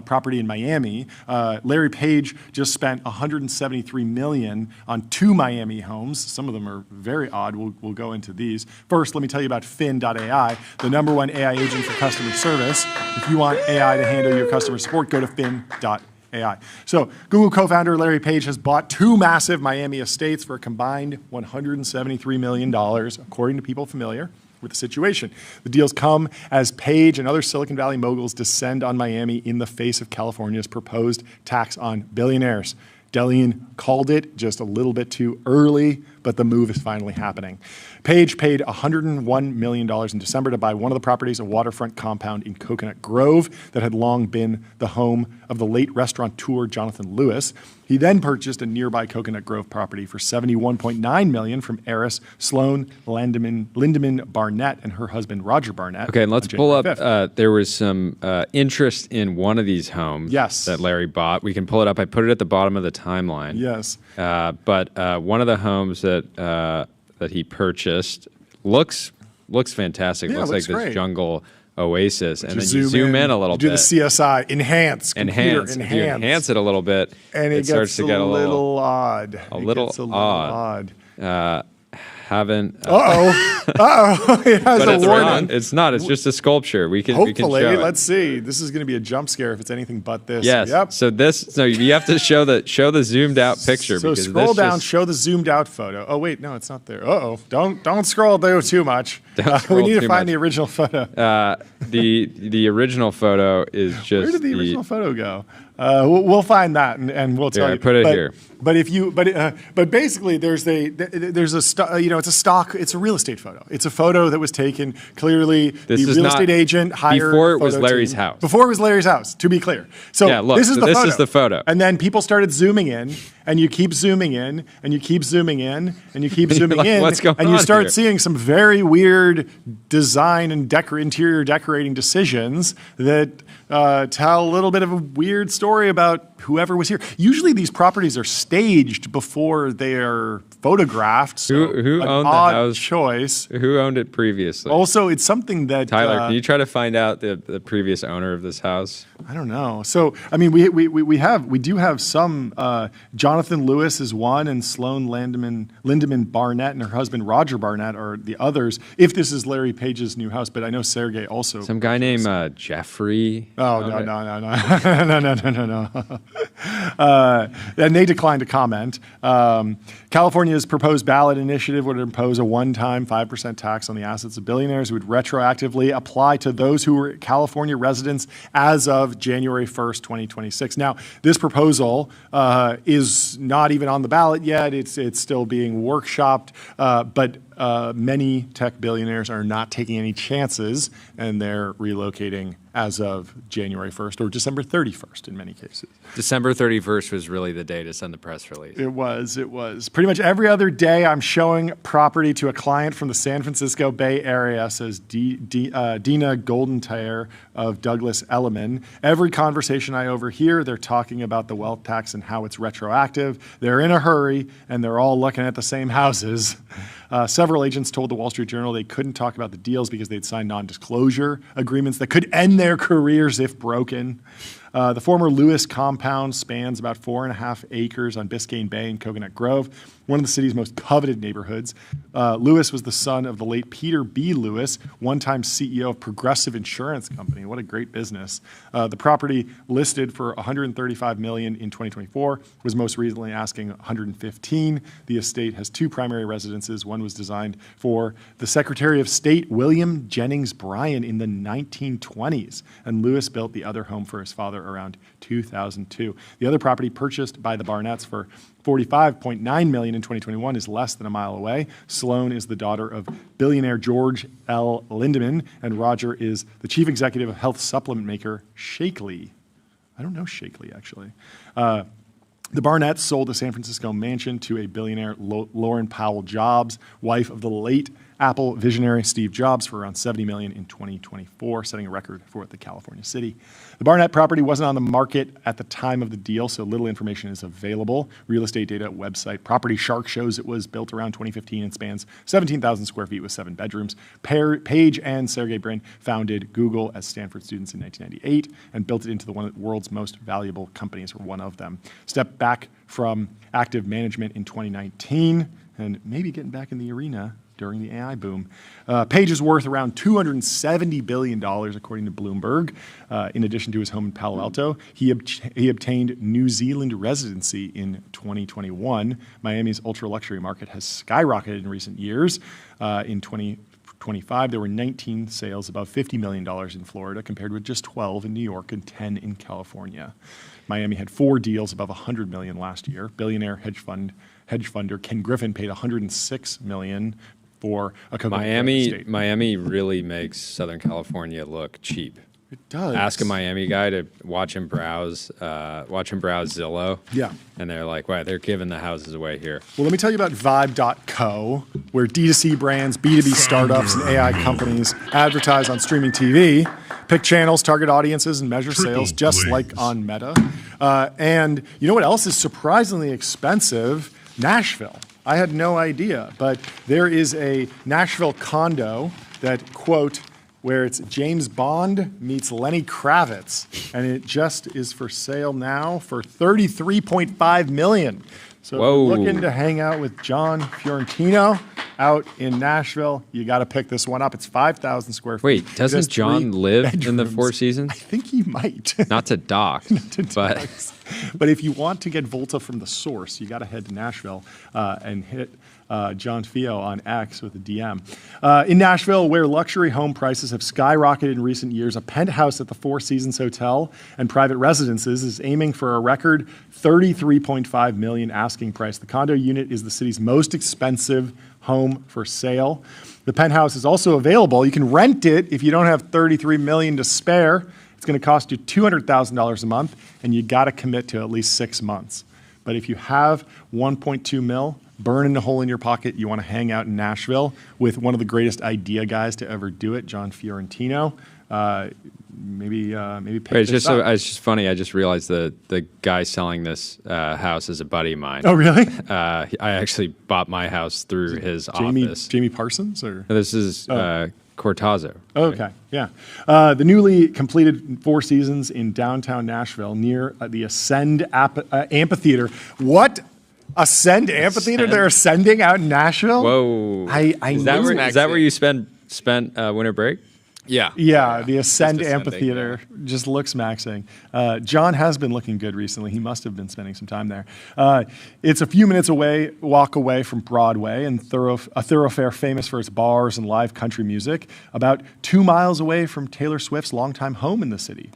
D: property in Miami. Larry Page just spent $173 million on 2 Miami homes. Some of them are very odd. We'll go into these. First, let me tell you about Fin.ai, the #1 AI agent for customer service. If you want AI to handle your customer support, go to Fin.ai. So Google co-founder Larry Page has bought 2 massive Miami estates for a combined $173 million, according to people familiar with the situation. The deals come as Page and other Silicon Valley moguls descend on Miami in the face of California's proposed tax on billionaires. Delian called it just a little bit too early, but the move is finally happening. Page paid $101 million in December to buy one of the properties, a waterfront compound in Coconut Grove that had long been the home of the late restaurateur Jonathan Lewis. He then purchased a nearby Coconut Grove property for $71.9 million from heiress Sloan Lindemann Barnett and her husband Roger Barnett.
E: Okay, and let's pull up. There was some interest in one of these homes that Larry bought. We can pull it up. I put it at the bottom of the timeline.
D: Yes.
E: But one of the homes that he purchased looks fantastic.
D: Yeah,
E: looks like
D: great.
E: This jungle oasis, and then you zoom in a little bit.
D: Do the CSI enhance
E: it a little bit,
D: and it
E: starts to get a little
D: odd.
E: A little odd. Haven't.
D: It has a warning.
E: It's not. It's just a sculpture.
D: Hopefully,
E: we can show
D: let's see. This is going to be a jump scare if it's anything but this.
E: Yes.
D: Yep.
E: So you have to show the zoomed out picture.
D: So scroll down, show the zoomed out photo. Oh wait, no, it's not there. Don't scroll there too much. We need to find the original photo.
E: The original photo is just.
D: Where did the original photo go? We'll find that and we'll tell you.
E: Put it here.
D: But basically, it's a real estate photo. It's a photo that was taken clearly. The real estate agent hired
E: before it was Larry's house.
D: Before it was Larry's house, to be clear. So this is the photo. And then people started zooming in, and you keep zooming in, and you keep zooming in, and you keep zooming in,
E: what's going
D: and you
E: on
D: start
E: here?
D: seeing some very weird design and interior decorating decisions that tell a little bit of a weird story about whoever was here. Usually these properties are staged before they are photographed. So
E: who
D: an
E: owned the
D: odd
E: house?
D: choice.
E: Who owned it previously?
D: Also, it's something that
E: Tyler, can you try to find out the previous owner of this house?
D: I don't know. So, I mean, we do have some. Jonathan Lewis is one, and Sloan Lindemann Barnett and her husband Roger Barnett are the others. If this is Larry Page's new house, but I know Sergey also.
E: Some guy named Jeffrey.
D: Oh no. And they declined to comment. California's proposed ballot initiative would impose a one-time 5% tax on the assets of billionaires. It would retroactively apply to those who were California residents as of January 1st, 2026. Now, this proposal is not even on the ballot yet. It's still being workshopped, but many tech billionaires are not taking any chances, and they're relocating as of January 1st or December 31st in many cases.
E: December 31st was really the day to send the press release.
D: It was. Pretty much every other day I'm showing property to a client from the San Francisco Bay Area, says Dina Goldentire of Douglas Elliman. Every conversation I overhear, they're talking about the wealth tax and how it's retroactive. They're in a hurry, and they're all looking at the same houses. Several agents told the Wall Street Journal they couldn't talk about the deals because they'd signed non-disclosure agreements that could end their careers if broken. The former Lewis compound spans about 4.5 acres on Biscayne Bay and Coconut Grove, one of the city's most coveted neighborhoods. Lewis was the son of the late Peter B. Lewis, one-time CEO of Progressive Insurance Company. What a great business. The property listed for $135 million in 2024 was most recently asking $115. The estate has two primary residences. One was designed for the Secretary of State, William Jennings Bryan, in the 1920s, and Lewis built the other home for his father around 2002. The other property purchased by the Barnetts for $45.9 million in 2021 is less than a mile away. Sloan is the daughter of billionaire George L. Lindemann, and Roger is the chief executive of health supplement maker Shakely. I don't know Shakely, actually. The Barnetts sold a San Francisco mansion to a billionaire, Lauren Powell Jobs, wife of the late Apple visionary Steve Jobs, for around $70 million in 2024, setting a record for the California city. The Barnett property wasn't on the market at the time of the deal, so little information is available. Real estate data website Property Shark shows it was built around 2015 and spans 17,000 square feet with 7 bedrooms. Page and Sergey Brin founded Google as Stanford students in 1998 and built it into one of the world's most valuable companies, or one of them. Stepped back from active management in 2019 and maybe getting back in the arena during the AI boom. Page is worth around $270 billion, according to Bloomberg. In addition to his home in Palo Alto, he obtained New Zealand residency in 2021. Miami's ultra-luxury market has skyrocketed in recent years. In 2025, there were 19 sales above $50 million in Florida, compared with just 12 in New York and 10 in California. Miami had 4 deals above $100 million last year. Billionaire hedge funder Ken Griffin paid $106 million for a Coconut estate.
E: Miami really makes Southern California look cheap.
D: It does.
E: Ask a Miami guy to watch him browse Zillow.
D: Yeah.
E: And they're like, wow, they're giving the houses away here.
D: Well, let me tell you about Vibe.co, where D2C brands, B2B startups, and AI companies advertise on streaming TV, pick channels, target audiences, and measure sales, just like on Meta. And you know what else is surprisingly expensive? Nashville. I had no idea, but there is a Nashville condo that, quote, where it's James Bond meets Lenny Kravitz, and it just is for sale now for $33.5 million. So if you're looking to hang out with John Fiorentino out in Nashville, you got to pick this one up. It's 5,000 square feet.
E: Wait, doesn't John live in the Four Seasons?
D: I think he might.
E: Not to dock,
D: but if you want to get Volta from the source, you got to head to Nashville and hit John Fio on X with a DM. In Nashville, where luxury home prices have skyrocketed in recent years, a penthouse at the Four Seasons Hotel and private residences is aiming for a record $33.5 million asking price. The condo unit is the city's most expensive home for sale. The penthouse is also available. You can rent it if you don't have $33 million to spare. It's going to cost you $200,000 a month, and you got to commit to at least 6 months. But if you have 1.2 mil, burning a hole in your pocket, you want to hang out in Nashville with one of the greatest idea guys to ever do it, John Fiorentino, maybe pick
E: Wait,
D: this up.
E: it's just funny. I just realized the guy selling this house is a buddy of mine.
D: Oh, really?
E: I actually bought my house through his office.
D: Jamie Parsons? Or?
E: This is Cortazzo.
D: Oh, okay, yeah. The newly completed Four Seasons in downtown Nashville near the Ascend Amphitheater. What? Ascend Amphitheater?
E: Ascend?
D: They're ascending out in Nashville?
E: Whoa.
D: Is
E: that where you spent winter break?
F: Yeah.
D: Yeah, the Ascend
F: Just
D: Amphitheater just looks maxing. John has been looking good recently. He must have been spending some time there. It's a few minutes walk away from Broadway, and a thoroughfare famous for its bars and live country music, about 2 miles away from Taylor Swift's longtime home in the city.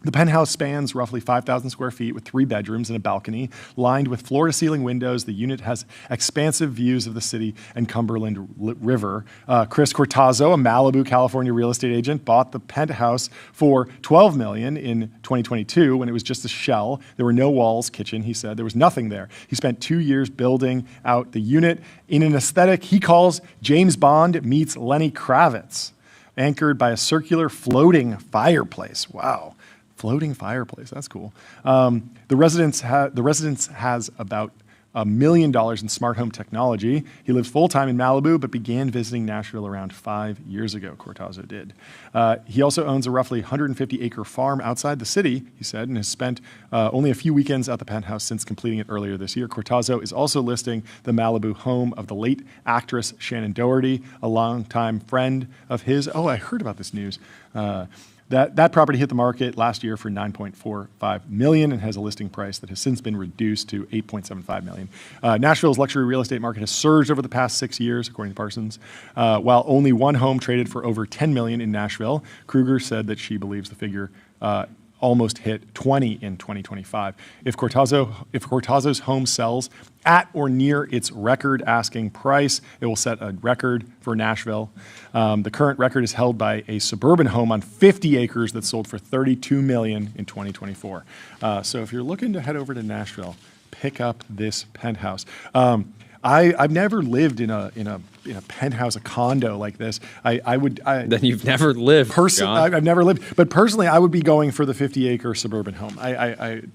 D: The penthouse spans roughly 5,000 square feet with 3 bedrooms and a balcony. Lined with floor-to-ceiling windows, the unit has expansive views of the city and Cumberland River. Chris Cortazzo, a Malibu, California real estate agent, bought the penthouse for $12 million in 2022 when it was just a shell. There were no walls, kitchen, he said. There was nothing there. He spent 2 years building out the unit in an aesthetic he calls James Bond meets Lenny Kravitz, anchored by a circular floating fireplace. Wow. Floating fireplace, that's cool. The residence has about $1 million in smart home technology. He lives full-time in Malibu, but began visiting Nashville around 5 years ago, Cortazzo did. He also owns a roughly 150-acre farm outside the city, he said, and has spent only a few weekends at the penthouse since completing it earlier this year. Cortazzo is also listing the Malibu home of the late actress Shannon Doherty, a longtime friend of his. Oh, I heard about this news. That property hit the market last year for $9.45 million and has a listing price that has since been reduced to $8.75 million. Nashville's luxury real estate market has surged over the past 6 years, according to Parsons. While only one home traded for over $10 million in Nashville, Kruger said that she believes the figure almost hit 20 in 2025. If Cortazzo's home sells at or near its record asking price, it will set a record for Nashville. The current record is held by a suburban home on 50 acres that sold for $32 million in 2024. So if you're looking to head over to Nashville, pick up this penthouse. I've never lived in a penthouse, a condo like this.
E: Then you've never lived.
D: I've never lived, but personally, I would be going for the 50-acre suburban home.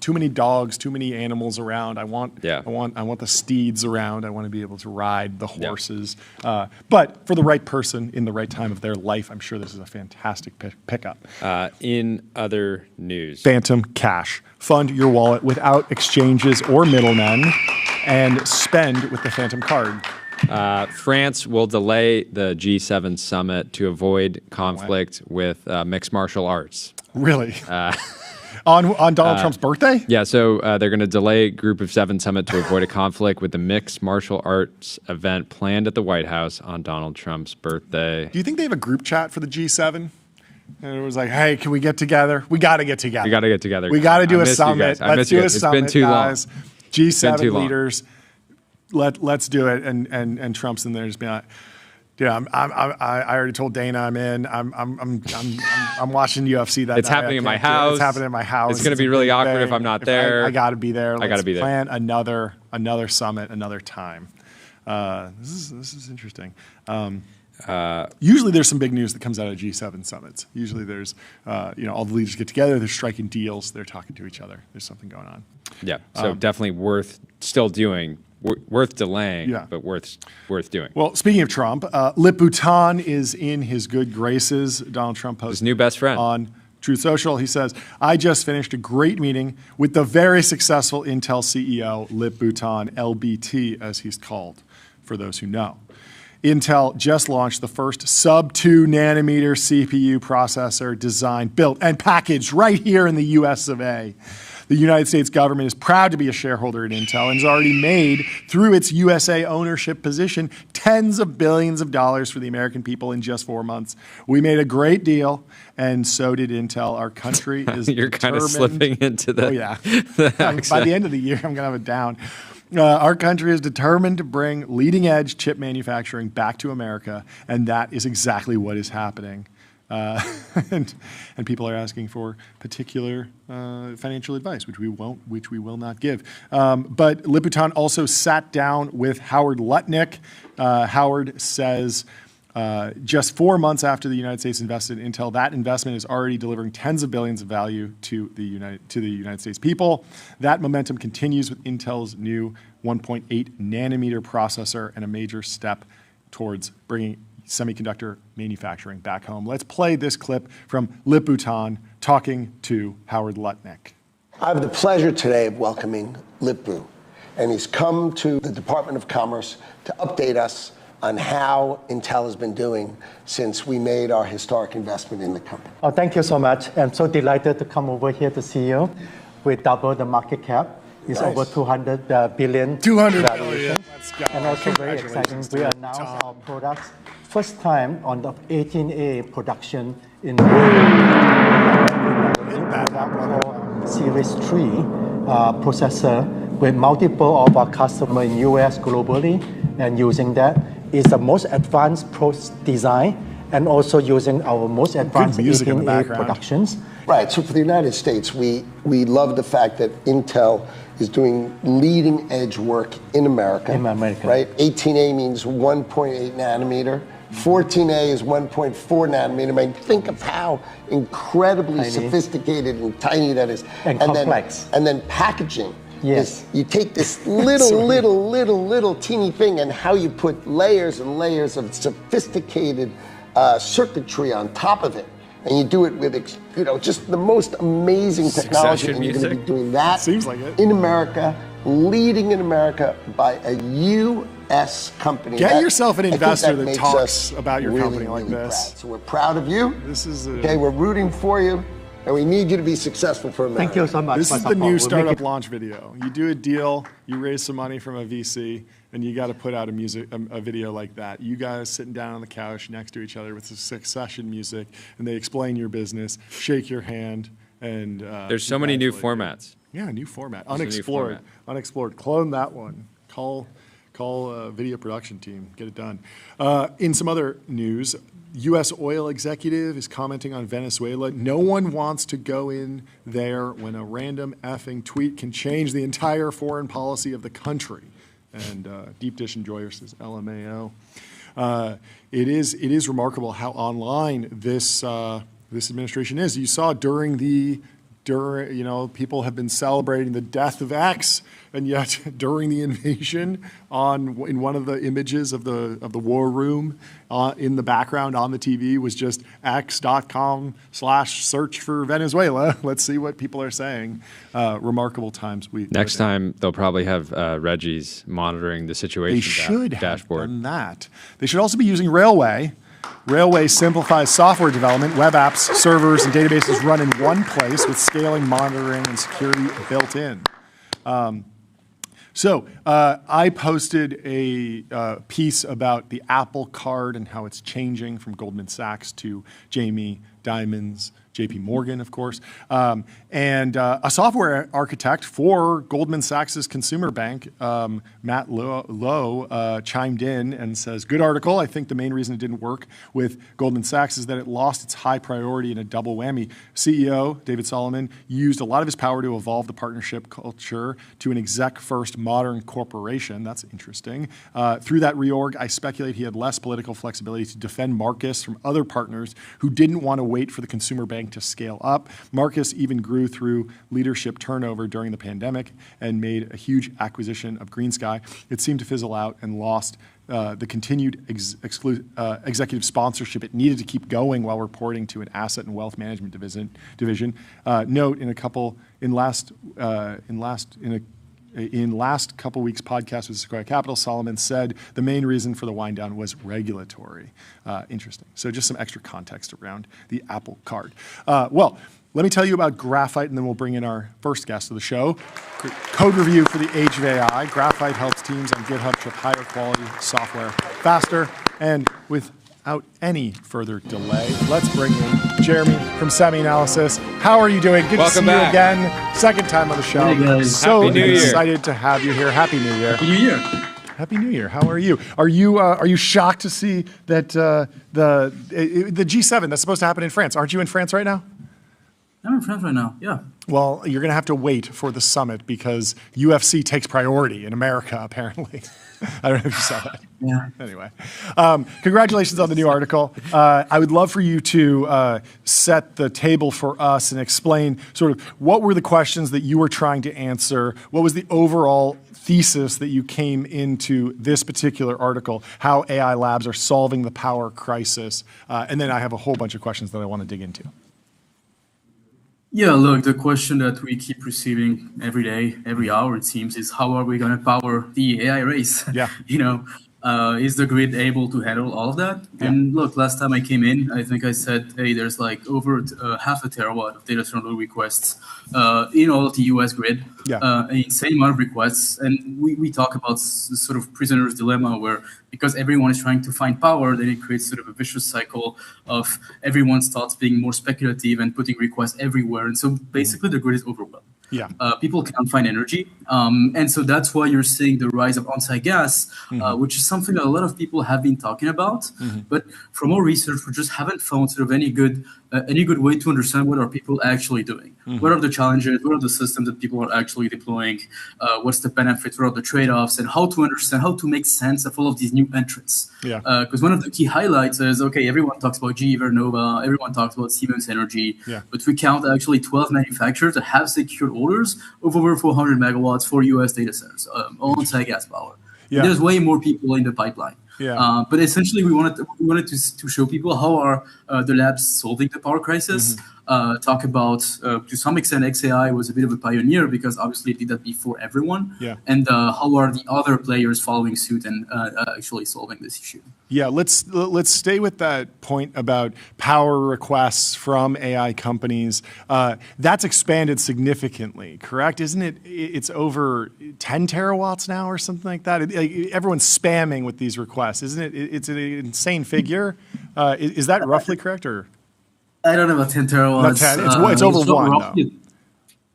D: Too many dogs, too many animals around. I want the steeds around. I want to be able to ride the horses. But for the right person in the right time of their life, I'm sure this is a fantastic pickup.
E: In other news,
D: Phantom Cash. Fund your wallet without exchanges or middlemen, and spend with the Phantom card.
E: France will delay the G7 summit to avoid conflict with mixed martial arts.
D: Really? On Donald Trump's birthday?
E: Yeah, so they're going to delay Group of Seven summit to avoid a conflict with the mixed martial arts event planned at the White House on Donald Trump's birthday.
D: Do you think they have a group chat for the G7? And it was like, hey, can we get together? We got to get together.
E: We got to get together.
D: We got to do a summit. Let's do a summit,
E: it's been too
D: guys.
E: long.
D: G7 leaders, let's do it. And Trump's in there just being like, dude, I already told Dana I'm in. I'm watching UFC that
E: It's
D: night.
E: happening in my house.
D: It's happening in my house.
E: It's going to be really awkward if I'm not there.
D: I got to be there.
E: I got to be there.
D: Plan another summit, another time. This is interesting. Usually there's some big news that comes out of G7 summits. Usually there's, all the leaders get together, they're striking deals, they're talking to each other. There's something going on.
E: Yeah, so definitely worth still doing, worth delaying, but worth doing.
D: Well, speaking of Trump, Lip Bhutan is in his good graces. Donald Trump posted
E: his new best friend
D: on Truth Social. He says, I just finished a great meeting with the very successful Intel CEO, Lip Bhutan, LBT as he's called, for those who know. Intel just launched the first sub-2 nanometer CPU processor designed, built, and packaged right here in the US of A. The United States government is proud to be a shareholder in Intel and has already made, through its USA ownership position, tens of billions of dollars for the American people in just 4 months. We made a great deal, and so did Intel. Our country is
E: You're kind of slipping into the...
D: Oh, yeah. By the end of the year, I'm going to have it down. Our country is determined to bring leading-edge chip manufacturing back to America, and that is exactly what is happening. And people are asking for particular financial advice, which we will not give. But Lip Bhutan also sat down with Howard Lutnick. Howard says Just 4 months after the United States invested in Intel, that investment is already delivering tens of billions of value to the United States people. That momentum continues with Intel's new 1.8 nanometer processor and a major step towards bringing semiconductor manufacturing back home. Let's play this clip from Lip Bhutan talking to Howard Lutnick.
I: I have the pleasure today of welcoming Lip-Bu, and he's come to the Department of Commerce to update us on how Intel has been doing since we made our historic investment in the company.
J: Oh, thank you so much. I'm so delighted to come over here to see you. We doubled the market cap. It's over 200 billion.
D: 200 billion. Let's go.
J: And also very exciting, we announced our products first time on the 18A production in Series 3 processor with multiple of our customers in US globally, and using that is the most advanced design and also using our most advanced 18A productions.
I: Right, so for the United States, we love the fact that Intel is doing leading edge work in America.
J: In America.
I: Right, 18A means 1.8 nanometer. 14A is 1.4 nanometer. I mean, think of how incredibly sophisticated and tiny that is.
J: And complex.
I: And then packaging.
J: Yes.
I: You take this little teeny thing and how you put layers and layers of sophisticated circuitry on top of it. And you do it with, just the most amazing technology. And you're going to be doing that
D: Seems like it.
I: in America, leading in America by a U.S. company.
D: Get yourself an investor that
I: makes
D: talks
I: us
D: about your
I: really,
D: company like
I: really
D: this.
I: Proud. So we're proud of you.
D: This is
I: okay, we're rooting for you, and we need you to be successful for America.
J: Thank you so much.
D: This is the new startup launch video. You do a deal, you raise some money from a VC, and you got to put out a video like that. You guys sitting down on the couch next to each other with some succession music, and they explain your business, shake your hand, and
E: there's so many new formats.
D: Yeah, new format, unexplored, unexplored. Clone that one. Call video production team, get it done. In some other news, U.S. oil executive is commenting on Venezuela. No one wants to go in there when a random effing tweet can change the entire foreign policy of the country. And Deep Dish Enjoyer says LMAO. It is remarkable how online this administration is. You saw during people have been celebrating the death of X, and yet during the invasion, in one of the images of the war room in the background on the TV was just x.com/search for Venezuela. Let's see what people are saying. Remarkable times.
E: Next time they'll probably have Reggie's monitoring the situation.
D: They should have
E: dashboard.
D: done that. They should also be using Railway. Railway simplifies software development. Web apps, servers, and databases run in one place with scaling, monitoring, and security built in. So I posted a piece about the Apple Card and how it's changing from Goldman Sachs to Jamie Dimon's JP Morgan, of course, and a software architect for Goldman Sachs's consumer bank, Matt Lowe, chimed in and says, good article. I think the main reason it didn't work with Goldman Sachs is that it lost its high priority in a double whammy. CEO, David Solomon, used a lot of his power to evolve the partnership culture to an exec-first modern corporation. That's interesting. Through that reorg, I speculate he had less political flexibility to defend Marcus from other partners who didn't want to wait for the consumer bank to scale up. Marcus even grew through leadership turnover during the pandemic and made a huge acquisition of GreenSky. It seemed to fizzle out and lost the continued executive sponsorship it needed to keep going while reporting to an asset and wealth management division. Note in last couple weeks podcast with Sequoia Capital, Solomon said the main reason for the wind down was regulatory. Interesting. So just some extra context around the Apple Card. Well, let me tell you about Graphite, and then we'll bring in our first guest of the show. Code review for the age of AI. Graphite helps teams on GitHub ship higher quality software faster and without any further delay. Let's bring in Jeremie from Semianalysis. How are you doing? Good
E: Welcome
D: to see
E: back.
D: you again. Second time on the show.
K: Hey guys.
D: So
E: Happy New Year.
D: excited to have you here. Happy New Year.
K: Happy New Year.
D: Happy New Year. How are you? Are you shocked to see that the G7 that's supposed to happen in France? Aren't you in France right now?
K: I'm in France right now, yeah.
D: Well, you're going to have to wait for the summit because UFC takes priority in America, apparently. I don't know if you saw that.
K: Yeah.
D: Anyway, congratulations on the new article. I would love for you to set the table for us and explain sort of what were the questions that you were trying to answer, what was the overall thesis that you came into this particular article, how AI labs are solving the power crisis, and then I have a whole bunch of questions that I want to dig into.
K: Yeah, look, the question that we keep receiving every day, every hour, it seems, is how are we going to power the AI race?
D: Yeah.
K: Is the grid able to handle all of that?
D: Yeah.
K: And look, last time I came in, I think I said, hey, there's like over half a terawatt of data center requests in all of the US grid.
D: Yeah.
K: An insane amount of requests. And we talk about sort of prisoner's dilemma where because everyone is trying to find power, then it creates sort of a vicious cycle of everyone starts being more speculative and putting requests everywhere. And so basically the grid is overwhelmed.
D: Yeah.
K: People can't find energy. And so that's why you're seeing the rise of on-site gas, which is something that a lot of people have been talking about. But from our research, we just haven't found sort of any good way to understand what are people actually doing. What are the challenges? What are the systems that people are actually deploying? What's the benefits? What are the trade-offs? And how to understand, how to make sense of all of these new entrants.
D: Yeah.
K: Because one of the key highlights is, okay, everyone talks about GE Vernova, everyone talks about Siemens Energy, but we count actually 12 manufacturers that have secured orders of over 400 megawatts for US data centers, on-site gas power.
D: Yeah.
K: There's way more people in the pipeline.
D: Yeah.
K: But essentially, we wanted to show people how are the labs solving the power crisis. Talk about, to some extent, XAI was a bit of a pioneer because obviously it did that before everyone.
D: Yeah.
K: And how are the other players following suit and actually solving this issue?
D: Yeah, let's stay with that point about power requests from AI companies. That's expanded significantly, correct? Isn't it? It's over 10 terawatts now or something like that. Everyone's spamming with these requests, isn't it? It's an insane figure. Is that roughly correct, or?
K: I don't know about 10 terawatts.
D: Not 10. It's over one,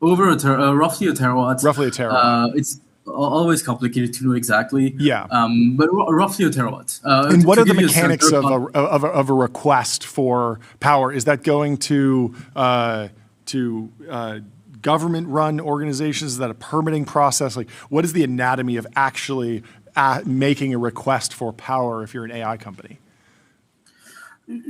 D: though.
K: Roughly a terawatt.
D: Roughly a terawatt.
K: It's always complicated to know exactly.
D: Yeah.
K: But roughly a terawatt.
D: And what are the mechanics of a request for power? Is that going to government-run organizations? Is that a permitting process? Like, what is the anatomy of actually making a request for power if you're an AI company?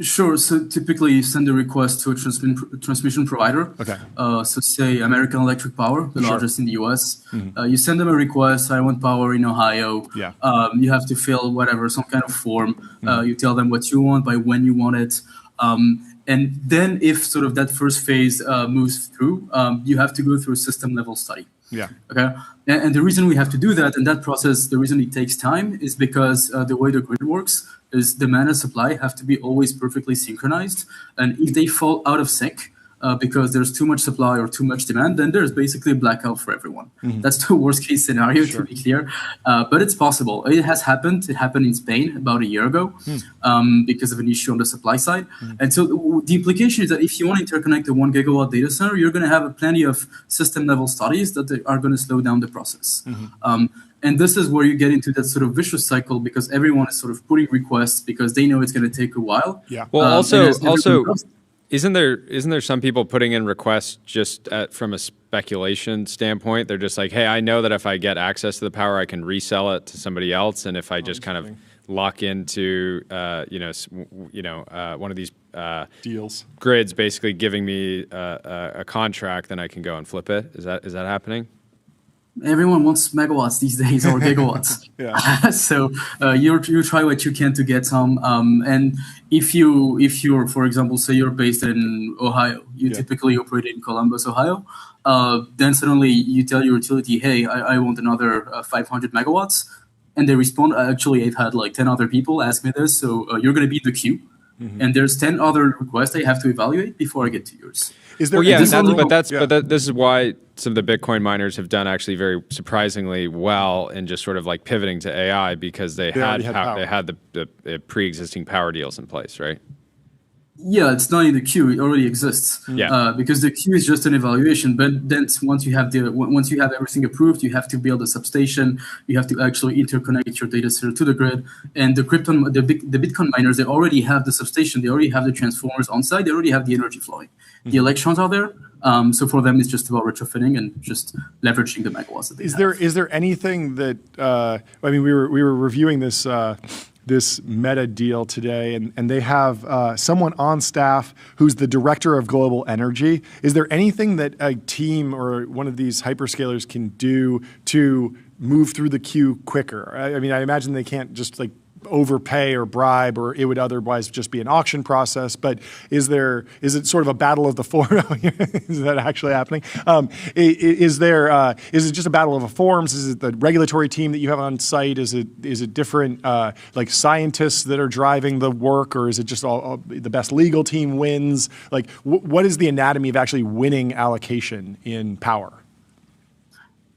K: Sure. So typically you send a request to a transmission provider.
D: Okay.
K: So say American Electric Power, the largest in the US. You send them a request, I want power in Ohio.
D: Yeah.
K: You have to fill some kind of form. You tell them what you want, by when you want it. And then if sort of that first phase moves through, you have to go through a system level study.
D: Yeah.
K: Okay. And the reason we have to do that, and that process, the reason it takes time is because the way the grid works is demand and supply have to be always perfectly synchronized. And if they fall out of sync because there's too much supply or too much demand, then there's basically a blackout for everyone. That's the worst case scenario, to be clear. But it's possible. It has happened. It happened in Spain about a year ago because of an issue on the supply side. And so the implication is that if you want to interconnect a 1 gigawatt data center, you're going to have plenty of system level studies that are going to slow down the process. And this is where you get into that sort of vicious cycle because everyone is sort of putting requests because they know it's going to take a while.
D: Yeah.
E: Well, also, isn't there some people putting in requests just from a speculation standpoint? They're just like, hey, I know that if I get access to the power, I can resell it to somebody else, and if I just kind of lock into one of these
D: deals, grids,
E: basically giving me a contract, then I can go and flip it. Is that happening?
K: Everyone wants megawatts these days or gigawatts. So you try what you can to get some. And if you're, for example, say you're based in Ohio, you typically operate in Columbus, Ohio. Then suddenly you tell your utility, hey, I want another 500 megawatts. And they respond, actually, I've had like 10 other people ask me this. So you're going to be in the queue. And there's 10 other requests I have to evaluate before I get to yours.
D: Is there
E: this is why some of the Bitcoin miners have done actually very surprisingly well in just sort of like pivoting to AI because they had the pre-existing power deals in place, right?
K: Yeah, it's not in the queue. It already exists. Because the queue is just an evaluation. But then once you have everything approved, you have to build a substation. You have to actually interconnect your data center to the grid. And the Bitcoin miners, they already have the substation. They already have the transformers on site. They already have the energy flowing. The electrons are there. So for them, it's just about retrofitting and just leveraging the megawatts that they have.
D: Is there anything that I mean, we were reviewing this. This Meta deal today, and they have someone on staff who's the director of global energy. Is there anything that a team or one of these hyperscalers can do to move through the queue quicker? I mean, I imagine they can't just like overpay or bribe, or it would otherwise just be an auction process. But is it sort of a battle of the forms? Is that actually happening? Is it just a battle of the forms? Is it the regulatory team that you have on site? Is it different like scientists that are driving the work, or is it just all the best legal team wins? Like, what is the anatomy of actually winning allocation in power?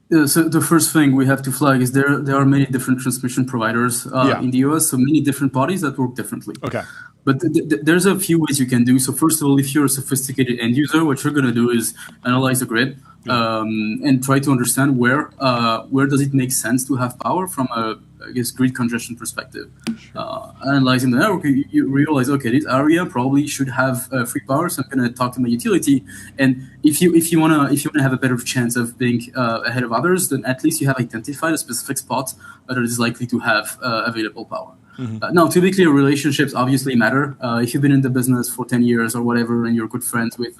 K: So the first thing we have to flag is there are many different transmission providers in the US, so many different bodies that work differently.
D: Okay.
K: But there's a few ways you can do. So first of all, if you're a sophisticated end user, what you're going to do is analyze the grid and try to understand where does it make sense to have power from a grid congestion perspective. Sure. Analyzing the network, you realize, okay, this area probably should have free power, so I'm going to talk to my utility. And if you want to have a better chance of being ahead of others, then at least you have identified a specific spot that is likely to have available power. Mm-hmm. Now, to be clear, relationships obviously matter. If you've been in the business for 10 years or whatever, and you're good friends with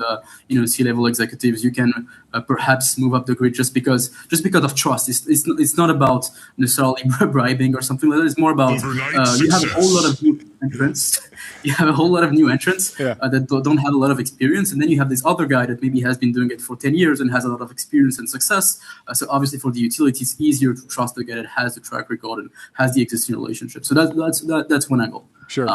K: C-level executives, you can perhaps move up the grid just because of trust. It's not about necessarily bribing or something like that. It's more about you have a whole lot of new entrants. You have a whole lot of new entrants that don't have a lot of experience, and then you have this other guy that maybe has been doing it for 10 years and has a lot of experience and success. So obviously for the utility, it's easier to trust the guy that has the track record and has the existing relationship. So that's one angle.
D: Sure.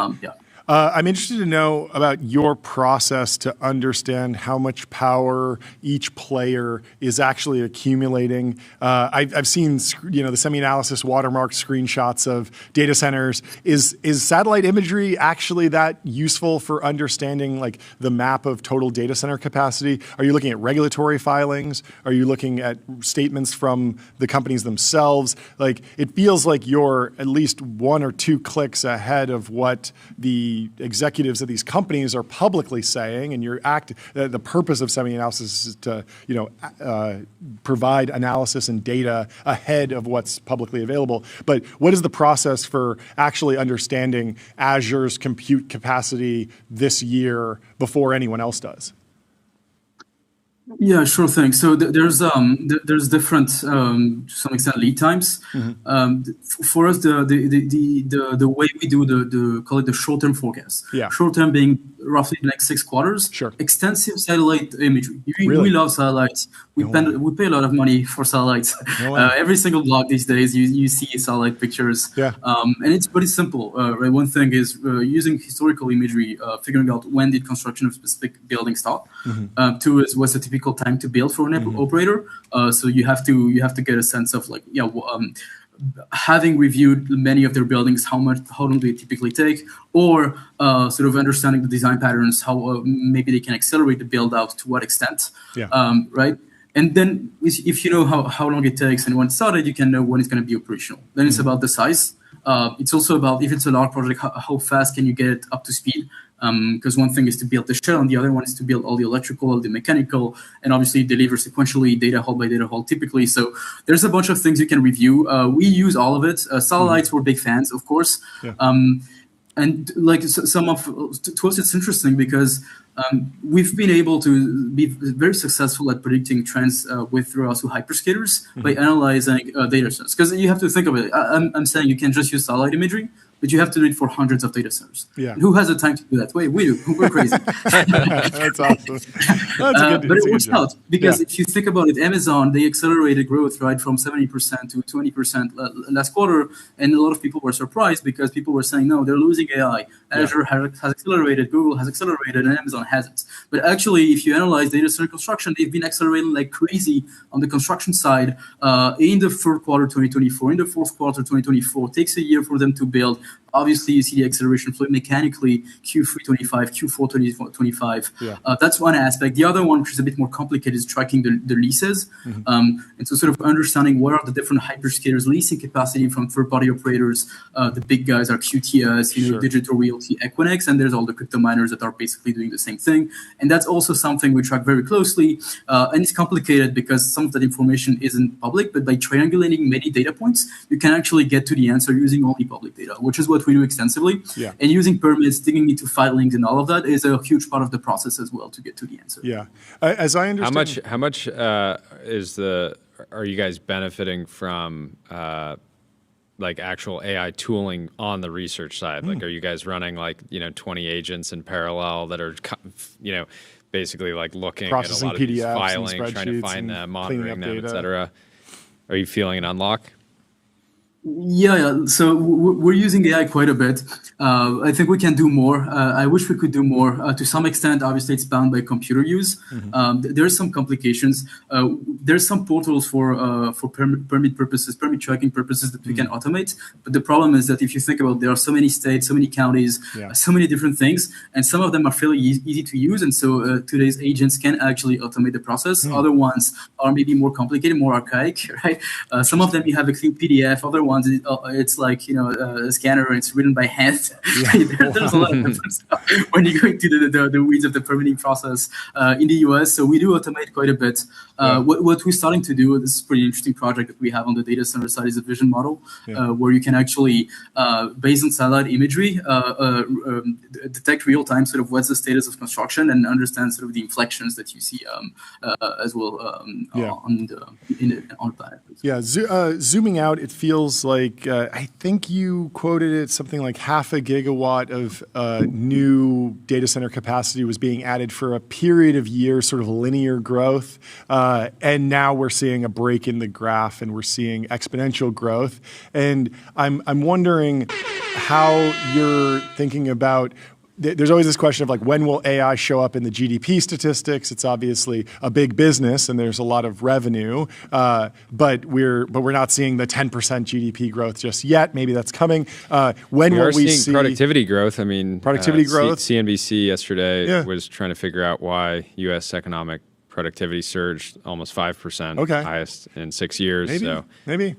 D: I'm interested to know about your process to understand how much power each player is actually accumulating. I've seen, the Semianalysis watermark screenshots of data centers. Is satellite imagery actually that useful for understanding like the map of total data center capacity? Are you looking at regulatory filings? Are you looking at statements from the companies themselves? Like, it feels like you're at least 1 or 2 clicks ahead of what the executives of these companies are publicly saying, and the purpose of Semianalysis is to provide analysis and data ahead of what's publicly available. But what is the process for actually understanding Azure's compute capacity this year before anyone else does?
K: Yeah, sure thing. So there's different to some extent lead times. Mm-hmm. For us, the way we do call it the short-term forecast. Yeah. Short-term being roughly the next 6 quarters. Sure. Extensive satellite imagery. We love satellites. We pay a lot of money for satellites. Every single blog these days, you see satellite pictures. Yeah. And it's pretty simple. Right. One thing is using historical imagery, figuring out when did construction of specific building start. Mm-hmm. 2 is what's the typical time to build for an operator. So you have to get a sense of like having reviewed many of their buildings, how long do they typically take, or sort of understanding the design patterns, how maybe they can accelerate the build out to what extent. Yeah. Right. And then if you know how long it takes and when it started, you can know when it's going to be operational. Then it's about the size. It's also about, if it's a large project, how fast can you get it up to speed? Because one thing is to build the shell, and the other one is to build all the electrical, all the mechanical, and obviously deliver sequentially, data hall by data hall typically. So there's a bunch of things you can review. We use all of it. Satellites, we're big fans, of course. Yeah. And like to us, it's interesting because we've been able to be very successful at predicting trends with regards to hyperscalers by analyzing data sets. Because you have to think of it. I'm saying you can just use satellite imagery, but you have to do it for hundreds of data centers. Yeah. And who has the time to do that? We do. We're crazy.
D: That's awesome.
K: But it works out because if you think about it, Amazon, they accelerated growth right from 70% to 20% last quarter, and a lot of people were surprised because people were saying, no, they're losing AI. Azure has accelerated, Google has accelerated, and Amazon hasn't. But actually, if you analyze data center construction, they've been accelerating like crazy on the construction side in the third quarter 2024, in the fourth quarter 2024. It takes a year for them to build. obviously you see the acceleration flow mechanically Q3 25, Q4 25. That's one aspect. The other one, which is a bit more complicated, is tracking the leases. And so sort of understanding what are the different hyperscalers leasing capacity from third-party operators. The big guys are QTS, Digital Realty, Equinix, and there's all the crypto miners that are basically doing the same thing. And that's also something we track very closely. And it's complicated because some of that information isn't public, but by triangulating many data points, you can actually get to the answer using only public data, which is what we do extensively. And using permits, digging into filings and all of that is a huge part of the process as well to get to the answer.
D: As I understand,
E: how much are you guys benefiting from like actual AI tooling on the research side? Like, are you guys running 20 agents in parallel that are, basically like looking
D: processing
E: at a lot
D: PDFs
E: of these filings, trying to find them, monitoring them, et cetera? Are you feeling an unlock?
K: Yeah. So we're using AI quite a bit. I think we can do more. I wish we could do more. To some extent, obviously, it's bound by computer use. There's some complications. There's some portals for permit purposes, permit tracking purposes that we can automate. But the problem is that if you think about, there are so many states, so many counties, so many different things, and some of them are fairly easy to use. And so today's agents can actually automate the process. Other ones are maybe more complicated, more archaic, right? Some of them you have a clean PDF. Other ones, it's like a scanner, and it's written by hand. There's a lot of different stuff when you go into the weeds of the permitting process in the US. So we do automate quite a bit. What we're starting to do, this is a pretty interesting project that we have on the data center side, is a vision model where you can actually, based on satellite imagery, detect real time sort of what's the status of construction and understand sort of the inflections that you see as well on the planet.
D: Zooming out, it feels like I think you quoted it something like 0.5 gigawatt of new data center capacity was being added for a period of years, sort of linear growth, and now we're seeing a break in the graph and we're seeing exponential growth. And I'm wondering how you're thinking about. There's always this question of like, when will AI show up in the GDP statistics? It's obviously a big business and there's a lot of revenue, but we're not seeing the 10% GDP growth just yet. Maybe that's coming. When will we see
E: productivity growth? I mean,
D: productivity growth.
E: CNBC yesterday was trying to figure out why U.S. economic productivity surged almost 5%, highest in 6 years.
D: Maybe.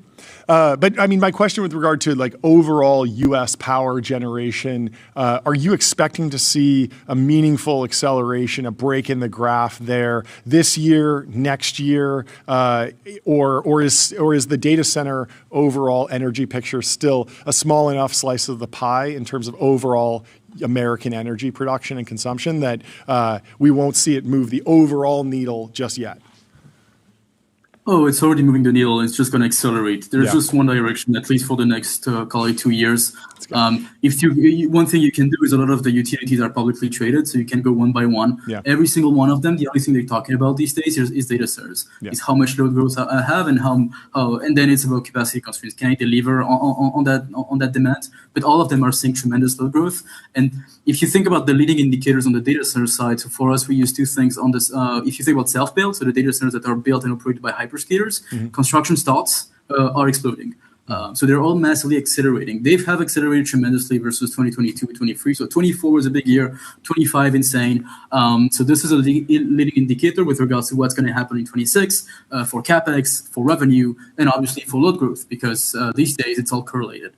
D: But I mean, my question with regard to like overall U.S. power generation, are you expecting to see a meaningful acceleration, a break in the graph there this year, next year, or is the data center overall energy picture still a small enough slice of the pie in terms of overall American energy production and consumption that we won't see it move the overall needle just yet?
K: Oh, it's already moving the needle. It's just going to accelerate. There's just one direction, at least for the next, call it 2 years. One thing you can do is a lot of the utilities are publicly traded, so you can go one by one. Every single one of them, the only thing they're talking about these days is data centers. It's how much load growth I have and and then it's about capacity constraints. Can I deliver on that demand? But all of them are seeing tremendous load growth. And if you think about the leading indicators on the data center side, so for us, we use two things on this. If you think about self-built, so the data centers that are built and operated by hyperscalers, construction starts are exploding. So they're all massively accelerating. They have accelerated tremendously versus 2022, 23. So 24 was a big year, 25 insane. So this is a leading indicator with regards to what's going to happen in 26 for CapEx, for revenue, and obviously for load growth, because these days it's all correlated.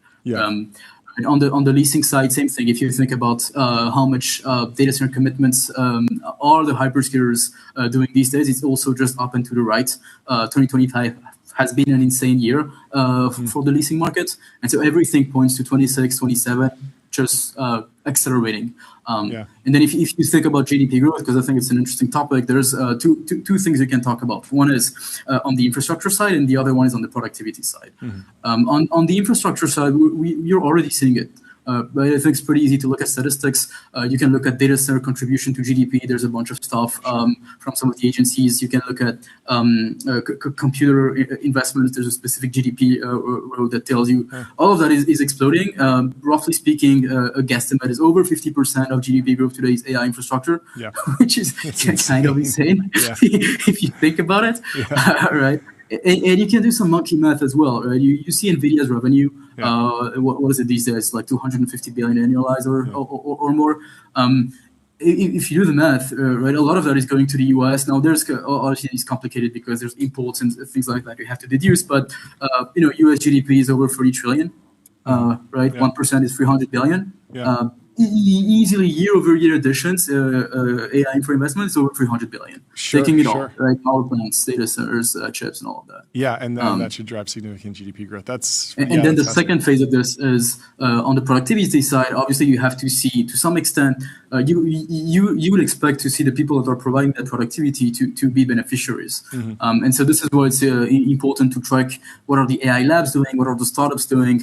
K: And on the leasing side, same thing. If you think about how much data center commitments are the hyperscalers doing these days, it's also just up and to the right. 2025 has been an insane year for the leasing market. And so everything points to 26, 27, just accelerating. And then if you think about GDP growth, because I think it's an interesting topic, there's two things you can talk about. One is on the infrastructure side, and the other one is on the productivity side. On the infrastructure side, you're already seeing it. But I think it's pretty easy to look at statistics. You can look at data center contribution to GDP. There's a bunch of stuff from some of the agencies. You can look at computer investments. There's a specific GDP row that tells you all of that is exploding. Roughly speaking, a guesstimate is over 50% of GDP growth today is AI infrastructure, which is kind of insane if you think about it, right? And you can do some monkey math as well, right? You see NVIDIA's revenue. What is it these days? Like 250 billion annualized or more. If you do the math, right, a lot of that is going to the US. Now, there's obviously it's complicated because there's imports and things like that you have to deduce. But US GDP is over 30 trillion, right? 1% is 300 billion. Easily year-over-year additions, AI infra investments over 300 billion. Taking it all, right? Power plants, data centers, chips, and all of that.
D: Yeah, and that should drive significant GDP growth.
K: And then the second phase of this is on the productivity side. Obviously, you have to see, to some extent, you would expect to see the people that are providing that productivity to be beneficiaries. And so this is why it's important to track what are the AI labs doing, what are the startups doing,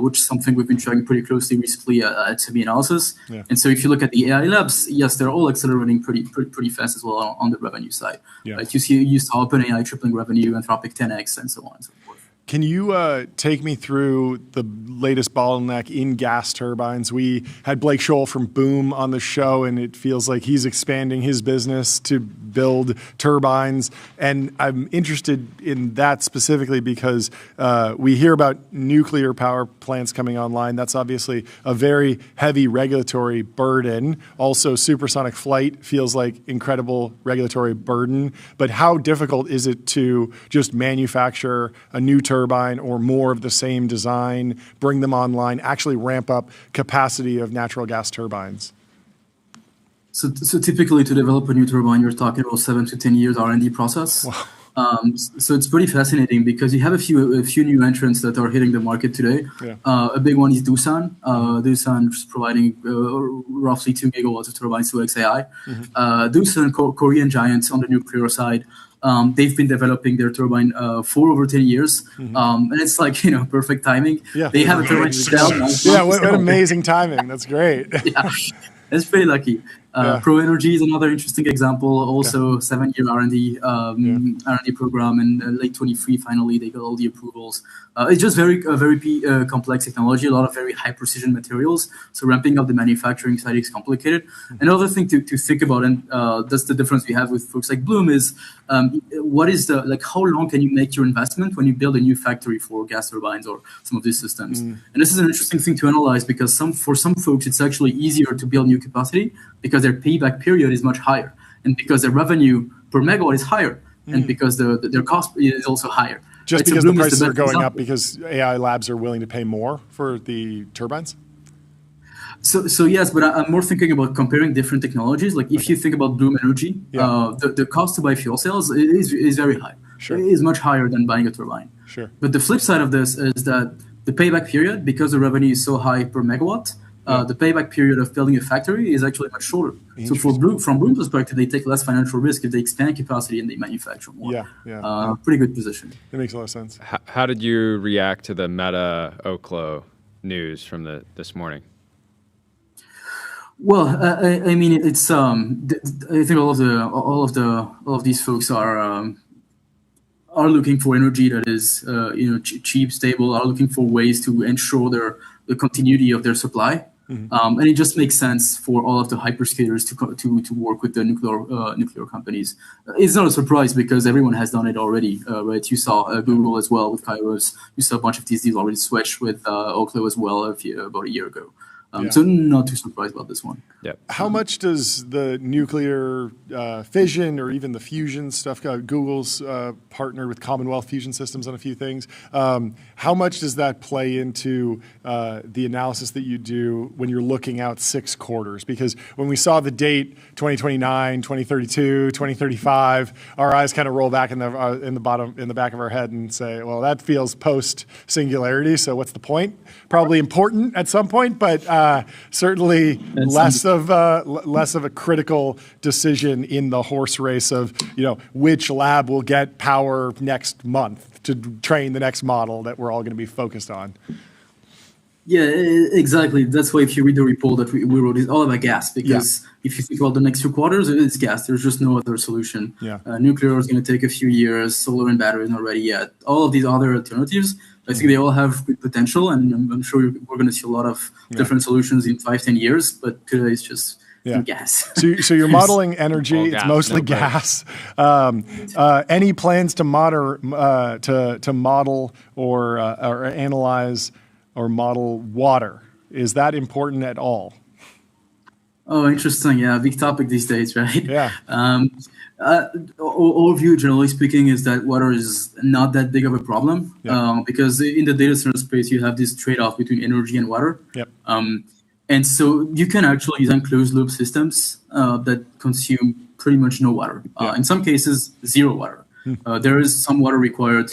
K: which is something we've been tracking pretty closely recently at Semianalysis. And so if you look at the AI labs, yes, they're all accelerating pretty fast as well on the revenue side. Like you saw OpenAI tripling revenue, Anthropic 10x, and so on and so forth.
D: Can you take me through the latest bottleneck in gas turbines? We had Blake Scholl from Boom on the show, and it feels like he's expanding his business to build turbines. And I'm interested in that specifically because we hear about nuclear power plants coming online. That's obviously a very heavy regulatory burden. Also, supersonic flight feels like incredible regulatory burden. But how difficult is it to just manufacture a new turbine or more of the same design, bring them online, actually ramp up capacity of natural gas turbines?
K: So typically to develop a new turbine, you're talking about 7 to 10 years R&D process. Wow. So it's pretty fascinating because you have a few new entrants that are hitting the market today. A big one is Doosan. Doosan is providing roughly 2 gigawatts of turbines to XAI. Doosan, Korean giants on the nuclear side, they've been developing their turbine for over 10 years. And it's like, perfect timing. They have a turbine to
D: what amazing timing. That's great.
K: It's pretty lucky. Pro Energy is another interesting example. Also, 7-year R&D program, and late 23 finally they got all the approvals. It's just very complex technology, a lot of very high precision materials. So ramping up the manufacturing side is complicated. Another thing to think about, and that's the difference we have with folks like Bloom, is what is how long can you make your investment when you build a new factory for gas turbines or some of these systems? And this is an interesting thing to analyze because for some folks it's actually easier to build new capacity because their payback period is much higher, and because their revenue per megawatt is higher, and because their cost is also higher.
D: Just because the prices are going up because AI labs are willing to pay more for the turbines?
K: So yes, but I'm more thinking about comparing different technologies. Like if you think about Bloom Energy, the cost to buy fuel cells is very high. It is much higher than buying a turbine. But the flip side of this is that the payback period, because the revenue is so high per megawatt, the payback period of building a factory is actually much shorter. So from Bloom's perspective, they take less financial risk if they expand capacity and they manufacture more. Pretty good position.
D: It makes a lot of sense.
E: How did you react to the Meta Oklo news from this morning?
K: Well, I mean, it's I think all of these folks are looking for energy that is cheap, stable. Are looking for ways to ensure the continuity of their supply. And it just makes sense for all of the hyperscalers to work with the nuclear companies. It's not a surprise because everyone has done it already, right? You saw Google as well with Kairos. You saw a bunch of these deals already switched with Oklo as well about a year ago. So not too surprised about this one.
D: How much does the nuclear fission or even the fusion stuff, Google's partnered with Commonwealth Fusion Systems on a few things, how much does that play into the analysis that you do when you're looking out 6 quarters? Because when we saw the date 2029, 2032, 2035, our eyes kind of roll back in the back of our head and say, well, that feels post singularity. So what's the point? Probably important at some point, but certainly less of a critical decision in the horse race of which lab will get power next month to train the next model that we're all going to be focused on.
K: Yeah, exactly. That's why if you read the report that we wrote, it's all about gas because if you think about the next 2 quarters, it's gas. There's just no other solution. Nuclear is going to take a few years. Solar and battery is not ready yet. All of these other alternatives, I think they all have good potential, and I'm sure we're going to see a lot of different solutions in 5-10 years. But today it's just and gas.
D: So you're modeling energy.
E: All
D: it's
E: gas,
D: mostly
E: no
D: gas. Any plans to model or analyze or model water? Is that important at all?
K: Oh, interesting. Yeah, big topic these days, right?
D: Yeah.
K: Overview, generally speaking, is that water is not that big of a problem because in the data center space, you have this trade-off between energy and water.
D: Yep.
K: And so you can actually design closed-loop systems that consume pretty much no water. In some cases, zero water. There is some water required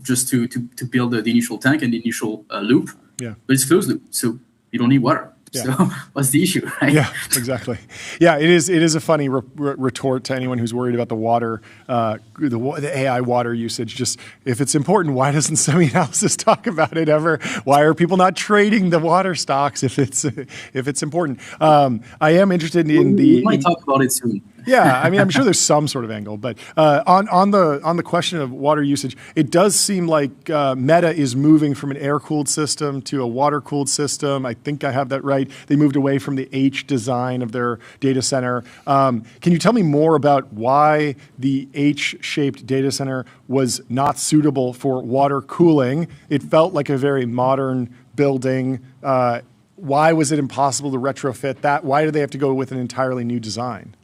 K: just to build the initial tank and the initial loop.
D: Yeah.
K: But it's closed-loop, so you don't need water.
D: Yeah.
K: So what's the issue, right?
D: Yeah, exactly. Yeah, it is a funny retort to anyone who's worried about the water, the AI water usage. Just if it's important, why doesn't Semianalysis talk about it ever? Why are people not trading the water stocks if it's important? I am interested in
K: we might talk about it soon.
D: Yeah, I mean, I'm sure there's some sort of angle, but on the question of water usage, it does seem like Meta is moving from an air-cooled system to a water-cooled system. I think I have that right. They moved away from the H design of their data center. Can you tell me more about why the H-shaped data center was not suitable for water cooling? It felt like a very modern building. Why was it impossible to retrofit that? Why did they have to go with an entirely new design?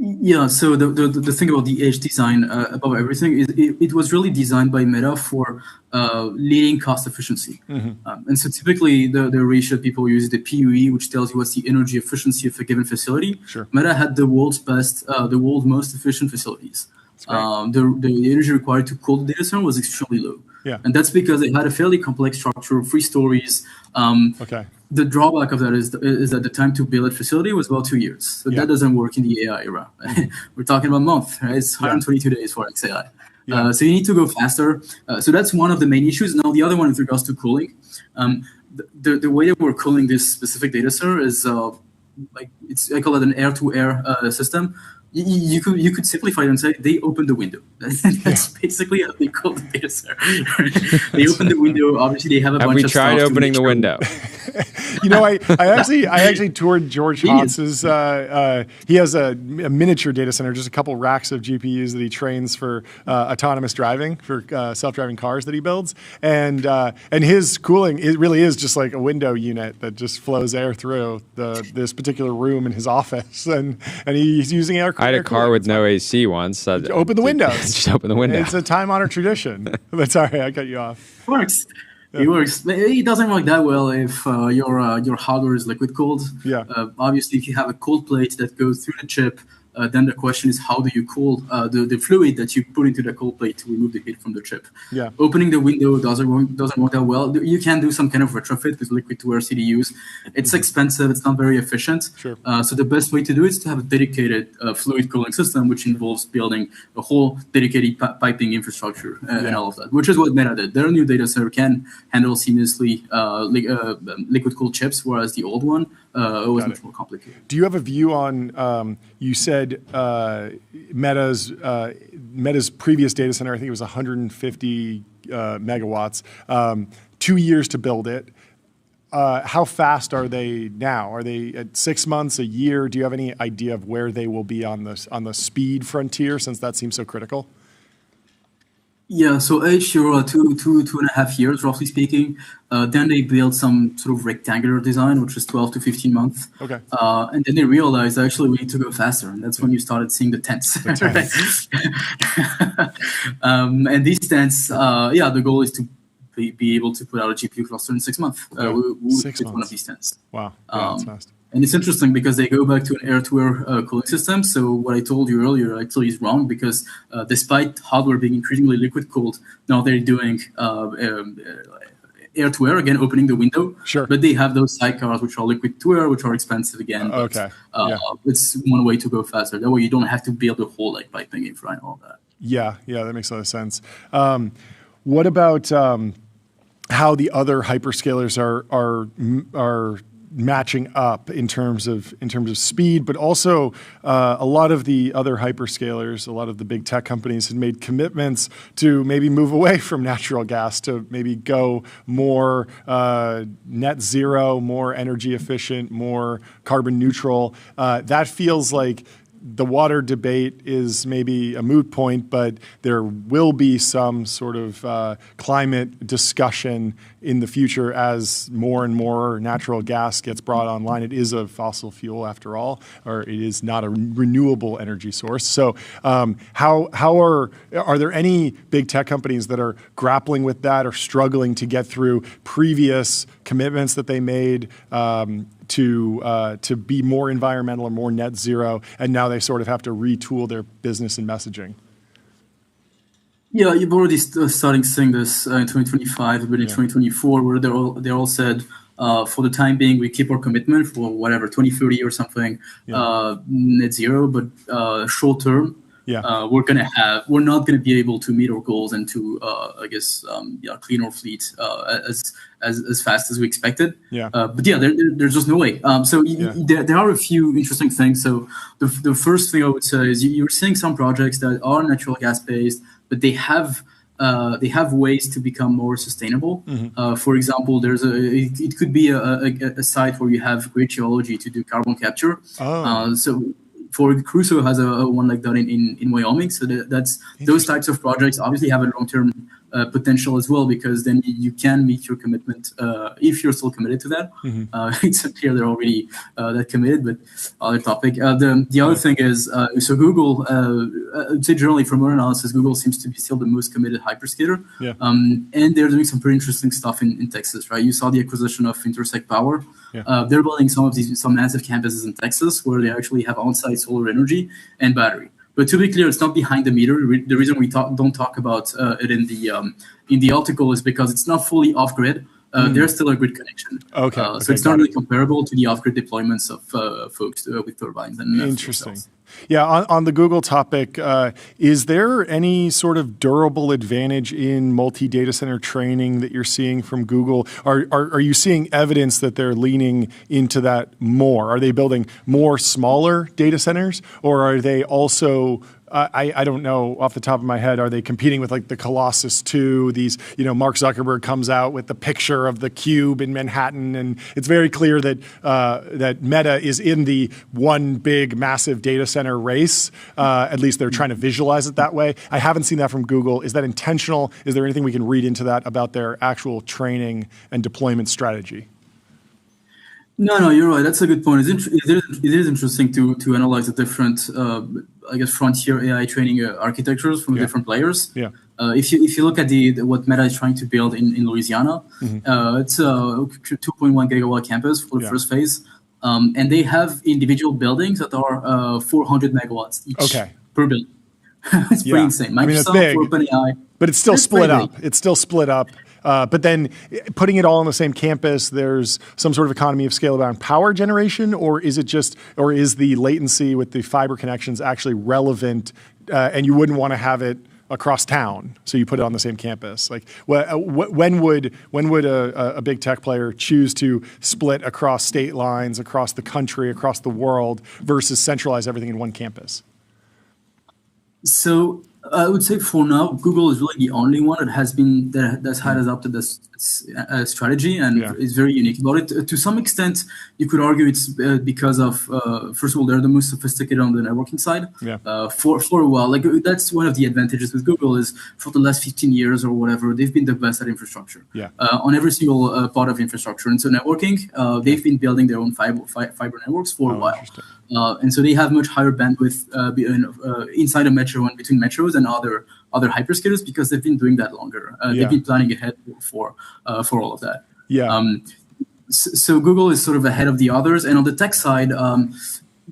K: Yeah, so the thing about the edge design above everything is it was really designed by Meta for leading cost efficiency. And so typically the ratio people use is the PUE, which tells you what's the energy efficiency of a given facility.
D: Sure.
K: Meta had the world's most efficient facilities. The energy required to cool the data center was extremely low.
D: Yeah.
K: And that's because they had a fairly complex structure, 3 stories.
D: Okay.
K: The drawback of that is that the time to build a facility was about 2 years. So that doesn't work in the AI era. We're talking about a month, right? It's 122 days for XAI. So you need to go faster. So that's one of the main issues. Now, the other one with regards to cooling, the way that we're cooling this specific data center is I call it an air-to-air system. You could simplify it and say they open the window. That's basically how they call the data center. They open the window. Obviously, they have a bunch of stuff.
E: Have we tried opening the window?
D: You know, I actually toured George Haas's. He has a miniature data center, just a couple racks of GPUs that he trains for autonomous driving, for self-driving cars that he builds, and his cooling, it really is just like a window unit that just flows air through this particular room in his office, and he's using air.
E: I had a car with no AC once.
D: Open the windows.
E: Just open the window.
D: It's a time-honored tradition. But sorry, I cut you off.
K: Works. It works. It doesn't work that well if your hardware is liquid cooled.
D: Yeah.
K: Obviously, if you have a cold plate that goes through the chip, then the question is how do you cool the fluid that you put into the cold plate to remove the heat from the chip?
D: Yeah.
K: Opening the window doesn't work that well. You can do some kind of retrofit with liquid-to-air CDUs. It's expensive. It's not very efficient.
D: Sure.
K: So the best way to do it is to have a dedicated fluid cooling system, which involves building a whole dedicated piping infrastructure and all of that, which is what Meta did. Their new data center can handle seamlessly liquid-cooled chips, whereas the old one was much more complicated.
D: Do you have a view on, you said Meta's previous data center, I think it was 150 megawatts, 2 years to build it. How fast are they now? Are they at 6 months, a year? Do you have any idea of where they will be on the speed frontier, since that seems so critical?
K: Yeah, so H, you're 2.5 years, roughly speaking. Then they built some sort of rectangular design, which is 12 to 15 months.
D: Okay.
K: And then they realized, actually, we need to go faster. And that's when you started seeing the tents. And these tents, the goal is to be able to put out a GPU cluster in 6 months. We'll
D: 6
K: get
D: months.
K: one of these tents.
D: Wow, that's fast.
K: And it's interesting because they go back to an air-to-air cooling system. So what I told you earlier actually is wrong because despite hardware being increasingly liquid-cooled, now they're doing air-to-air, again, opening the window.
D: Sure.
K: But they have those sidecars which are liquid-to-air, which are expensive again.
D: Okay.
K: It's one way to go faster. That way you don't have to build a whole piping infra and all that.
D: Yeah, that makes a lot of sense. What about how the other hyperscalers are matching up in terms of speed, but also a lot of the other hyperscalers, a lot of the big tech companies had made commitments to maybe move away from natural gas, to maybe go more net zero, more energy efficient, more carbon neutral. That feels like the water debate is maybe a moot point, but there will be some sort of climate discussion in the future as more and more natural gas gets brought online. It is a fossil fuel after all, or it is not a renewable energy source. So how are there any big tech companies that are grappling with that or struggling to get through previous commitments that they made to be more environmental or more net zero, and now they sort of have to retool their business and messaging?
K: Yeah, you've already starting seeing this in 2025, but in 2024, where they all said, for the time being, we keep our commitment for whatever 2030 or something, net zero, but short term. We're not gonna be able to meet our goals and to clean our fleet as fast as we expected. There's just no way. There are a few interesting things. So the first thing I would say is you're seeing some projects that are natural gas based, but they have ways to become more sustainable. For example, it could be a site where you have great geology to do carbon capture. For Crusoe has a one like that in Wyoming. So that's those types of projects obviously have a long-term potential as well, because then you can meet your commitment if you're still committed to that. It's clear they're already that committed, but other topic. The other thing is, so Google, I'd say generally from our analysis, Google seems to be still the most committed hyperscaler. And they're doing some pretty interesting stuff in Texas, right? You saw the acquisition of Intersect Power. They're building some massive campuses in Texas where they actually have on-site solar energy and battery. But to be clear, it's not behind the meter. The reason we don't talk about it in the article is because it's not fully off-grid. There's still a grid connection. So it's not really comparable to the off-grid deployments of folks with turbines. And
D: interesting. Yeah, on the Google topic, is there any sort of durable advantage in multi-data center training that you're seeing from Google? Are you seeing evidence that they're leaning into that more? Are they building more smaller data centers, or are they also I don't know off the top of my head, are they competing with like the Colossus 2? These, Mark Zuckerberg comes out with the picture of the cube in Manhattan, and it's very clear that that Meta is in the one big massive data center race. At least they're trying to visualize it that way. I haven't seen that from Google. Is that intentional? Is there anything we can read into that about their actual training and deployment strategy?
K: No, you're right. That's a good point. It is interesting to analyze the different, frontier AI training architectures from different players. If you look at what Meta is trying to build in Louisiana, it's a 2.1 gigawatt campus for the first phase, and they have individual buildings that are 400 megawatts each per building. It's pretty insane.
D: Microsoft, big, OpenAI, but it's still split up. It's still split up. But then putting it all on the same campus, there's some sort of economy of scale around power generation, or is the latency with the fiber connections actually relevant, and you wouldn't want to have it across town, so you put it on the same campus? Like, when would a big tech player choose to split across state lines, across the country, across the world, versus centralize everything in one campus?
K: So I would say for now, Google is really the only one that's had adopted this strategy and is very unique about it. To some extent, you could argue it's because of first of all, they're the most sophisticated on the networking side. For a while, like that's one of the advantages with Google is for the last 15 years or whatever, they've been the best at infrastructure. On every single part of infrastructure, and so networking, they've been building their own fiber networks for a while. And so they have much higher bandwidth inside a metro and between metros and other hyperscalers because they've been doing that longer. They've been planning ahead for all of that. So Google is sort of ahead of the others, and on the tech side,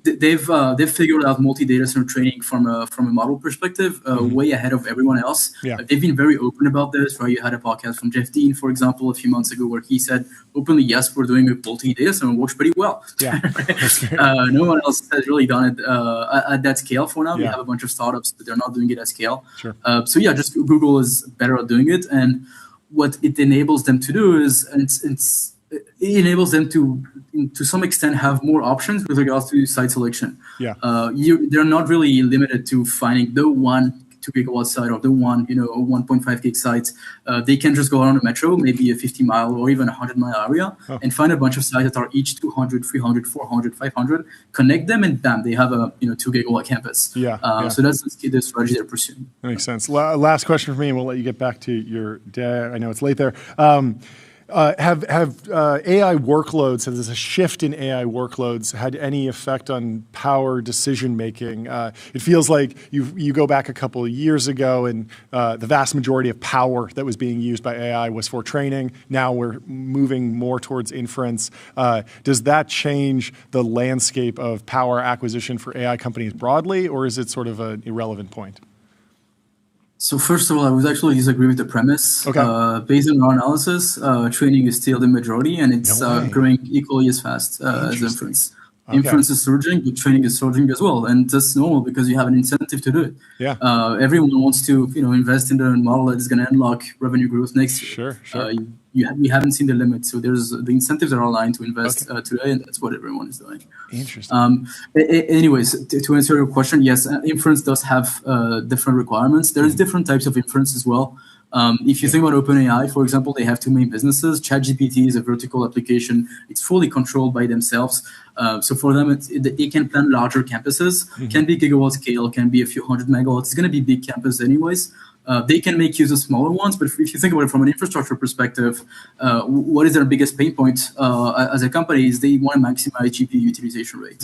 K: they've figured out multi-data center training from a model perspective way ahead of everyone else. They've been very open about this. Right, you had a podcast from Jeff Dean, for example, a few months ago, where he said openly, "Yes, we're doing a multi-data center. It works pretty well." No one else has really done it at that scale for now. We have a bunch of startups, but they're not doing it at scale. Just Google is better at doing it, and what it enables them to do is it enables them to to some extent, have more options with regards to site selection.
D: Yeah.
K: They're not really limited to finding the 1 2 gigawatt site or the 1.5 gig site. They can just go around the metro, maybe a 50-mile or even 100-mile area, and find a bunch of sites that are each 200, 300, 400, 500, connect them, and bam, they have a 2 gigawatt campus. So that's the strategy they're pursuing.
D: That makes sense. Last question for me, and we'll let you get back to your day. I know it's late there. Have AI workloads, has a shift in AI workloads had any effect on power decision making? It feels like you go back a couple of years ago and the vast majority of power that was being used by AI was for training. Now we're moving more towards inference. Does that change the landscape of power acquisition for AI companies broadly, or is it sort of an irrelevant point?
K: So first of all, I would actually disagree with the premise.
D: Okay.
K: Based on our analysis, training is still the majority, and it's growing equally as fast as inference.
D: Okay.
K: Inference is surging, but training is surging as well, and that's normal because you have an incentive to do it.
D: Yeah.
K: Everyone wants to, invest in the model that is going to unlock revenue growth next year.
D: Sure.
K: We haven't seen the limit, so the incentives are aligned to invest today, and that's what everyone is doing.
D: Interesting.
K: Anyways, to answer your question, yes, inference does have different requirements. There's different types of inference as well. If you think about OpenAI, for example, they have two main businesses. ChatGPT is a vertical application. It's fully controlled by themselves. So for them, they can plan larger campuses. Can be gigawatt scale, can be a few hundred megawatts. It's going to be big campus anyways. They can make use of smaller ones, but if you think about it from an infrastructure perspective, what is their biggest pain point as a company is they want to maximize GPU utilization rate.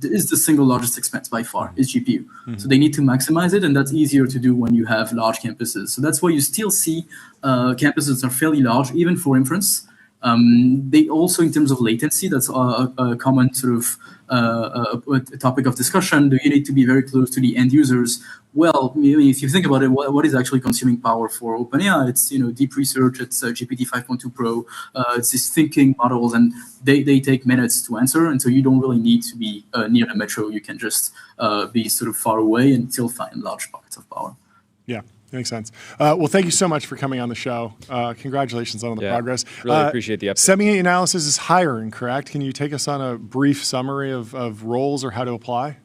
K: This is the single largest expense by far, is GPU. So they need to maximize it, and that's easier to do when you have large campuses. So that's why you still see campuses that are fairly large, even for inference. They also, in terms of latency, that's a common sort of a topic of discussion. Do you need to be very close to the end users? Well, if you think about it, what is actually consuming power for OpenAI? It's deep research. It's GPT 5.2 Pro. It's these thinking models, and they take minutes to answer. And so you don't really need to be near the metro. You can just be sort of far away and still find large pockets of power.
D: Yeah. Makes sense. Well, thank you so much for coming on the show. Congratulations on the progress.
E: Really appreciate the update.
D: Semianalysis is hiring, correct? Can you take us on a brief summary of roles or how to apply?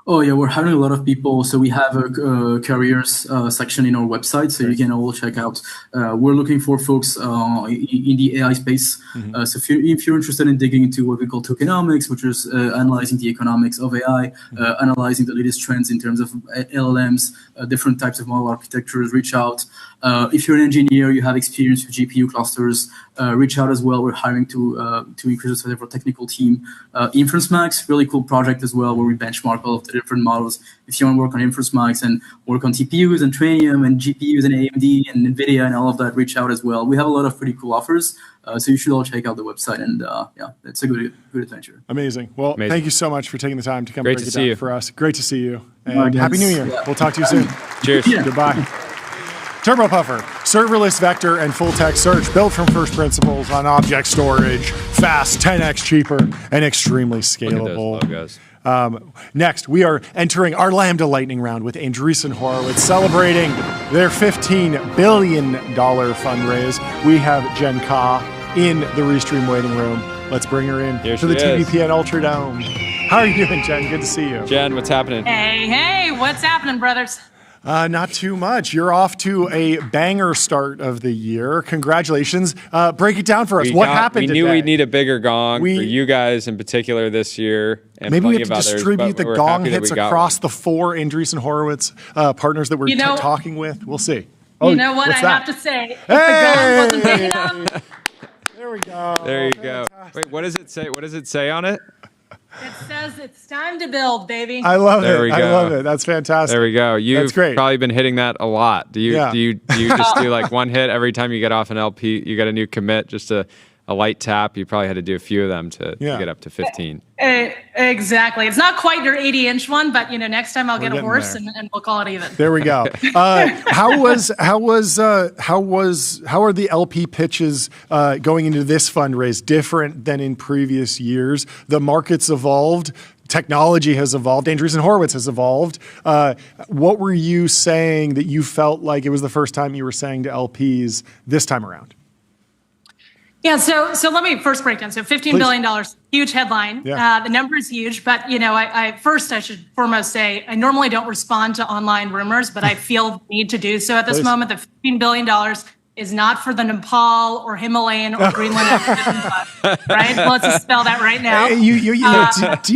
K: Oh, yeah, we're hiring a lot of people. So we have a careers section in our website, so you can all check out. We're looking for folks in the AI space. So if you're interested in digging into what we call tokenomics, which is analyzing the economics of AI, analyzing the latest trends in terms of LLMs, different types of model architectures, reach out. If you're an engineer, you have experience with GPU clusters, reach out as well. We're hiring to increase the size of our technical team. Inference Max, really cool project as well, where we benchmark all of the different models. If you want to work on Inference Max and work on TPUs and Trainium and GPUs and AMD and NVIDIA and all of that, reach out as well. We have a lot of pretty cool offers, so you should all check out the website. And it's a good adventure.
D: Amazing. Well, thank you so much for taking the time to come break it down for us. Great to see you. And Happy New Year. Yeah. We'll talk to you soon.
E: Cheers.
D: Goodbye. Turbo Puffer, serverless vector and full text search built from first principles on object storage, fast, 10x cheaper, and extremely scalable. Next, we are entering our Lambda lightning round with Andreessen Horowitz, celebrating their $15 billion fundraise. We have Jen Ka in the Restream waiting room. Let's bring her in to the TBPN Ultra Dome. How are you doing, Jen? Good to see you.
E: Jen, what's happening?
L: Hey, what's happening, brothers?
D: Not too much. You're off to a banger start of the year. Congratulations. Break it down for us. What happened today?
E: We knew we'd need a bigger gong for you guys in particular this year. And
D: maybe we have to distribute the gong hits across the 4 Andreessen Horowitz partners that we're talking with. We'll see.
L: You know what I have to say? If the gong wasn't big enough.
D: There we go.
E: There you go. Wait, what does it say? What does it say on it?
L: It says it's time to build, baby.
D: I love it. I love it. That's fantastic.
E: There we go. You've probably been hitting that a lot. Do you just do like one hit every time you get off an LP? You get a new commit, just a light tap. You probably had to do a few of them to get up to 15.
L: Exactly. It's not quite your 80-inch one, but next time I'll get a horse and we'll call it even.
D: There we go. How are the LP pitches going into this fundraise different than in previous years? The market's evolved. Technology has evolved. Andreessen Horowitz has evolved. What were you saying that you felt like it was the first time you were saying to LPs this time around?
L: Yeah, so let me first break down. So $15 billion, huge headline.
D: Yeah.
L: The number is huge, but I should foremost say I normally don't respond to online rumors, but I feel the need to do so at this moment. The $15 billion is not for the Nepal or Himalayan or Greenland Expedition Fund, right? Well, let's just spell that right now.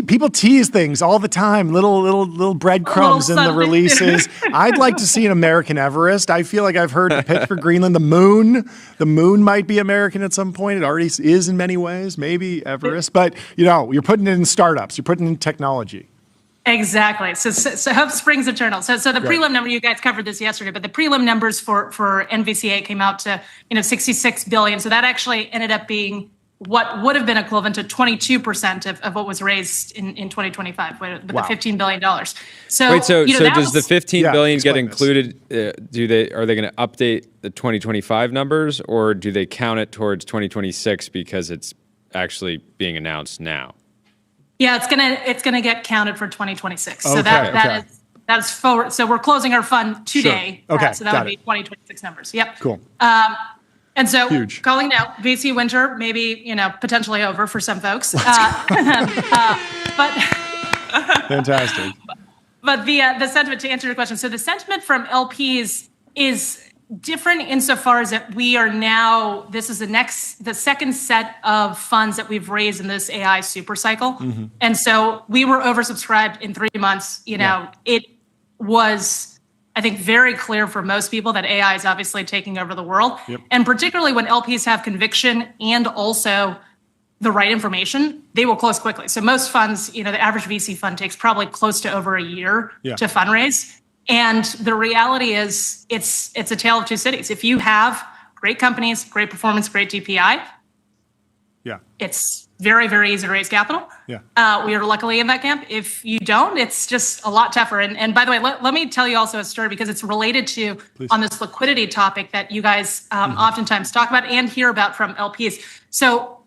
D: People tease things all the time, little breadcrumbs in the releases. I'd like to see an American Everest. I feel like I've heard a pitch for Greenland. The moon might be American at some point. It already is in many ways, maybe Everest. But, you're putting it in startups. You're putting it in technology.
L: Exactly. So hope springs eternal. So the prelim number, you guys covered this yesterday, but the prelim numbers for NVCA came out to 66 billion. So that actually ended up being what would have been equivalent to 22% of what was raised in 2025 with the $15 billion. So
E: wait, so does the 15 billion get included? Are they going to update the 2025 numbers, or do they count it towards 2026 because it's actually being announced now?
L: Yeah, it's gonna get counted for 2026. So that is forward. So we're closing our fund today.
D: Sure. Okay,
L: so that would be 2026 numbers. Yep.
D: Cool.
L: And so
D: huge.
L: Calling it out, VC winter maybe potentially over for some folks. But
D: fantastic.
L: But the sentiment, to answer your question, so the sentiment from LPs is different insofar as that we are now, this is the second set of funds that we've raised in this AI super cycle. Mm-hmm. And so we were oversubscribed in 3 months. It was, I think, very clear for most people that AI is obviously taking over the world. Yep. And particularly when LPs have conviction and also the right information, they will close quickly. So most funds, the average VC fund takes probably close to over a year to fundraise. And the reality is it's a tale of two cities. If you have great companies, great performance, great DPI, it's very, very easy to raise capital. Yeah. We are luckily in that camp. If you don't, it's just a lot tougher. And by the way, let me tell you also a story because it's related to on this liquidity topic that you guys oftentimes talk about and hear about from LPs. So,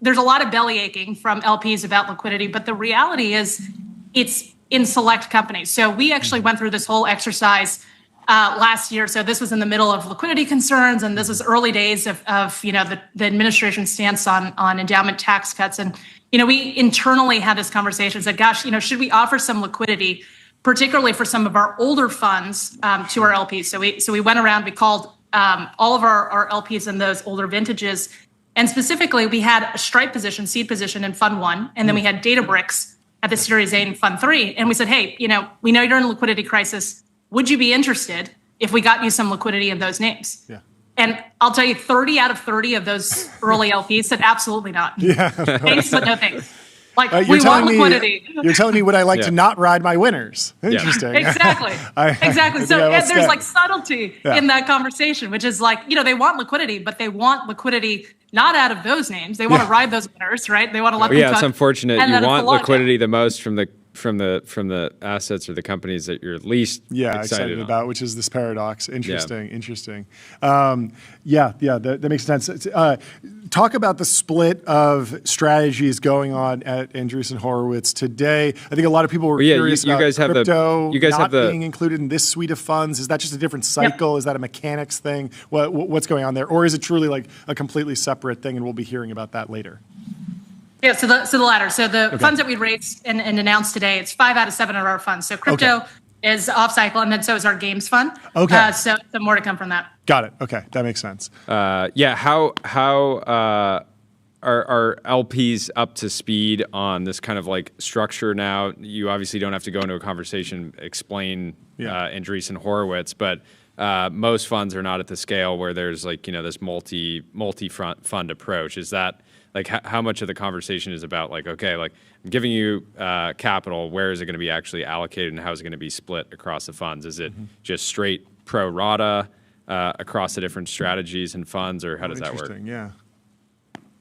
L: there's a lot of belly aching from LPs about liquidity, but the reality is it's in select companies. So we actually went through this whole exercise last year. So this was in the middle of liquidity concerns, and this was early days of the administration's stance on endowment tax cuts. And we internally had this conversation, said, gosh, should we offer some liquidity, particularly for some of our older funds to our LPs? So we went around, we called all of our LPs in those older vintages, and specifically we had a Stripe position, seed position in Fund 1, and then we had Databricks at the Series A in Fund 3. And we said, hey, we know you're in a liquidity crisis. Would you be interested if we got you some liquidity in those names? Yeah. And I'll tell you, 30 out of 30 of those early LPs said absolutely not. Yeah. Thanks, but no thanks. We want liquidity.
D: You're telling me would I like to not ride my winners? Interesting.
L: Exactly. Exactly. So there's subtlety in that conversation, which is they want liquidity, but they want liquidity not out of those names. They want to ride those winners, right? They want to let them
E: cook. It's unfortunate. You want liquidity the most from the assets or the companies that you're least excited
D: about, which is this paradox. Interesting. That makes sense. Talk about the split of strategies going on at Andreessen Horowitz today. I think a lot of people were curious about crypto not being included in this suite of funds. Is that just a different cycle? Is that a mechanics thing? What's going on there? Or is it truly a completely separate thing, and we'll be hearing about that later?
L: Yeah, so the latter. So the funds that we raised and announced today, it's 5 out of 7 of our funds. So crypto is off cycle, and then so is our games fund. Okay. So more to come from that.
D: Got it. Okay, that makes sense.
E: How are LPs up to speed on this kind of structure now? You obviously don't have to go into a conversation, explain Andreessen Horowitz, but most funds are not at the scale where there's this multi-front fund approach. Is that how much of the conversation is about I'm giving you capital, where is it going to be actually allocated, and how is it going to be split across the funds? Is it just straight pro rata across the different strategies and funds, or how does that work?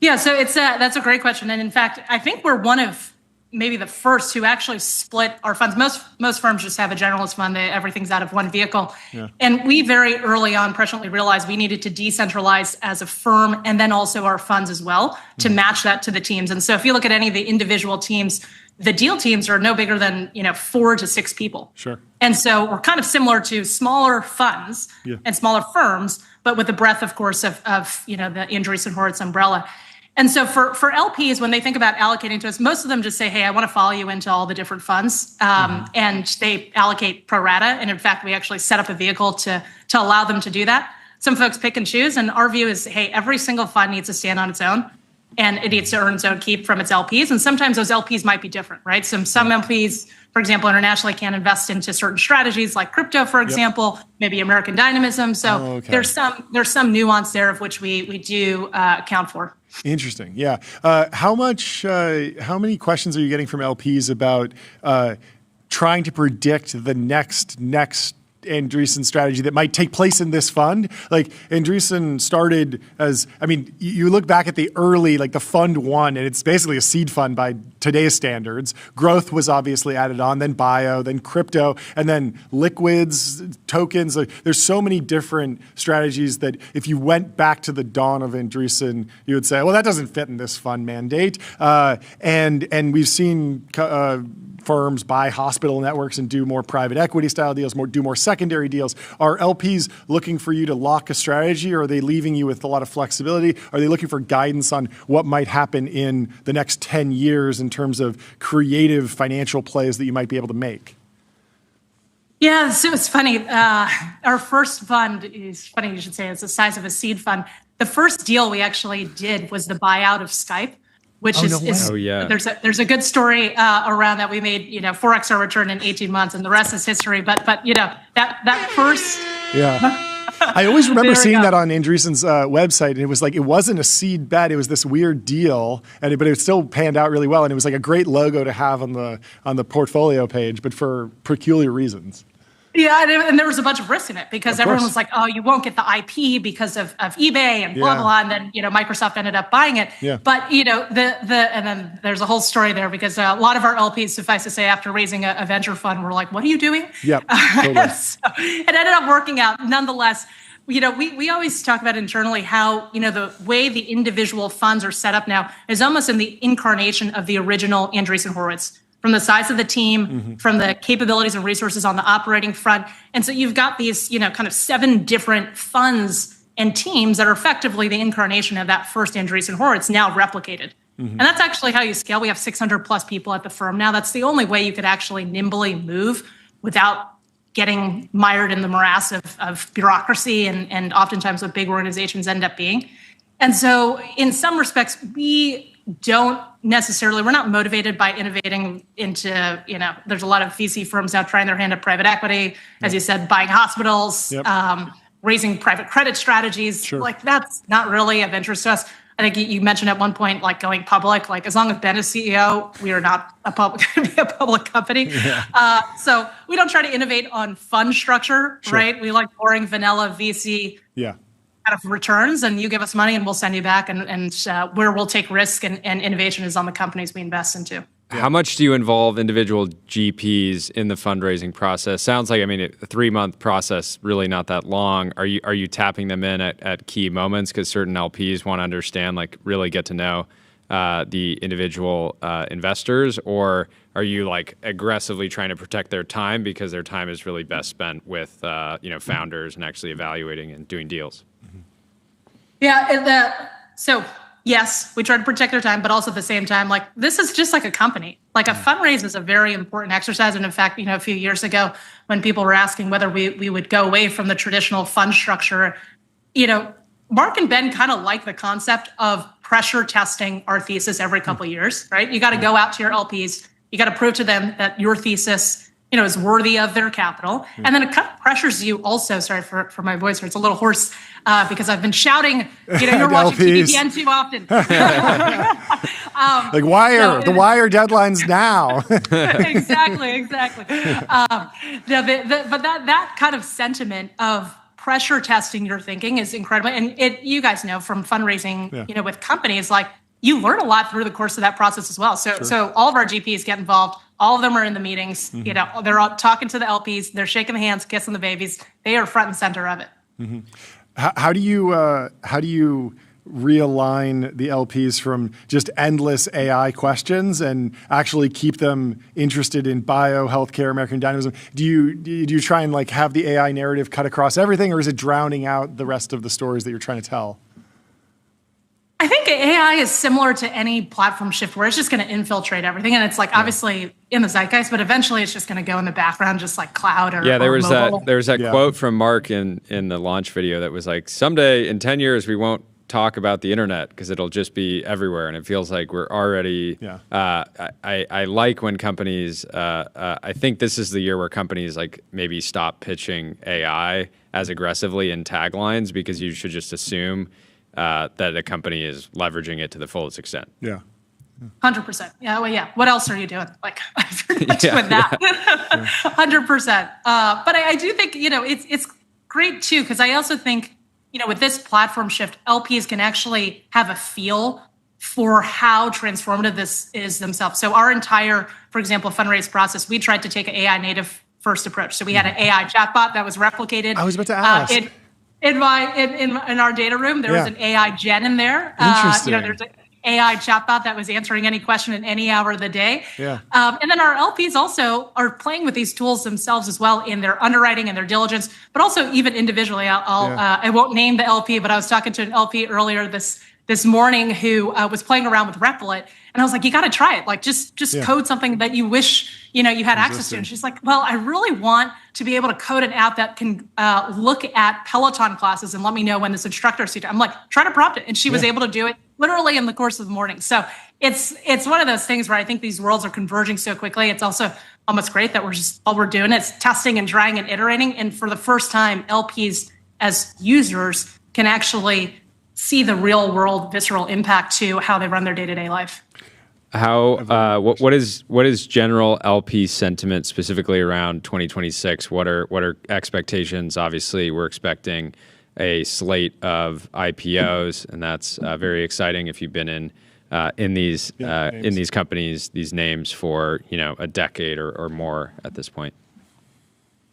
L: Yeah, so that's a great question, and in fact, I think we're one of maybe the first who actually split our funds. Most firms just have a generalist fund. Everything's out of one vehicle. Yeah. And we very early on presciently realized we needed to decentralize as a firm and then also our funds as well to match that to the teams. And so if you look at any of the individual teams, the deal teams are no bigger than 4 to 6 people.
D: Sure.
L: And so we're kind of similar to smaller funds and smaller firms, but with the breadth, of course, of the Andreessen Horowitz umbrella. And so for LPs, when they think about allocating to us, most of them just say, hey, I want to follow you into all the different funds. And they allocate pro rata. And in fact, we actually set up a vehicle to allow them to do that. Some folks pick and choose. And our view is, hey, every single fund needs to stand on its own. And it needs to earn its own keep from its LPs. And sometimes those LPs might be different, right? Some LPs, for example, internationally can invest into certain strategies like crypto, for example, maybe American dynamism. So there's some nuance there of which we do account for.
D: Interesting. Yeah. How many questions are you getting from LPs about trying to predict the next Andreessen strategy that might take place in this fund? Like Andreessen started as, you look back at the early, like the fund one, and it's basically a seed fund by today's standards. Growth was obviously added on, then bio, then crypto, and then liquids, tokens. Like, there's so many different strategies that if you went back to the dawn of Andreessen, you would say, well, that doesn't fit in this fund mandate. And we've seen firms buy hospital networks and do more private equity style deals, do more secondary deals. Are LPs looking for you to lock a strategy, or are they leaving you with a lot of flexibility? Are they looking for guidance on what might happen in the next 10 years in terms of creative financial plays that you might be able to make?
L: Yeah, so it's funny. Our first fund is funny you should say it's the size of a seed fund. The first deal we actually did was the buyout of Skype, which there's a good story around that. We made 4x our return in 18 months, and the rest is history. But that first
D: I always remember seeing that on Andreessen's website, and it was like it wasn't a seed bet; it was this weird deal, but it still panned out really well, and it was like a great logo to have on the portfolio page, but for peculiar reasons.
L: Yeah, and there was a bunch of risk in it because everyone was like, "Oh, you won't get the IP because of eBay and blah blah." And then Microsoft ended up buying it. Yeah. But and then there's a whole story there because a lot of our LPs, suffice to say, after raising a venture fund, were like, "What are you doing?" Yep. Totally. So it ended up working out. Nonetheless, we always talk about internally how the way the individual funds are set up now is almost in the incarnation of the original Andreessen Horowitz. From the size of the team, from the capabilities and resources on the operating front. And so you've got these, kind of 7 different funds and teams that are effectively the incarnation of that first Andreessen Horowitz now replicated. And that's actually how you scale. We have 600 plus people at the firm now. That's the only way you could actually nimbly move without getting mired in the morass of bureaucracy and oftentimes what big organizations end up being. And so in some respects, we're not motivated by innovating into, there's a lot of VC firms now trying their hand at private equity, as you said, buying hospitals, raising private credit strategies. Sure. Like that's not really of interest to us. I think you mentioned at one point, like going public, like as long as Ben is CEO, we are not a public company. Yeah. So we don't try to innovate on fund structure, right? We like boring vanilla VC. Yeah. Of returns, and you give us money and we'll send you back, and where we'll take risk and innovation is on the companies we invest into.
E: How much do you involve individual GPs in the fundraising process? Sounds like, a 3-month process, really not that long. Are you tapping them in at key moments because certain LPs want to understand, like really get to know the individual investors, or are you like aggressively trying to protect their time because their time is really best spent with founders and actually evaluating and doing deals?
L: Yeah, so yes, we try to protect their time, but also at the same time, like this is just like a company. Like a fundraise is a very important exercise. And in fact, a few years ago when people were asking whether we would go away from the traditional fund structure, Mark and Ben kind of like the concept of pressure testing our thesis every couple of years, right? You got to go out to your LPs. You got to prove to them that your thesis is worthy of their capital. And then it kind of pressures you also, sorry for my voice here, it's a little hoarse because I've been shouting, you're watching TBPN too often.
D: Like the wire deadline's now.
L: Exactly. But that kind of sentiment of pressure testing your thinking is incredible. And you guys know from fundraising, with companies, like you learn a lot through the course of that process as well. So all of our GPs get involved. All of them are in the meetings. They're all talking to the LPs. They're shaking the hands, kissing the babies. They are front and center of it.
D: How do you realign the LPs from just endless AI questions and actually keep them interested in bio, healthcare, American dynamism? Do you try and like have the AI narrative cut across everything, or is it drowning out the rest of the stories that you're trying to tell?
L: I think AI is similar to any platform shift where it's just going to infiltrate everything. And it's like, obviously in the zeitgeist, but eventually it's just going to go in the background, just like cloud or
E: there was
L: mobile.
E: that quote from Mark in the launch video that was like, someday in 10 years, we won't talk about the internet because it'll just be everywhere. And it feels like we're already, I like when companies, I think this is the year where companies like maybe stop pitching AI as aggressively in taglines, because you should just assume that a company is leveraging it to the fullest extent.
D: Yeah.
L: 100%. Yeah. Well, yeah. What else are you doing? Like, I'm pretty much with that. 100%. But I do think, it's great too, because I also think, with this platform shift, LPs can actually have a feel for how transformative this is themselves. So our entire, for example, fundraise process, we tried to take an AI native first approach. So we had an AI chatbot that was replicated.
D: I was about to ask.
L: In our data room, there was an AI gen in there.
D: Interesting.
L: There's an AI chatbot that was answering any question in any hour of the day.
D: Yeah.
L: And then our LPs also are playing with these tools themselves as well in their underwriting and their diligence, but also even individually. I won't name the LP, but I was talking to an LP earlier this morning who was playing around with Replit. And I was like, you got to try it. Like, just code something that you wish, you had access to. And she's like, well, I really want to be able to code an app that can look at Peloton classes and let me know when this instructor is. I'm like, try to prompt it. And she was able to do it literally in the course of the morning. So it's one of those things where I think these worlds are converging so quickly. It's also almost great that all we're doing is testing and trying and iterating. And for the first time, LPs as users can actually see the real world visceral impact to how they run their day-to-day life.
E: What is general LP sentiment specifically around 2026? What are expectations? Obviously, we're expecting a slate of IPOs, and that's very exciting. If you've been in these companies, these names for a decade or more at this point.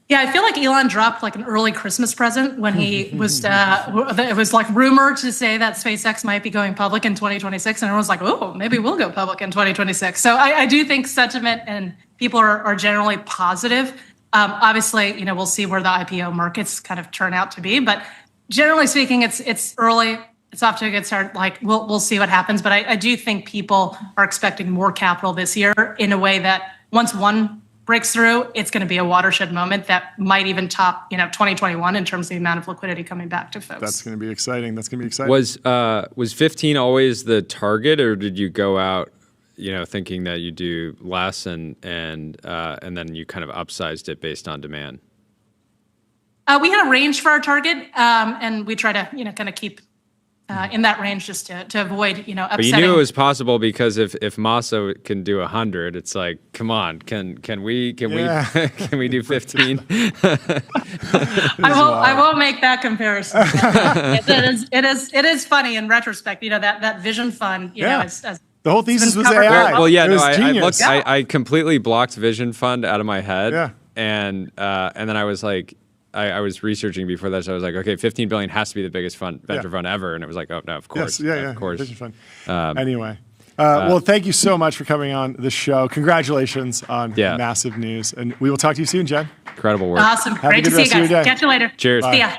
L: Yeah, I feel like Elon dropped like an early Christmas present when he was, it was like rumored to say that SpaceX might be going public in 2026. And everyone's like, oh, maybe we'll go public in 2026. So I do think sentiment and people are generally positive. Obviously, we'll see where the IPO markets kind of turn out to be. But generally speaking, it's early. It's off to a good start. Like, we'll see what happens. But I do think people are expecting more capital this year in a way that once one breaks through, it's going to be a watershed moment that might even top, 2021 in terms of the amount of liquidity coming back to folks.
D: That's going to be exciting.
E: Was 15 always the target, or did you go out, thinking that you do less and then you kind of upsized it based on demand?
L: We had a range for our target, and we try to, kind of keep in that range just to avoid, upsetting.
E: But you knew it was possible, because if Masa can do 100, it's like, come on, can we can we do 15?
L: I won't make that comparison. It is funny in retrospect. That vision fund. As
D: the whole thesis was AI.
E: Well, yeah, no, I looked. I completely blocked Vision Fund out of my head.
D: Yeah.
E: And then I was like, I was researching before that, so I was like, okay, 15 billion has to be the biggest venture fund ever, and it was like, oh no, of course, of course.
D: Vision Fund. Anyway, well, thank you so much for coming on the show. Congratulations on massive news, and we will talk to you soon, Jen.
E: Incredible work.
L: Awesome. Great to see you guys. Catch you later.
E: Cheers.
L: See ya.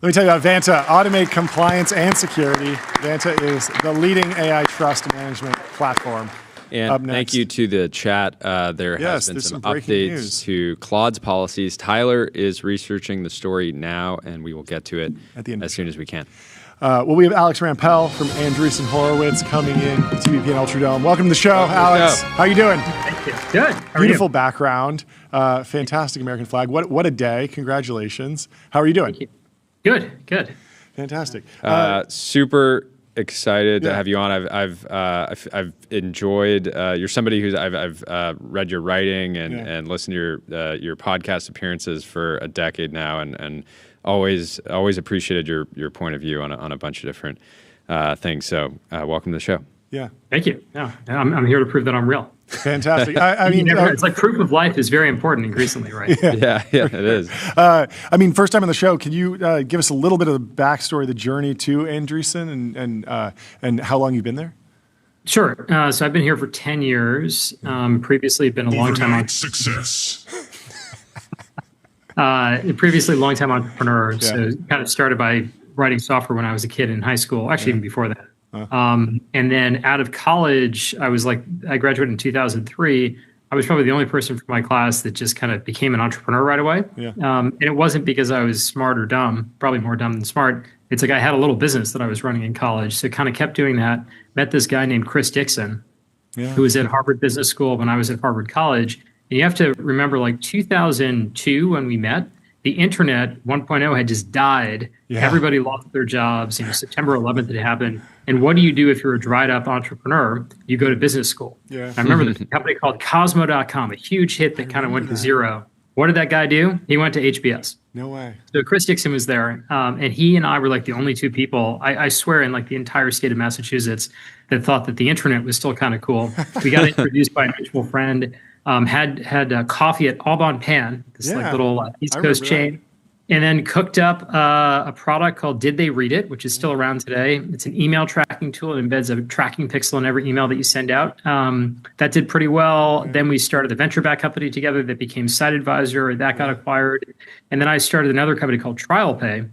D: Let me tell you about Vanta. Automate compliance and security. Vanta is the leading AI trust management platform.
E: And thank you to the chat. There has been some updates to Claude's policies. Tyler is researching the story now, and we will get to it
D: at the end
E: as soon as we can.
D: Well, we have Alex Rampell from Andreessen Horowitz coming in, TBPN Ultradome. Welcome to the show, Alex. How you doing?
M: Thank you. Good.
D: Beautiful background. Fantastic American flag. What a day. Congratulations. How are you doing?
M: Thank you. Good.
D: Fantastic.
E: Super excited to have you on. I've enjoyed. You're somebody who's I've read your writing and listened to your podcast appearances for a decade now, and always appreciated your point of view on a bunch of different things. So welcome to the show.
D: Yeah.
M: Thank you. No, I'm here to prove that I'm real.
D: Fantastic. I mean,
M: it's like proof of life is very important increasingly, right?
E: Yeah, it is.
D: I mean, first time on the show, can you give us a little bit of the backstory, the journey to Andreessen, and how long you've been there?
M: Sure. So I've been here for 10 years. Previously, been a long time
B: success.
M: Previously, long-time entrepreneur. So kind of started by writing software when I was a kid in high school, actually even before that. And then out of college, I graduated in 2003. I was probably the only person from my class that just kind of became an entrepreneur right away. And it wasn't because I was smart or dumb, probably more dumb than smart. It's like I had a little business that I was running in college. So kind of kept doing that. Met this guy named Chris Dixon, who was at Harvard Business School when I was at Harvard College. And you have to remember, like 2002 when we met, the internet 1.0 had just died. Everybody lost their jobs. September 11th had happened. And what do you do if you're a dried up entrepreneur? You go to business school. I remember there's a company called Cosmo.com, a huge hit that kind of went to zero. What did that guy do? He went to HBS.
D: No way.
M: So Chris Dixon was there, and he and I were like the only two people, I swear, in like the entire state of Massachusetts that thought that the internet was still kind of cool. We got introduced by a mutual friend, had coffee at Au Bon Pan, this like little East Coast chain, and then cooked up a product called Did They Read It, which is still around today. It's an email tracking tool. It embeds a tracking pixel in every email that you send out. That did pretty well. Then we started a venture-backed company together that became Site Advisor. That got acquired. And then I started another company called TrialPay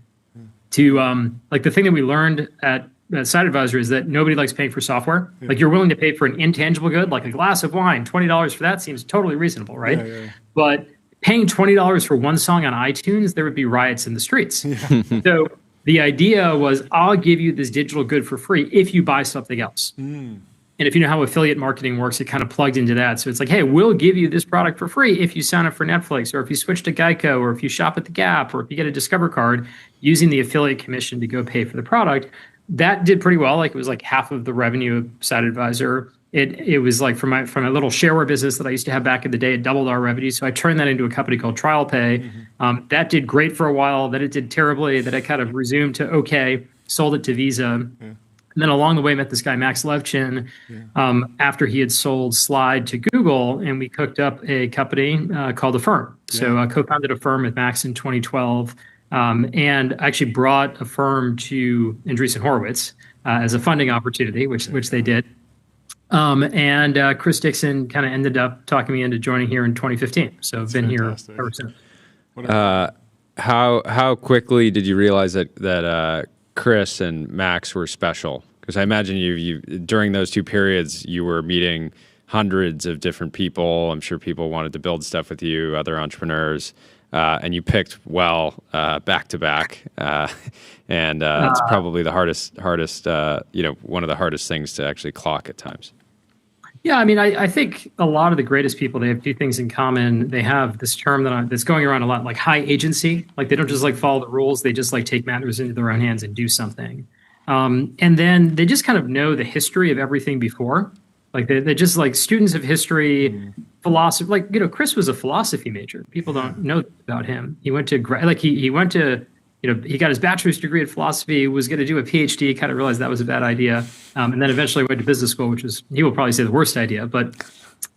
M: to, like the thing that we learned at Site Advisor is that nobody likes paying for software. Like you're willing to pay for an intangible good, like a glass of wine, $20 for that seems totally reasonable, right? But paying $20 for one song on iTunes, there would be riots in the streets. So the idea was, I'll give you this digital good for free if you buy something else. And if you know how affiliate marketing works, it kind of plugged into that. So it's like, hey, we'll give you this product for free if you sign up for Netflix, or if you switch to Geico, or if you shop at the Gap, or if you get a Discover card using the affiliate commission to go pay for the product. That did pretty well. Like it was like half of the revenue of Site Advisor. It was like from my little shareware business that I used to have back in the day, it doubled our revenue. So I turned that into a company called TrialPay. That did great for a while. Then it did terribly. Then I kind of resumed to okay, sold it to Visa. And then along the way, met this guy, Max Levchin, after he had sold Slide to Google. And we cooked up a company called Affirm. So I co-founded Affirm with Max in 2012. And actually brought Affirm to Andreessen Horowitz as a funding opportunity, which they did. And Chris Dixon kind of ended up talking me into joining here in 2015. So I've been here ever since.
E: How quickly did you realize that Chris and Max were special? Because I imagine you during those two periods you were meeting hundreds of different people. I'm sure people wanted to build stuff with you, other entrepreneurs. And you picked back to back, and it's probably the hardest, one of the hardest things to actually clock at times.
M: Yeah, I mean, I think a lot of the greatest people, they have two things in common. They have this term that's going around a lot, like high agency. Like they don't just like follow the rules; they just like take matters into their own hands and do something. And then they just kind of know the history of everything before. Like they just like students of history, philosophy. Like Chris was a philosophy major. People don't know about him. He went to he went to he got his bachelor's degree in philosophy. Was going to do a PhD. Kind of realized that was a bad idea, and then eventually went to business school, which was he will probably say the worst idea. But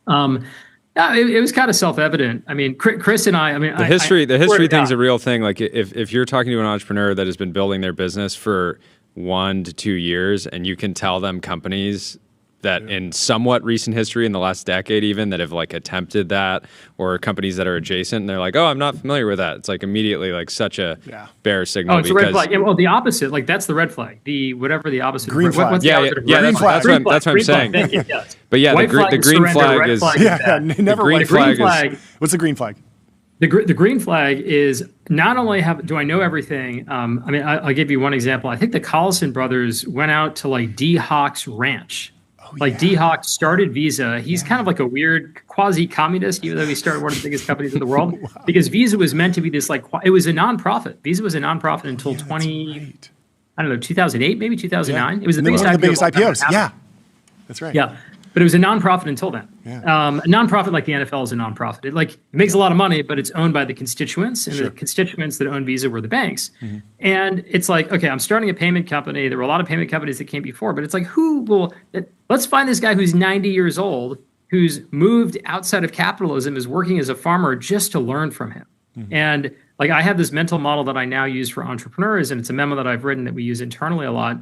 M: it was kind of self-evident. I mean, Chris and I. I mean,
E: the history thing's a real thing. Like if you're talking to an entrepreneur that has been building their business for 1 to 2 years, and you can tell them companies that in somewhat recent history, in the last decade even, that have like attempted that, or companies that are adjacent, and they're like, oh, I'm not familiar with that. It's like immediately like such a bear signal.
M: Oh, it's a red flag. Well, the opposite, like that's the red flag. Whatever the opposite.
D: Green flag.
M: What's
E: the opposite? That's what I'm saying.
M: Thank you, yes.
E: But yeah, the green flag is
D: never
E: green
D: flag. What's the green flag?
M: The green flag is not only do I know everything. I mean, I'll give you one example. I think the Collison brothers went out to like D. Hawk's ranch. D. Hawk started Visa. He's kind of like a weird quasi-communist, even though he started one of the biggest companies in the world. Because Visa was meant to be this it was a nonprofit. Visa was a nonprofit until 2008, maybe 2009. It was the biggest
D: IPOs. Yeah, that's right.
M: Yeah, but it was a nonprofit until then. A nonprofit like the NFL is a nonprofit. It makes a lot of money, but it's owned by the constituents, and the constituents that own Visa were the banks. And it's like, okay, I'm starting a payment company. There were a lot of payment companies that came before, but it's like, let's find this guy who's 90 years old who's moved outside of capitalism is working as a farmer just to learn from him. And like I have this mental model that I now use for entrepreneurs, and it's a memo that I've written that we use internally a lot.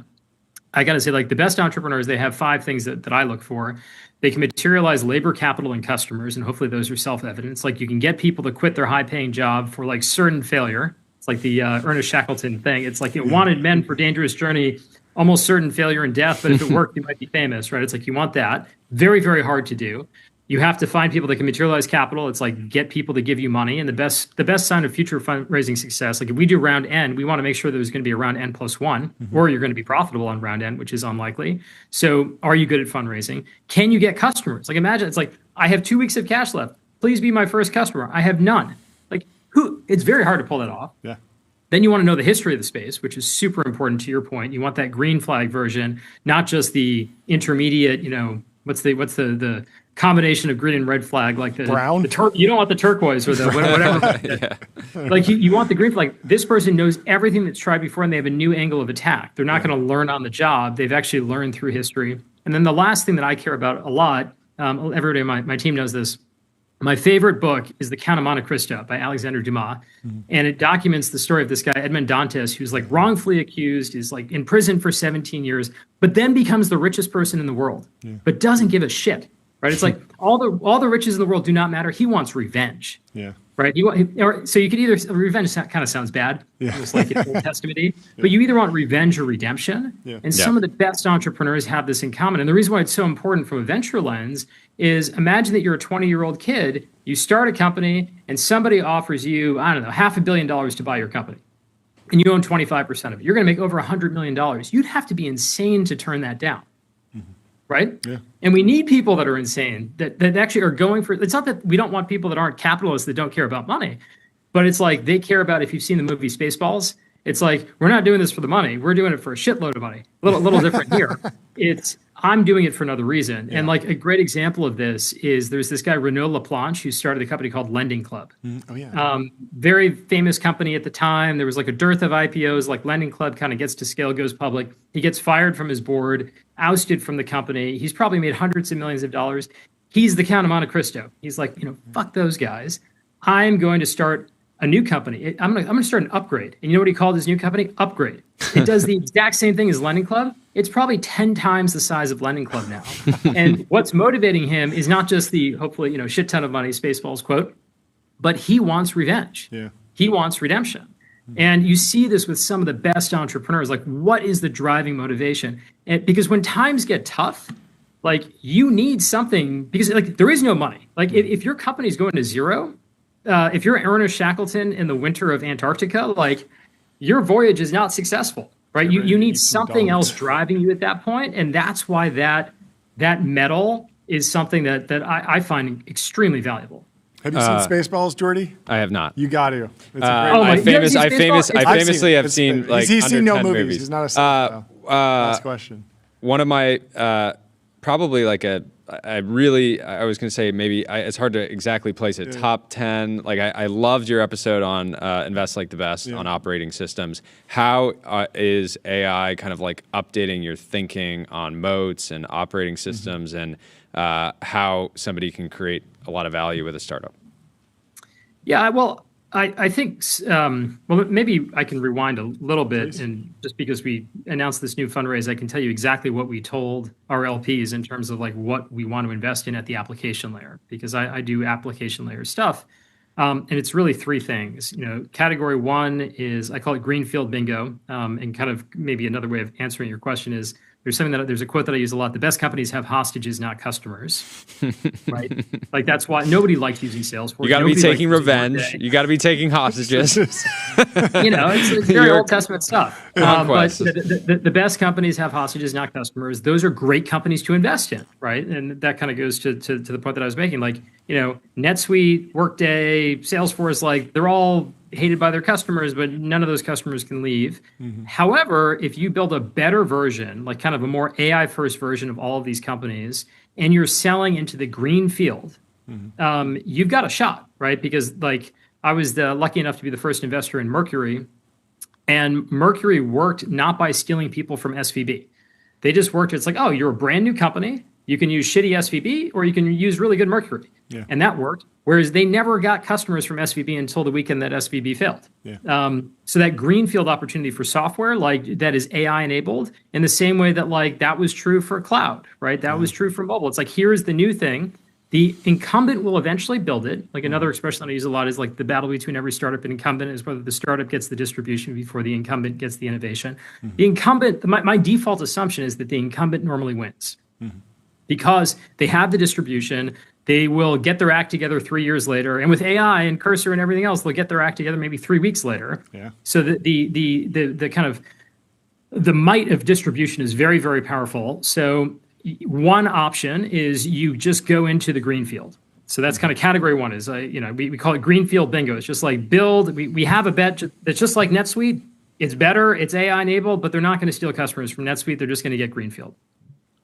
M: I got to say, like the best entrepreneurs, they have 5 things that I look for. They can materialize labor, capital, and customers, and hopefully those are self-evident. It's like you can get people to quit their high-paying job for like certain failure. It's like the Ernest Shackleton thing. It's like wanted men for dangerous journey, almost certain failure and death, but if it worked, you might be famous, right? It's like you want that. Very, very hard to do. You have to find people that can materialize capital. It's like get people to give you money. And the best sign of future fundraising success, like if we do round N, we want to make sure there's going to be a round N plus 1, or you're going to be profitable on round N, which is unlikely. So are you good at fundraising? Can you get customers? Like imagine it's like, I have 2 weeks of cash left. Please be my first customer. I have none. Like it's very hard to pull that off.
D: Yeah.
M: Then you want to know the history of the space, which is super important to your point. You want that green flag version, not just the intermediate, what's the combination of green and red flag, like the
D: brown.
M: You don't want the turquoise or the whatever. Like you want the green flag. This person knows everything that's tried before, and they have a new angle of attack. They're not going to learn on the job. They've actually learned through history. And then the last thing that I care about a lot, everybody on my team knows this. My favorite book is The Count of Monte Cristo by Alexander Dumas. And it documents the story of this guy, Edmond Dantes, who's like wrongfully accused, is like in prison for 17 years, but then becomes the richest person in the world, but doesn't give a shit, right? It's like all the riches in the world do not matter. He wants revenge. Yeah. Right. So you could either revenge kind of sounds bad, just like it's Old Testament-y, but you either want revenge or redemption. And some of the best entrepreneurs have this in common. And the reason why it's so important from a venture lens is imagine that you're a 20-year-old kid, you start a company, and somebody offers you, I don't know, $500 million to buy your company, and you own 25% of it. You're going to make over $100 million. You'd have to be insane to turn that down. Right? Yeah. And we need people that are insane, that actually are going for, it's not that we don't want people that aren't capitalists that don't care about money, but it's like they care about, if you've seen the movie Spaceballs, it's like, we're not doing this for the money. We're doing it for a shitload of money. A little different here. I'm doing it for another reason. Yeah. And like a great example of this is there's this guy, Renaud Laplanche, who started a company called Lending Club.
D: Oh, yeah.
M: Very famous company at the time. There was like a dearth of IPOs, like Lending Club kind of gets to scale, goes public. He gets fired from his board, ousted from the company. He's probably made hundreds of millions of dollars. He's the Count of Monte Cristo. He's like, fuck those guys. I'm going to start a new company. I'm going to start an Upgrade. And you know what he called his new company? Upgrade. It does the exact same thing as Lending Club. It's probably 10 times the size of Lending Club now. And what's motivating him is not just the, hopefully, shit ton of money, Spaceballs quote, but he wants revenge. Yeah. He wants redemption. And you see this with some of the best entrepreneurs. Like, what is the driving motivation? Because when times get tough, like, you need something, because like there is no money. Like, if your company's going to zero, if you're Ernest Shackleton in the winter of Antarctica, like, your voyage is not successful, right? You need something else driving you at that point, and that's why that metal is something that I find extremely valuable.
D: Have you seen Spaceballs, Jordy?
E: I have not.
D: You got to. It's a great
E: I famously have seen like
D: he's seen no
E: movies.
D: Movies. He's not a fan. Last question.
E: One of my probably like I was going to say maybe it's hard to exactly place it. Yeah. Top 10. Like I loved your episode on Invest Like the Best on operating systems. How is AI kind of like updating your thinking on moats and operating systems and how somebody can create a lot of value with a startup?
M: Yeah, well, I think, maybe I can rewind a little bit. Please. And just because we announced this new fundraise, I can tell you exactly what we told our LPs in terms of like what we want to invest in at the application layer, because I do application layer stuff. And it's really 3 things. Category 1 is, I call it greenfield bingo. And kind of maybe another way of answering your question is, there's a quote that I use a lot. The best companies have hostages, not customers. Right? Like, that's why nobody likes using Salesforce.
E: You got to be taking revenge. You got to be taking hostages.
M: It's very Old Testament stuff. But the best companies have hostages, not customers. Those are great companies to invest in, right? And that kind of goes to the point that I was making. Like, NetSuite, Workday, Salesforce, like, they're all hated by their customers, but none of those customers can leave. Mm-hmm. However, if you build a better version, like kind of a more AI first version of all of these companies, and you're selling into the green field, you've got a shot, right? Because like I was lucky enough to be the first investor in Mercury, and Mercury worked not by stealing people from SVB. They just worked. It's like, oh, you're a brand new company. You can use shitty SVB or you can use really good Mercury.
D: Yeah.
M: And that worked. Whereas they never got customers from SVB until the weekend that SVB failed.
D: Yeah.
M: So that greenfield opportunity for software, like that is AI enabled in the same way that like that was true for cloud, right? That was true for mobile. It's like, here's the new thing. The incumbent will eventually build it. Like another expression that I use a lot is like the battle between every startup and incumbent is whether the startup gets the distribution before the incumbent gets the innovation. The incumbent, my default assumption is that the incumbent normally wins because they have the distribution. They will get their act together 3 years later. And with AI and Cursor and everything else, they'll get their act together maybe 3 weeks later.
D: Yeah.
M: So the kind of the might of distribution is very, very powerful. So one option is you just go into the greenfield. So that's kind of category one is, we call it greenfield bingo. It's just like build, we have a bet that's just like NetSuite. It's better, it's AI enabled, but they're not going to steal customers from NetSuite. They're just going to get greenfield.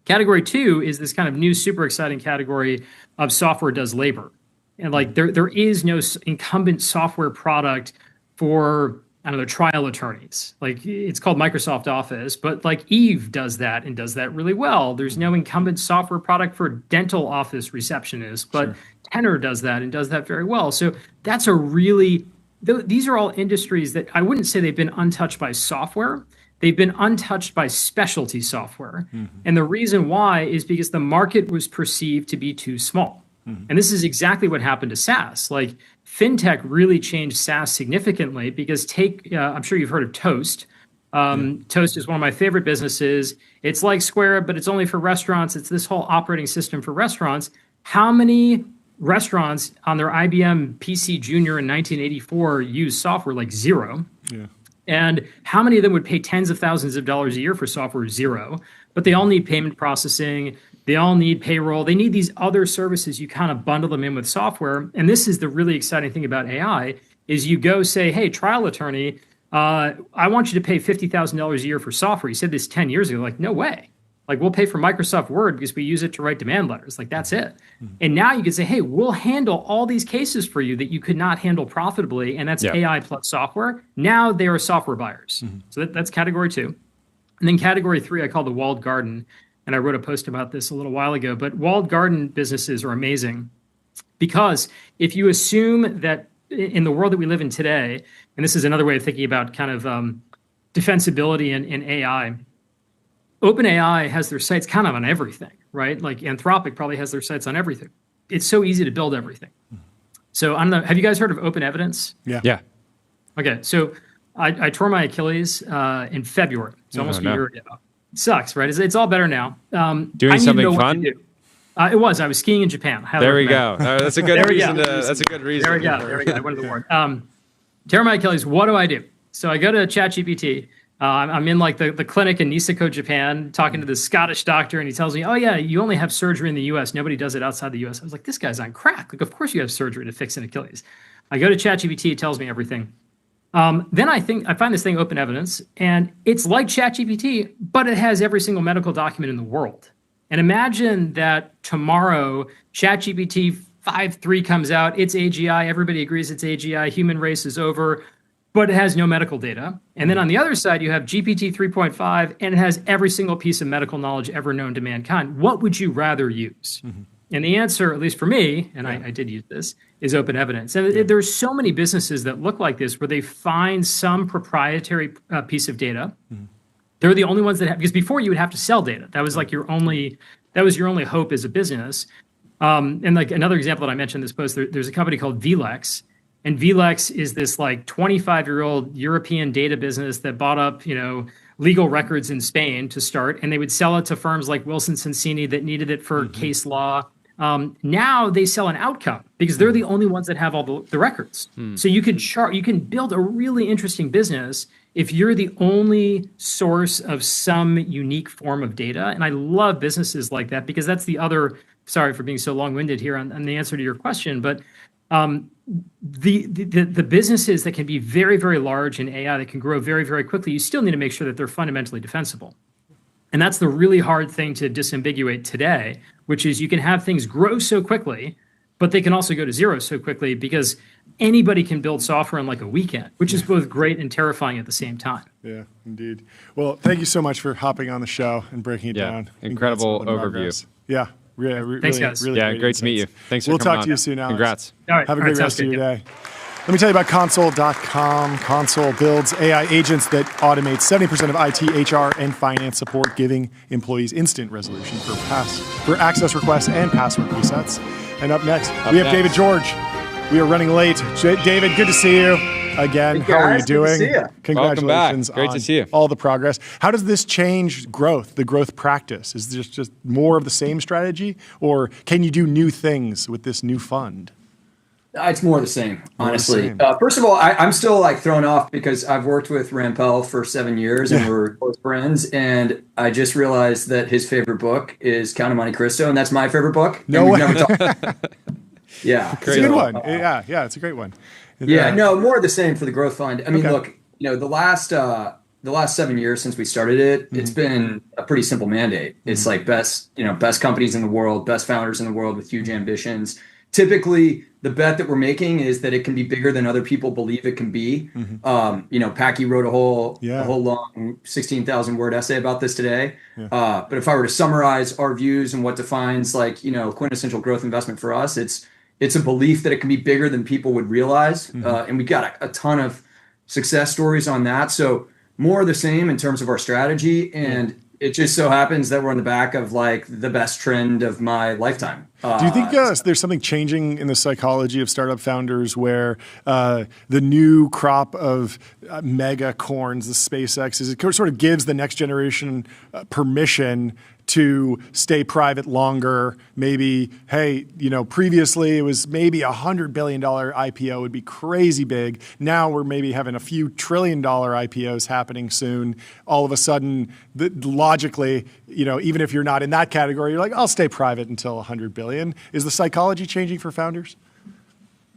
M: Category two is this kind of new, super exciting category of software does labor. And like there is no incumbent software product for, I don't know, trial attorneys. Like it's called Microsoft Office, but like Eve does that and does that really well. There's no incumbent software product for dental office receptionists, but Tenor does that and does that very well. So that's a really, these are all industries that I wouldn't say they've been untouched by software. They've been untouched by specialty software. And the reason why is because the market was perceived to be too small. And this is exactly what happened to SaaS. Like fintech really changed SaaS significantly because I'm sure you've heard of Toast. Toast is one of my favorite businesses. It's like Square, but it's only for restaurants. It's this whole operating system for restaurants. How many restaurants on their IBM PC Junior in 1984 use software? Like zero.
D: Yeah.
M: And how many of them would pay tens of thousands of dollars a year for software? Zero. But they all need payment processing. They all need payroll. They need these other services. You kind of bundle them in with software. And this is the really exciting thing about AI is you go say, hey, trial attorney, I want you to pay $50,000 a year for software. You said this 10 years ago. Like, no way. Like, we'll pay for Microsoft Word because we use it to write demand letters. Like, that's it. And now you can say, hey, we'll handle all these cases for you that you could not handle profitably. And that's AI plus software. Now they are software buyers. So that's category two. And then category three, I call the walled garden. And I wrote a post about this a little while ago. But walled garden businesses are amazing because if you assume that in the world that we live in today, and this is another way of thinking about kind of defensibility in AI, OpenAI has their sights kind of on everything, right? Like Anthropic probably has their sights on everything. It's so easy to build everything. So I don't know, have you guys heard of Open Evidence?
E: Yeah.
M: Okay, so I tore my Achilles in February. It's almost a year ago. It sucks, right? It's all better now.
E: Doing something fun?
M: It was. I was skiing in Japan.
E: There we go. That's a good reason. That's a good reason.
M: There we go. There we go. I went to the word. Tear my Achilles. What do? So I go to ChatGPT. I'm in like the clinic in Niseko, Japan, talking to this Scottish doctor, and he tells me, oh yeah, you only have surgery in the US. Nobody does it outside the US. I was like, this guy's on crack. Like, of course you have surgery to fix an Achilles. I go to ChatGPT, it tells me everything. Then I find this thing, Open Evidence, and it's like ChatGPT, but it has every single medical document in the world. And imagine that tomorrow ChatGPT 5.3 comes out, it's AGI, everybody agrees it's AGI, human race is over, but it has no medical data. And then on the other side, you have GPT 3.5, and it has every single piece of medical knowledge ever known to mankind. What would you rather use? And the answer, at least for me, and I did use this, is Open Evidence. And there's so many businesses that look like this where they find some proprietary piece of data. They're the only ones that have, because before you would have to sell data. That was like your only hope as a business. And like another example that I mentioned in this post, there's a company called Vlex. And Vlex is this like 25-year-old European data business that bought up, legal records in Spain to start, and they would sell it to firms like Wilson Sonsini that needed it for case law. Now they sell an outcome because they're the only ones that have all the records. So you can build a really interesting business if you're the only source of some unique form of data. And I love businesses like that because that's the other, sorry for being so long-winded here on the answer to your question, but the businesses that can be very, very large in AI that can grow very, very quickly, you still need to make sure that they're fundamentally defensible. And that's the really hard thing to disambiguate today, which is you can have things grow so quickly, but they can also go to zero so quickly because anybody can build software in like a weekend, which is both great and terrifying at the same time.
D: Yeah, indeed. Well, thank you so much for hopping on the show and breaking it down.
E: Incredible overview.
D: Yeah. Really,
M: Thanks, guys.
D: Really
E: great to meet you. Thanks for
D: We'll
E: coming
D: talk
E: on.
D: to you soon, Alex.
E: Congrats.
M: All right.
D: Have a great rest of your day. Let me tell you about Console.com. Console builds AI agents that automate 70% of IT, HR, and finance support, giving employees instant resolution for access requests and password resets. And up next, we have David George. We are running late. David, good to see you again.
N: Hey guys,
D: how are you doing?
N: Good to see you.
D: Congratulations
E: Great to see you.
D: all the progress. How does this change the growth practice? Is this just more of the same strategy, or can you do new things with this new fund?
N: It's more the same, honestly. First of all, I'm still like thrown off because I've worked with Rampell for 7 years and we're close friends. And I just realized that his favorite book is Count of Monte Cristo, and that's my favorite book.
D: No way.
N: Yeah,
D: it's a good one. Yeah, it's a great one.
N: No, more of the same for the growth fund. I mean, look, the last 7 years since we started it, it's been a pretty simple mandate. It's like best companies in the world, best founders in the world with huge ambitions. Typically, the bet that we're making is that it can be bigger than other people believe it can be. Packy wrote a whole long 16,000 word essay about this today. But if I were to summarize our views and what defines quintessential growth investment for us, it's a belief that it can be bigger than people would realize. And we got a ton of success stories on that. So more of the same in terms of our strategy. And it just so happens that we're on the back of like the best trend of my lifetime.
D: Do you think there's something changing in the psychology of startup founders where the new crop of mega corns, the SpaceXs, it sort of gives the next generation permission to stay private longer? Maybe, previously it was maybe $100 billion IPO would be crazy big. Now we're maybe having a few $1 trillion IPOs happening soon. All of a sudden, logically, even if you're not in that category, you're like, I'll stay private until 100 billion. Is the psychology changing for founders?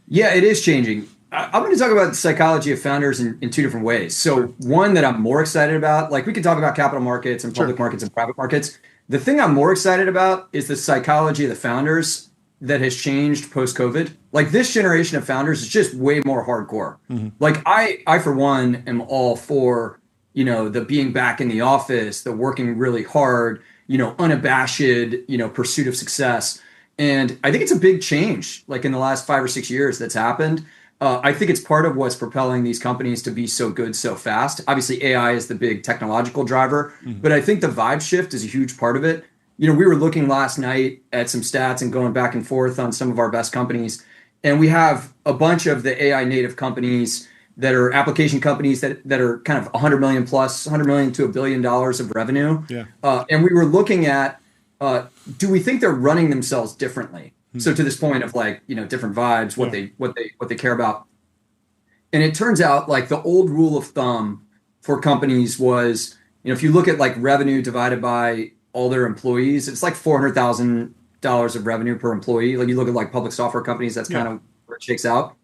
N: Yeah, it is changing. I'm going to talk about the psychology of founders in two different ways. So one that I'm more excited about, like we can talk about capital markets and public markets and private markets. The thing I'm more excited about is the psychology of the founders that has changed post-COVID. Like this generation of founders is just way more hardcore. Like I for one am all for, the being back in the office, the working really hard, unabashed, pursuit of success. And I think it's a big change, like in the last 5 or 6 years that's happened. I think it's part of what's propelling these companies to be so good so fast. Obviously, AI is the big technological driver, but I think the vibe shift is a huge part of it. We were looking last night at some stats and going back and forth on some of our best companies. And we have a bunch of the AI native companies that are application companies that are kind of 100 million plus, 100 million to $1 billion of revenue. And we were looking at, do we think they're running themselves differently? So to this point of different vibes, what they care about. And it turns out like the old rule of thumb for companies was, if you look at like revenue divided by all their employees, it's like $400,000 of revenue per employee. Like you look at like public software companies, that's kind of where it shakes out.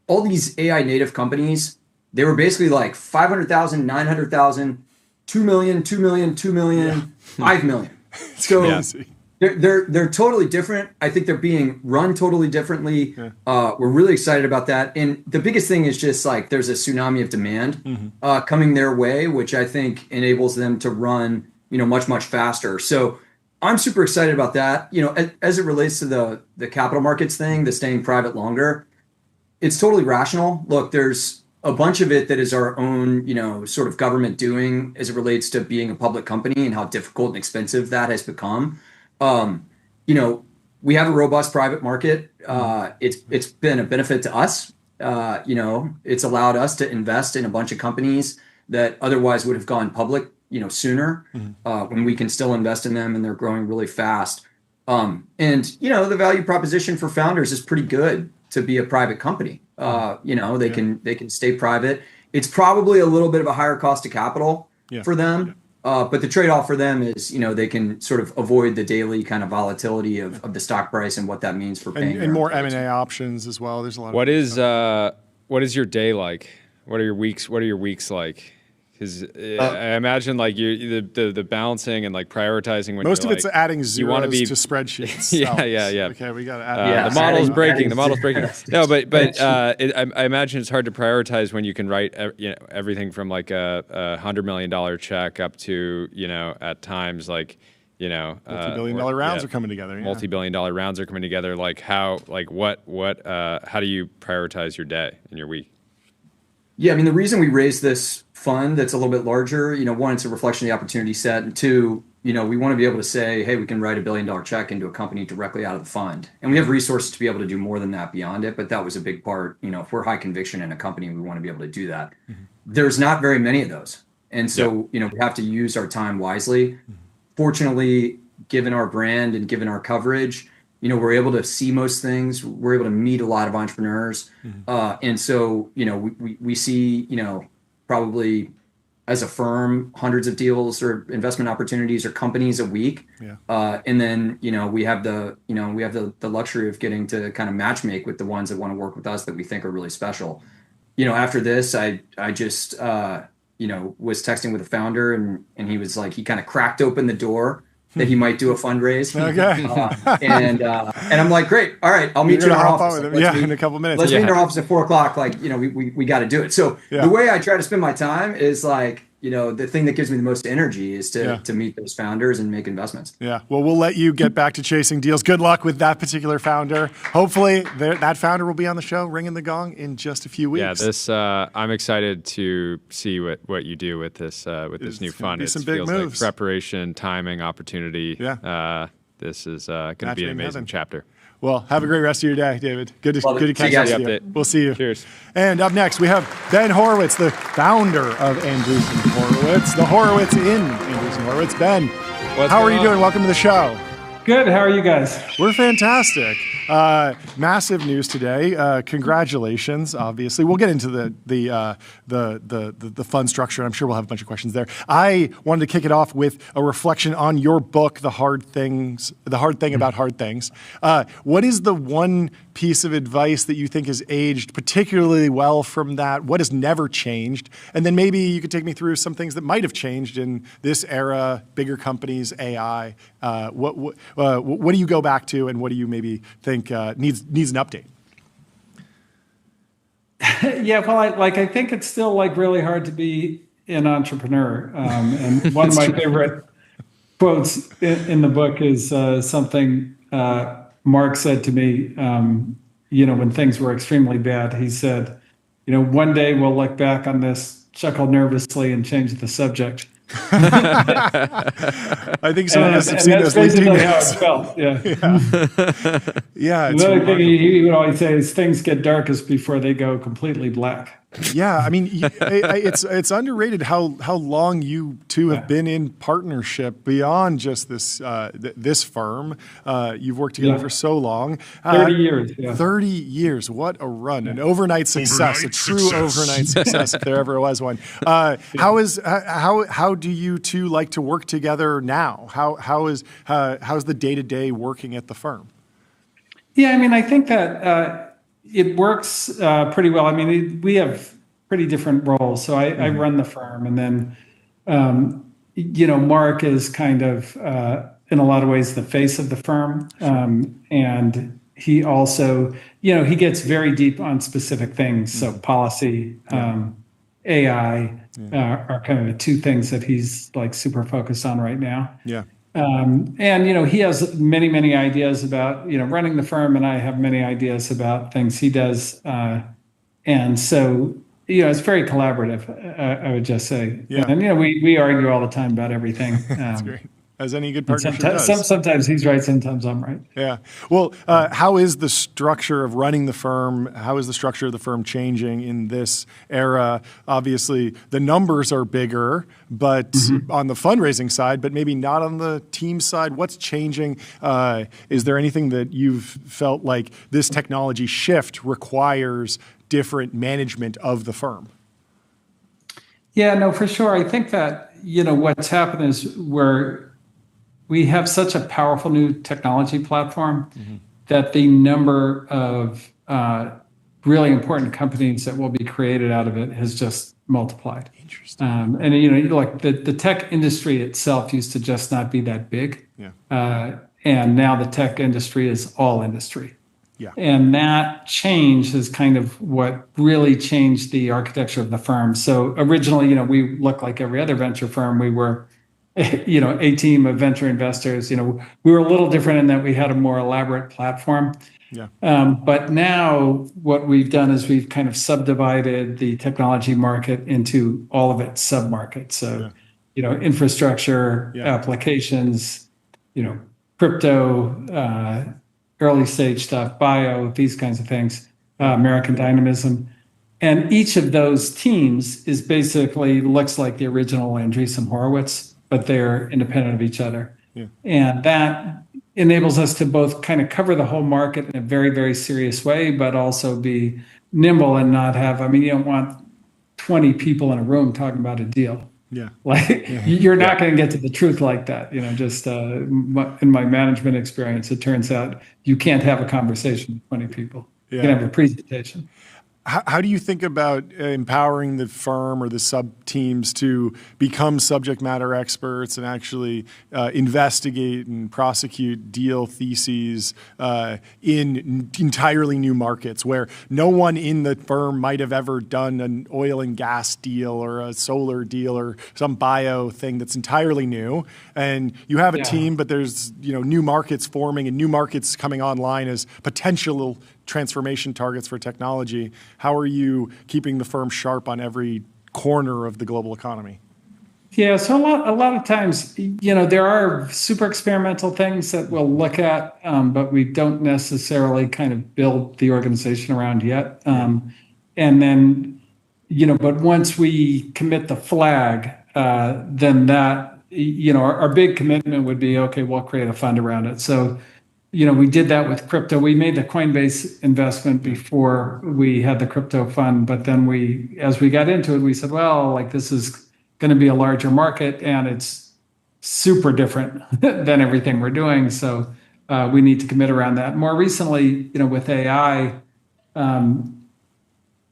N: All these AI native companies, they were basically like 500,000, 900,000, 2 million, 2 million, 2 million, 5 million. So they're totally different. I think they're being run totally differently. We're really excited about that. And the biggest thing is just like there's a tsunami of demand coming their way, which I think enables them to run, much, much faster. So I'm super excited about that. As it relates to the capital markets thing, the staying private longer, it's totally rational. Look, there's a bunch of it that is our own, sort of government doing as it relates to being a public company and how difficult and expensive that has become. We have a robust private market. It's been a benefit to us. It's allowed us to invest in a bunch of companies that otherwise would have gone public, sooner, when we can still invest in them and they're growing really fast. And the value proposition for founders is pretty good to be a private company. They can stay private. It's probably a little bit of a higher cost of capital for them. But the trade-off for them is, they can sort of avoid the daily kind of volatility of the stock price and what that means for paying.
D: And more M&A options as well. There's a lot.
E: What is your day like? What are your weeks like? Because I imagine like the balancing and like prioritizing when
D: most of it's adding zeros
E: you want to be
D: to spreadsheets.
E: Yeah.
D: Okay, we got to add.
E: The model's breaking. The model's breaking. No, but I imagine it's hard to prioritize when you can write everything from like a $100 million check up to at times like
D: multi-billion-dollar rounds are coming together. Yeah.
E: Multi-billion-dollar rounds are coming together. How do you prioritize your day and your week?
N: Yeah, I mean, the reason we raised this fund that's a little bit larger, one, it's a reflection of the opportunity set, and two, we want to be able to say, hey, we can write $1 billion check into a company directly out of the fund, and we have resources to be able to do more than that beyond it. But that was a big part. If we're high conviction in a company, we want to be able to do that. Mm-hmm. There's not very many of those, and so we have to use our time wisely. Mm-hmm. Fortunately, given our brand and given our coverage, we're able to see most things. We're able to meet a lot of entrepreneurs. Mm-hmm. And so, we see, probably as a firm, hundreds of deals or investment opportunities or companies a week. Yeah. And then, we have the luxury of getting to kind of matchmake with the ones that want to work with us that we think are really special. After this, I just, was texting with a founder and he was like, he kind of cracked open the door that he might do a fundraise.
D: Okay.
N: And I'm like, great. All right. I'll meet you in our office.
D: In a couple of minutes.
N: Let's meet in our office at 4:00. We got to do it. So the way I try to spend my time is the thing that gives me the most energy is to meet those founders and make investments. Yeah.
D: Well, we'll let you get back to chasing deals. Good luck with that particular founder. Hopefully that founder will be on the show ringing the gong in just a few weeks.
E: Yeah, I'm excited to see what you do with this new fund. It
D: some big
E: feels
D: moves.
E: like preparation, timing, opportunity. Yeah. This is going to be an amazing chapter.
D: Well, have a great rest of your day, David. Good to catch up with you. We'll see you.
E: Cheers.
D: And up next, we have Ben Horowitz, the founder of Andreessen Horowitz, the Horowitz in Andreessen Horowitz. Ben, how are you doing? Welcome to the show.
O: Good. How are you guys?
D: We're fantastic. Massive news today. Congratulations. Obviously, we'll get into the fund structure. I'm sure we'll have a bunch of questions there. I wanted to kick it off with a reflection on your book, The Hard Thing About Hard Things. What is the one piece of advice that you think has aged particularly well from that? What has never changed? And then maybe you could take me through some things that might have changed in this era, bigger companies, AI. What do you go back to, and what do you maybe think needs an update?
O: Yeah, well, I think it's still really hard to be an entrepreneur. And one of my favorite quotes in the book is something Mark said to me, when things were extremely bad. He said, one day we'll look back on this, chuckle nervously, and change the subject.
D: I think some of us have seen those LinkedIn
O: how it felt. Yeah. The other thing he would always say is things get darkest before they go completely black.
D: Yeah, I mean, it's underrated how long you two have been in partnership beyond just this firm. You've worked together for so long.
O: 30 years. Yeah.
D: 30 years. What a run! An overnight success, a true overnight success, if there ever was one. How do you two like to work together now? How's the day-to-day working at the firm?
O: Yeah, I mean, I think that. It works pretty well. I mean, we have pretty different roles. So I run the firm, and then, Mark is kind of, in a lot of ways, the face of the firm. And he also, he gets very deep on specific things. So policy, AI are kind of the two things that he's super focused on right now.
D: Yeah.
O: And he has many, many ideas about running the firm, and I have many ideas about things he does, and so it's very collaborative. I would just say, and we argue all the time about everything.
D: That's great. As any good partnership does.
O: Sometimes he's right, sometimes I'm right.
D: Yeah. Well, how is the structure of running the firm? How is the structure of the firm changing in this era? Obviously, the numbers are bigger, but on the fundraising side, but maybe not on the team side. What's changing? Is there anything that you've felt like this technology shift requires different management of the firm?
O: Yeah, no, for sure. I think that, what's happened is we have such a powerful new technology platform that the number of really important companies that will be created out of it has just multiplied.
D: Interesting.
O: And the tech industry itself used to just not be that big.
D: Yeah.
O: And now the tech industry is all industry.
D: Yeah.
O: And that change is kind of what really changed the architecture of the firm. So originally, we looked like every other venture firm. We were a team of venture investors. We were a little different in that we had a more elaborate platform.
D: Yeah.
O: But now what we've done is we've kind of subdivided the technology market into all of its sub-markets. So, infrastructure, applications, crypto, early stage stuff, bio, these kinds of things, American dynamism. And each of those teams is basically looks like the original Andreessen Horowitz, but they're independent of each other.
D: Yeah.
O: And that enables us to both kind of cover the whole market in a very, very serious way, but also be nimble and not have, you don't want 20 people in a room talking about a deal.
D: Yeah.
O: You're not going to get to the truth like that. Just in my management experience, it turns out you can't have a conversation with 20 people.
D: Yeah.
O: You can have a presentation.
D: How do you think about empowering the firm or the sub-teams to become subject matter experts and actually investigate and prosecute deal theses in entirely new markets where no one in the firm might have ever done an oil and gas deal or a solar deal or some bio thing that's entirely new? And you have a team, but there's new markets forming and new markets coming online as potential transformation targets for technology. How are you keeping the firm sharp on every corner of the global economy?
O: Yeah, so a lot of times, there are super experimental things that we'll look at, but we don't necessarily kind of build the organization around yet. And then, but once we commit the flag, then that, our big commitment would be, okay, we'll create a fund around it. So, we did that with crypto. We made the Coinbase investment before we had the crypto fund, but then as we got into it, we said, well, this is going to be a larger market and it's super different than everything we're doing. So we need to commit around that. More recently, with AI,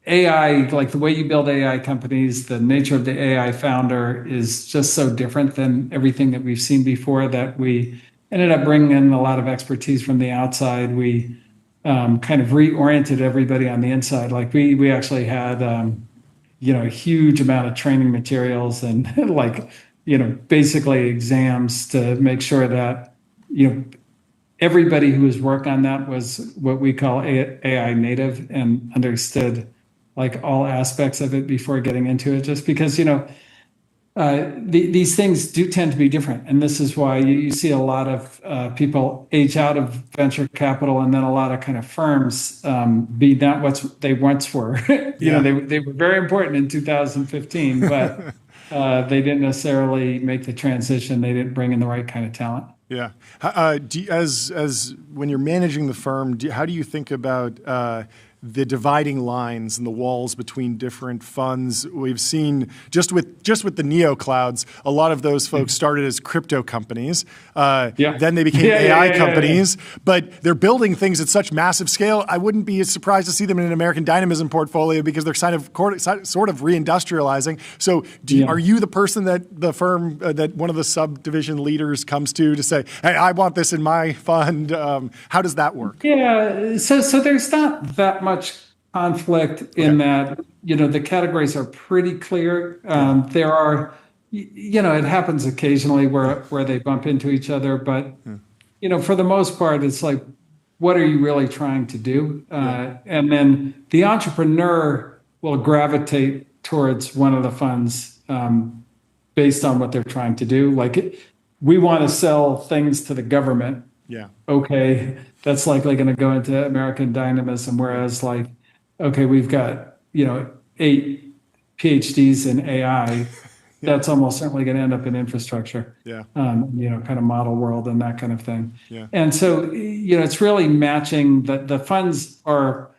O: like the way you build AI companies, the nature of the AI founder is just so different than everything that we've seen before that we ended up bringing in a lot of expertise from the outside. We kind of reoriented everybody on the inside. Like we actually had, a huge amount of training materials and basically exams to make sure that, everybody who was working on that was what we call AI native and understood all aspects of it before getting into it, just because, these things do tend to be different. And this is why you see a lot of people age out of venture capital and then a lot of kind of firms be not what they once were. They were very important in 2015, but they didn't necessarily make the transition. They didn't bring in the right kind of talent.
D: Yeah. As when you're managing the firm, how do you think about the dividing lines and the walls between different funds? We've seen just with the neo clouds, a lot of those folks started as crypto companies. Then they became AI companies, but they're building things at such massive scale. I wouldn't be surprised to see them in an American dynamism portfolio because they're sort of reindustrializing. So are you the person that the firm, that one of the subdivision leaders comes to say, hey, I want this in my fund? How does that work?
O: Yeah, so there's not that much conflict in that, the categories are pretty clear. There are, it happens occasionally where they bump into each other, but, for the most part, it's like, what are you really trying to do? And then the entrepreneur will gravitate towards one of the funds based on what they're trying to do. We want to sell things to the government.
D: Yeah.
O: Okay, that's likely going to go into American dynamism. Whereas, okay, we've got 8 PhDs in AI. That's almost certainly going to end up in infrastructure.
D: Yeah.
O: Kind of model world and that kind of thing.
D: Yeah.
O: And so it's really matching the funds are.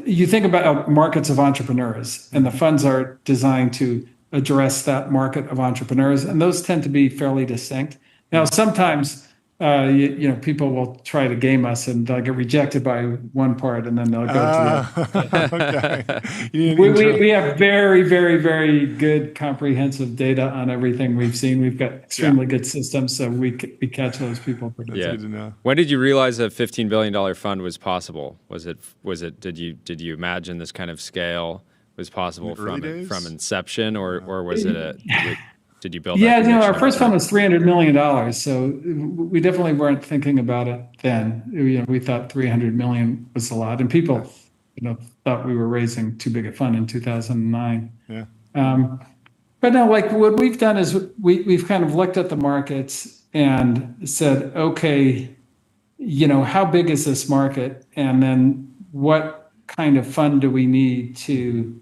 O: You think about markets of entrepreneurs, and the funds are designed to address that market of entrepreneurs, and those tend to be fairly distinct. Now, sometimes. People will try to game us and they'll get rejected by one part and then they'll go to the other. Okay. We have very, very, very good comprehensive data on everything we've seen. We've got extremely good systems, so we catch those people.
D: That's good to know.
E: When did you realize a $15 billion fund was possible? Did you imagine this kind of scale was possible from inception, or was it did you build?
O: Yeah, our first fund was $300 million. So we definitely weren't thinking about it then. We thought 300 million was a lot, and people, thought we were raising too big a fund in 2009.
D: Yeah.
O: But no, like what we've done is we've kind of looked at the markets and said, okay, how big is this market? And then what kind of fund do we need to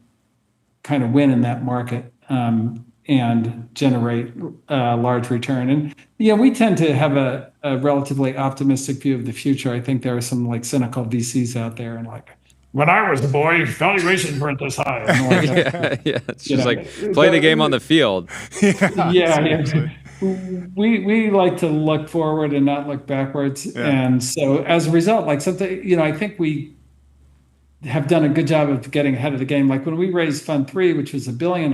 O: kind of win in that market and generate a large return? And we tend to have a relatively optimistic view of the future. I think there are some like cynical VCs out there and like, when I was a boy, valuations weren't this high.
E: It's just like play the game on the field.
O: Yeah. We like to look forward and not look backwards. Yeah. And so as a result, like something, I think we have done a good job of getting ahead of the game. Like when we raised Fund 3, which was $1 billion,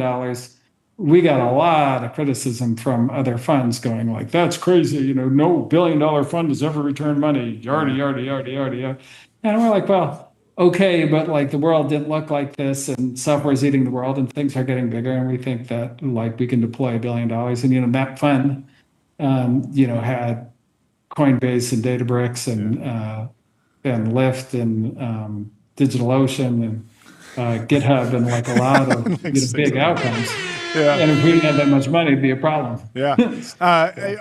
O: we got a lot of criticism from other funds going like, that's crazy. No $1 billion fund has ever returned money. Yardy. And we're like, well, okay, but like the world didn't look like this, and software is eating the world, and things are getting bigger, and we think that like we can deploy $1 billion. And that fund, had Coinbase and Databricks and Lyft and DigitalOcean and GitHub and like a lot of big outcomes. Yeah. And if we didn't have that much money, it'd be a problem.
D: Yeah.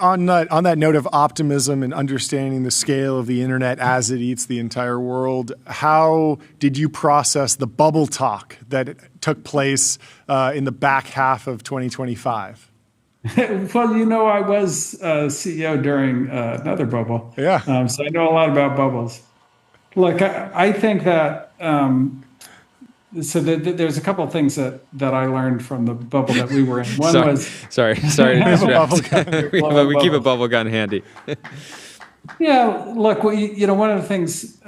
D: On that note of optimism and understanding the scale of the internet as it eats the entire world, how did you process the bubble talk that took place in the back half of 2025?
O: Well, I was CEO during another bubble.
D: Yeah.
O: So I know a lot about bubbles. Look, I think that there's a couple of things that I learned from the bubble that we were in. One was
E: sorry to distract. We keep a bubble gun handy.
O: Yeah, look, one of the things,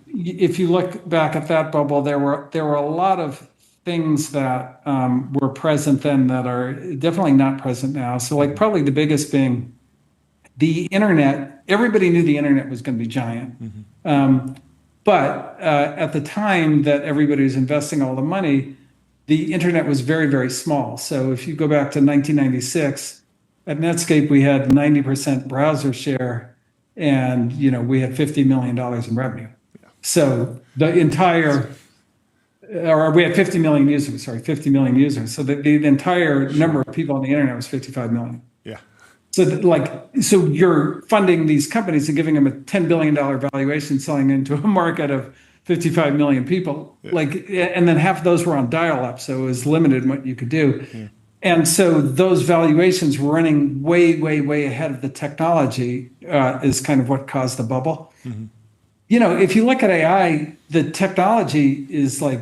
O: if you look back at that bubble, there were a lot of things that were present then that are definitely not present now. So, like, probably the biggest being the internet. Everybody knew the internet was going to be giant. Mm-hmm. But at the time that everybody was investing all the money, the internet was very, very small. So if you go back to 1996, at Netscape, we had 90% browser share, and we had $50 million in revenue. So we had 50 million users. Sorry, 50 million users. So the entire number of people on the internet was 55 million.
D: Yeah.
O: So you're funding these companies and giving them a $10 billion valuation, selling into a market of 55 million people. Yeah. And then half of those were on dial-up, so it was limited in what you could do. Yeah. And so those valuations were running way, way, way ahead of the technology is kind of what caused the bubble. Mm-hmm. If you look at AI, the technology is like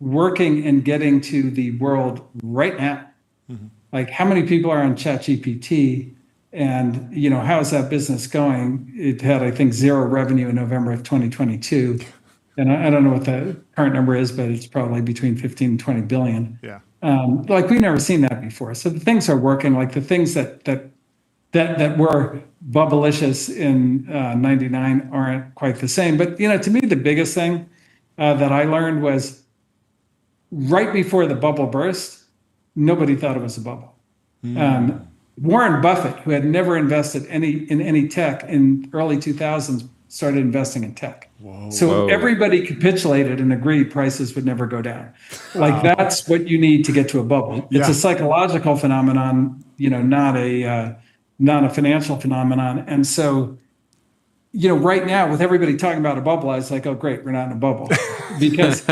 O: working and getting to the world right now. Mm-hmm. Like how many people are on ChatGPT? And, how's that business going? It had, I think, 0 revenue in November of 2022. And I don't know what the current number is, but it's probably between 15 and 20 billion.
D: Yeah.
O: We've never seen that before. So the things are working. Like the things that were bubblicious in 99 aren't quite the same. But, to me, the biggest thing that I learned was right before the bubble burst, nobody thought it was a bubble. Warren Buffett, who had never invested in any tech in early 2000s, started investing in tech. So everybody capitulated and agreed prices would never go down. Like that's what you need to get to a bubble. It's a psychological phenomenon, not a financial phenomenon. And so, right now with everybody talking about a bubble, I was like, oh, great, we're not in a bubble. Because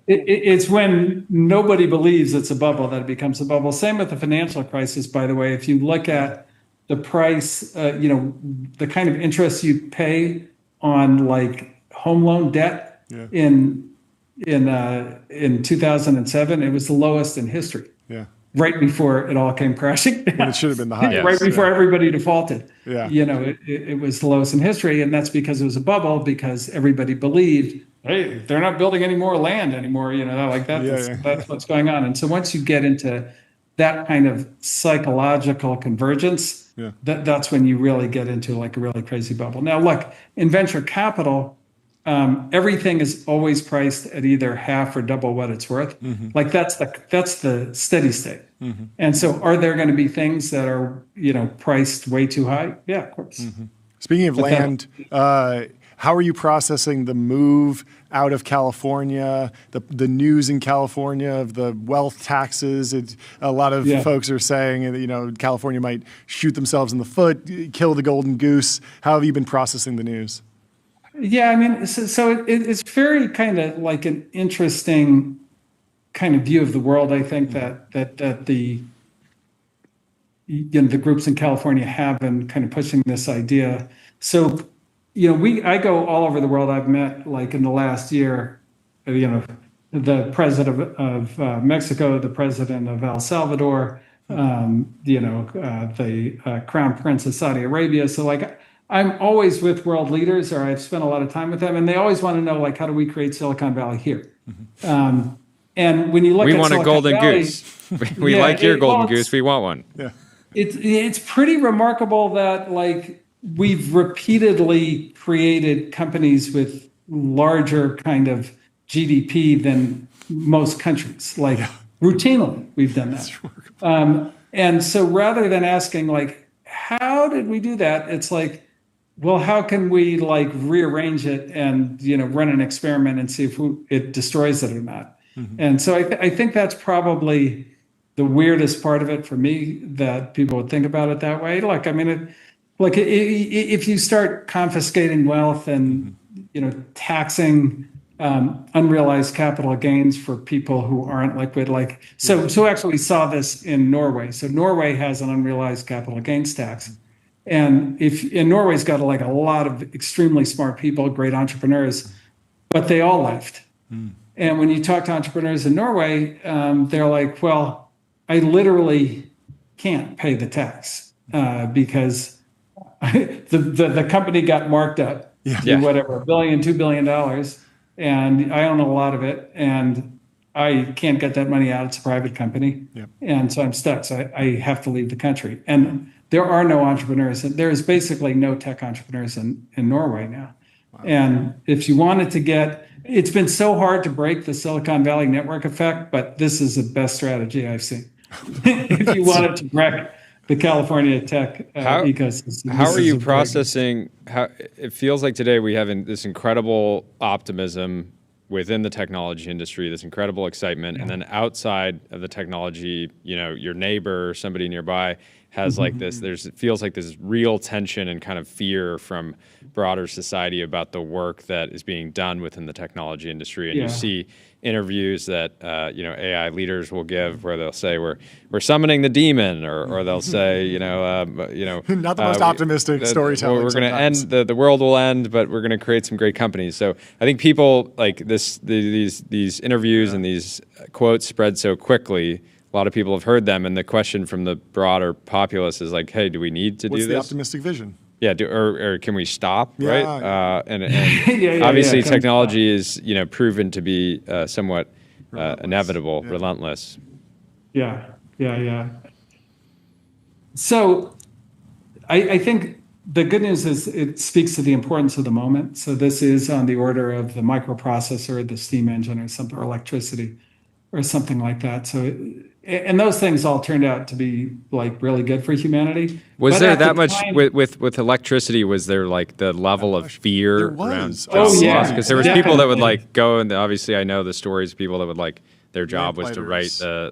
O: it's when nobody believes it's a bubble that it becomes a bubble. Same with the financial crisis, by the way. If you look at the price, the kind of interest you pay on like home loan debt in 2007, it was the lowest in history.
D: Yeah.
O: Right before it all came crashing down.
D: When it should have been the highest.
O: Right before everybody defaulted.
D: Yeah.
O: It was the lowest in history, and that's because it was a bubble, because everybody believed, hey, they're not building any more land anymore, that's what's going on. And so once you get into that kind of psychological convergence, that's when you really get into like a really crazy bubble. Now, look, in venture capital, everything is always priced at either half or double what it's worth.
D: Mm-hmm.
O: Like that's the steady state.
D: Mm-hmm.
O: And so are there going to be things that are, priced way too high? Yeah, of course.
D: Mm-hmm. Speaking of land, how are you processing the move out of California, the news in California of the wealth taxes? A lot of folks are saying that, California might shoot themselves in the foot, kill the golden goose. How have you been processing the news?
O: Yeah, I mean, so it's very kind of like an interesting kind of view of the world. I think that the the groups in California have been kind of pushing this idea. So, I go all over the world. I've met, like in the last year, the president of Mexico, the president of El Salvador, the Crown Prince of Saudi Arabia. So, like, I'm always with world leaders, or I've spent a lot of time with them, and they always want to know, like, how do we create Silicon Valley here? Mm-hmm. And when you look,
E: we
O: at
E: want
O: Silicon
E: a golden
O: Valley,
E: goose. We like your golden goose. We want one.
D: Yeah,
O: it's pretty remarkable that, like, we've repeatedly created companies with larger kind of GDP than most countries. Like, routinely, we've done that. And so rather than asking, like, how did we do that? It's like, well, how can we, like, rearrange it and, run an experiment and see if it destroys it or not? Mm-hmm. And so I think that's probably the weirdest part of it for me, that people would think about it that way. Like, I mean, if you start confiscating wealth and, taxing unrealized capital gains for people who aren't liquid, like, so actually we saw this in Norway. So Norway has an unrealized capital gains tax. And Norway's got, like, a lot of extremely smart people, great entrepreneurs, but they all left. Mm. And when you talk to entrepreneurs in Norway, they're like, well, I literally can't pay the tax because the company got marked up to whatever, $1 billion, $2 billion, and I own a lot of it, and I can't get that money out. It's a private company, and so I'm stuck. So I have to leave the country. And there are no entrepreneurs. There is basically no tech entrepreneurs in Norway now. Wow. And if you wanted to it's been so hard to break the Silicon Valley network effect, but this is the best strategy I've seen. If you wanted to break the California tech ecosystem.
E: How are you processing? How it feels like today we have this incredible optimism within the technology industry, this incredible excitement, and then outside of the technology, your neighbor or somebody nearby has like this. It feels like this real tension and kind of fear from broader society about the work that is being done within the technology industry, and you see interviews that AI leaders will give where they'll say we're summoning the demon, or they'll say
D: not the most optimistic storytelling.
E: We're going to end the world will end, but we're going to create some great companies. So I think people like these interviews and these quotes spread so quickly. A lot of people have heard them, and the question from the broader populace is like, "Hey, do we need to do this?
D: What's the optimistic vision?
E: Yeah, or can we stop? Right? And obviously, technology is proven to be somewhat inevitable, relentless.
O: Yeah. So, I think the good news is it speaks to the importance of the moment. So this is on the order of the microprocessor, the steam engine, or something, or electricity, or something like that. So. And those things all turned out to be, like, really good for humanity.
E: Was there that much with electricity? Was there, like, the level of fear around job loss? Because there was people that would, like, go, and obviously I know the stories of people that would, like, their job was to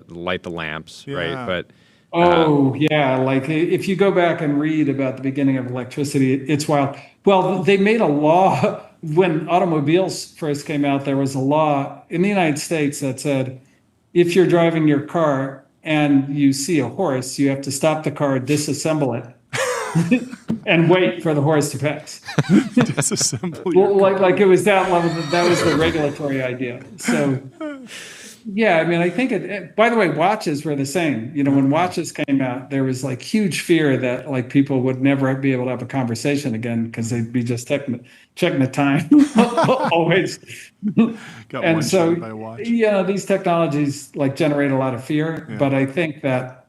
E: light the lamps, right? But
O: like, if you go back and read about the beginning of electricity, it's wild. Well, they made a law when automobiles first came out. There was a law in the United States that said, if you're driving your car and you see a horse, you have to stop the car, disassemble it, and wait for the horse to pass.
D: Disassemble your
O: car. Like it was that level. That was the regulatory idea. So, yeah, I mean, I think by the way, watches were the same. When watches came out, there was, like, huge fear that, like, people would never be able to have a conversation again because they'd be just checking the time always. And so, these technologies, like, generate a lot of fear. But I think that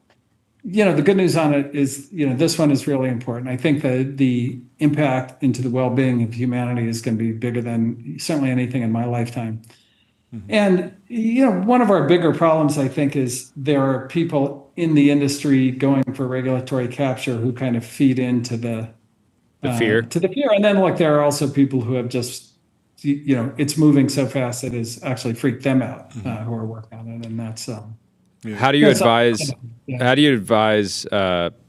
O: the good news on it is, this one is really important. I think that the impact into the well-being of humanity is going to be bigger than certainly anything in my lifetime. And, one of our bigger problems, I think, is there are people in the industry going for regulatory capture who kind of feed into the
E: fear.
O: To the fear. And then, there are also people who have just, it's moving so fast that it's actually freaked them out who are working on it. And that's...
E: How do you advise? How do you advise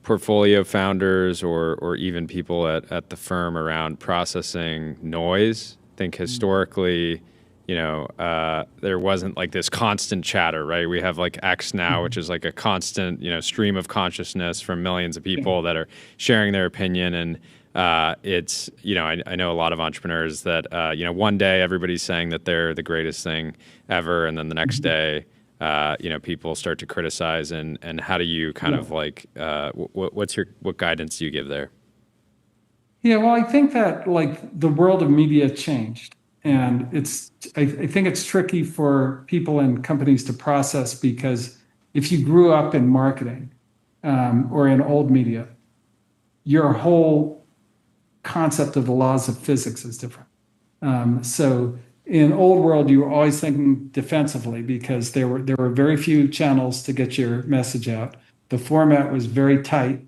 E: portfolio founders or even people at the firm around processing noise? I think historically, there wasn't this constant chatter, right? We have X now, which is a constant, stream of consciousness from millions of people that are sharing their opinion. And it's, I know a lot of entrepreneurs that, one day everybody's saying that they're the greatest thing ever, and then the next day, people start to criticize. And how do you kind of what guidance do you give there?
O: Yeah, well, I think that the world of media changed, and I think it's tricky for people and companies to process, because if you grew up in marketing or in old media, your whole concept of the laws of physics is different. So in old world, you were always thinking defensively, because there were very few channels to get your message out. The format was very tight.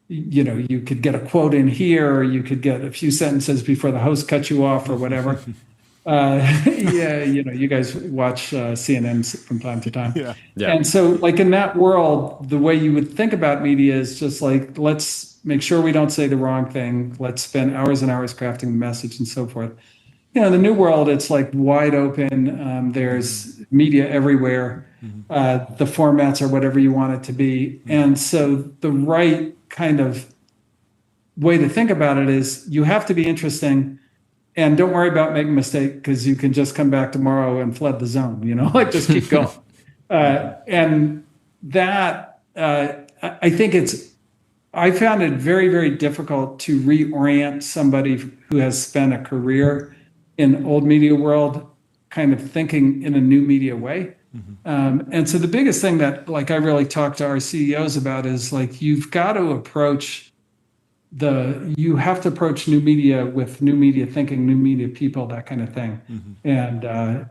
O: You could get a quote in here, or you could get a few sentences before the host cut you off or whatever. You guys watch CNN from time to time. Yeah. And so in that world, the way you would think about media is just let's make sure we don't say the wrong thing. Let's spend hours and hours crafting the message and so forth. In the new world, it's wide open. There's media everywhere. The formats are whatever you want it to be. And so the right kind of way to think about it is you have to be interesting, and don't worry about making a mistake, because you can just come back tomorrow and flood the zone, just keep going. And that, I think I found it very, very difficult to reorient somebody who has spent a career in old media world, kind of thinking in a new media way. And so the biggest thing that I really talk to our CEOs about is you've got to approach you have to approach new media with new media thinking, new media people, that kind of thing. And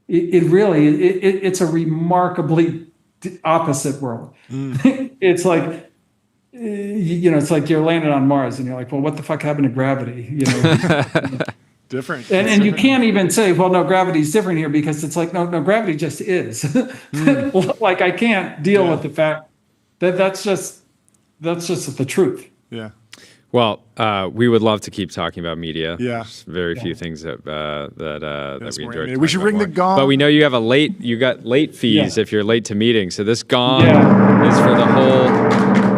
O: it's a remarkably opposite world. It's it's you're landing on Mars and you're well, what the fuck happened to gravity?
D: Different.
O: And you can't even say, well, no, gravity's different here, because it's no, gravity just is. I can't deal with the fact that that's just the truth.
E: Yeah. Well, we would love to keep talking about media.
D: Yeah.
E: There's very few things that we enjoyed.
D: We should ring the gong.
E: But we know you got late fees if you're late to meetings. So this gong is for the whole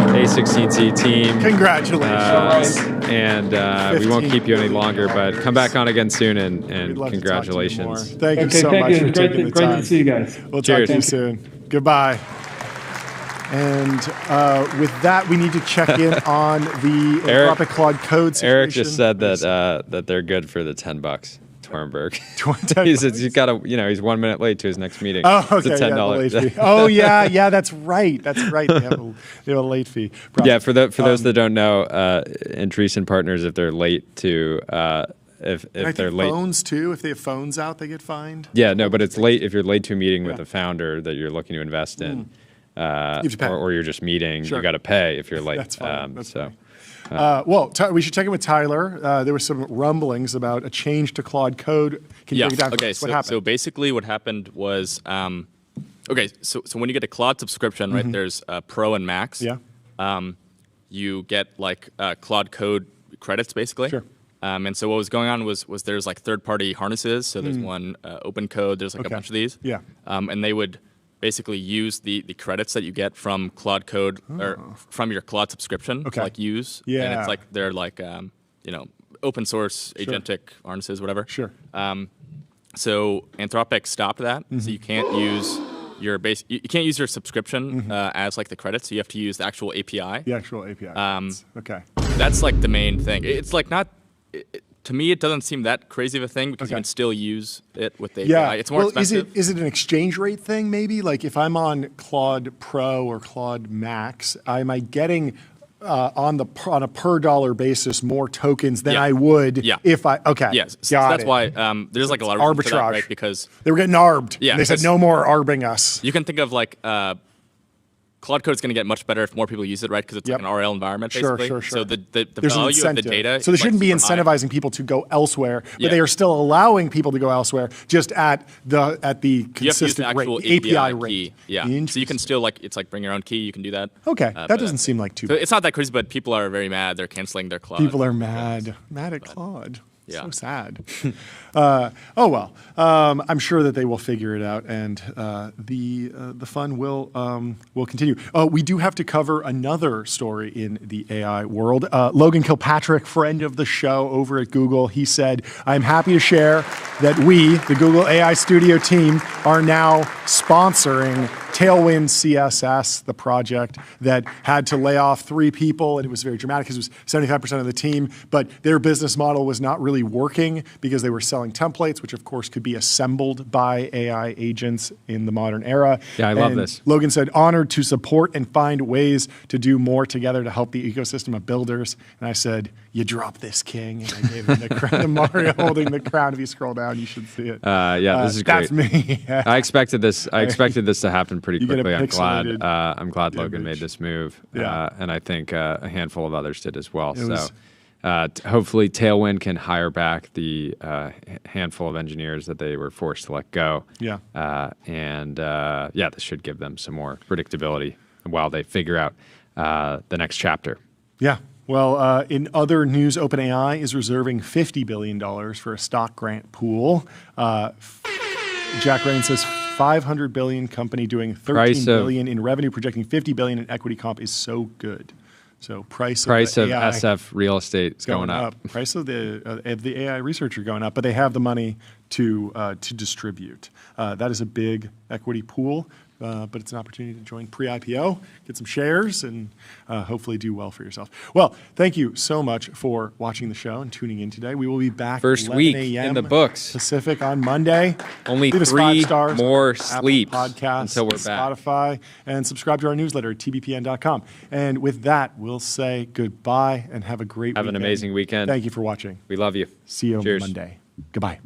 E: a16z's team.
D: Congratulations.
E: And we won't keep you any longer, but come back on again soon, and congratulations.
D: Thank you so much for taking the time.
O: Great to see you guys.
D: We'll talk to you soon. Goodbye. And with that, we need to check in on the Anthropic Claude Code situation.
E: Eric just said that they're good for the $10. Tornberg. He's got he's 1 minute late to his next meeting.
D: Oh, okay.
E: It's a $10
D: late fee. Oh, yeah, that's right. They have a late fee. Probably.
E: Yeah, for those that don't know, Andreessen partners, if they're late to if they're late,
D: phones too. If they have phones out, they get fined.
E: Yeah, no, but it's late if you're late to a meeting with a founder that you're looking to invest in, or you're just meeting. You got to pay if you're late.
D: That's fine. We should check in with Tyler. There were some rumblings about a change to Claude Code. Can you break it down?
F: Okay.
D: What happened?
F: So basically, what happened was, So when you get a Claude subscription, right? There's Pro and Max.
D: Yeah.
F: You get Claude Code credits, basically.
D: Sure.
F: And so what was going on was there's third-party harnesses. So there's one open code. There's a bunch of these.
D: Yeah.
F: And they would basically use the credits that you get from Claude Code or from your Claude subscription to use.
D: Yeah.
F: And it's they're open source agentic harnesses, whatever.
D: Sure.
F: So Anthropic stopped that. So you can't use you can't use your subscription as the credits. You have to use the actual API.
D: The actual API. Okay.
F: That's the main thing. It's not To me, it doesn't seem that crazy of a thing because you can still use it with the API.
D: Yeah.
F: It's more expensive.
D: Is it an exchange rate thing maybe? Like if I'm on Claude Pro or Claude Max, am I getting on a per dollar basis more tokens than I would if I
F: Yes, so that's why there's like a lot of
D: arbitrage,
F: for that, right? Because
D: they were getting arbed.
F: Yeah,
D: and they said no more arbing us.
F: You can think of like Claude Code is going to get much better if more people use it, right? Because it's like an RL environment, basically.
D: Sure.
F: So the
D: There's
F: value of the data.
D: So they shouldn't be incentivizing
F: high.
D: people to go elsewhere, but they are still allowing people to go elsewhere, just at the consistent
F: you have to use the
D: rate,
F: actual
D: API
F: key.
D: rate.
F: Yeah. So you can still it's like bring your own key. You can do that.
D: Okay, that doesn't seem like too
F: so
D: bad.
F: It's not that crazy, but people are very mad. They're canceling their Claude.
D: People are mad at Claude.
F: Yeah.
D: So sad. Oh well, I'm sure that they will figure it out, and the fun will continue. We do have to cover another story in the AI world. Logan Kilpatrick, friend of the show over at Google, he said, "I'm happy to share that we, the Google AI Studio team, are now sponsoring Tailwind CSS, the project that had to lay off 3 people, and it was very dramatic because it was 75% of the team, but their business model was not really working because they were selling templates, which of course could be assembled by AI agents in the modern era."
E: Yeah, I love this.
D: Logan said, "Honored to support and find ways to do more together to help the ecosystem of builders." And I said, "You drop this, king." And I gave him the crown, Mario holding the crown. If you scroll down, you should see it.
E: This is great.
D: That's me.
E: I expected this to happen pretty
D: You get a
E: quickly.
D: pixelated
E: I'm glad Logan made this move.
D: Yeah.
E: And I think a handful of others did as well. Hopefully Tailwind can hire back the handful of engineers that they were forced to let go.
D: Yeah.
E: This should give them some more predictability while they figure out the next chapter.
D: Yeah. Well, in other news, OpenAI is reserving $50 billion for a stock grant pool. Jack Rain says $500 billion company doing $13 billion in revenue, projecting $50 billion in equity comp is so good. So price of AI
E: SF real estate is going up.
D: Price of the AI researcher going up, but they have the money to distribute. That is a big equity pool. But it's an opportunity to join pre-IPO, get some shares, and hopefully do well for yourself. Well, thank you so much for watching the show and tuning in today. We will be back
E: first
D: 11
E: week
D: a.m.
E: in the books
D: Pacific on Monday.
E: Only
D: Leave us
E: 3
D: 5 stars
E: more
D: on Apple
E: sleeps
D: Podcasts,
E: until we're back.
D: Spotify, and subscribe to our newsletter at tbpn.com. And with that, we'll say goodbye and have a great weekend.
E: Have an amazing weekend.
D: Thank you for watching.
E: We love you.
D: See you
E: Cheers.
D: Monday. Goodbye.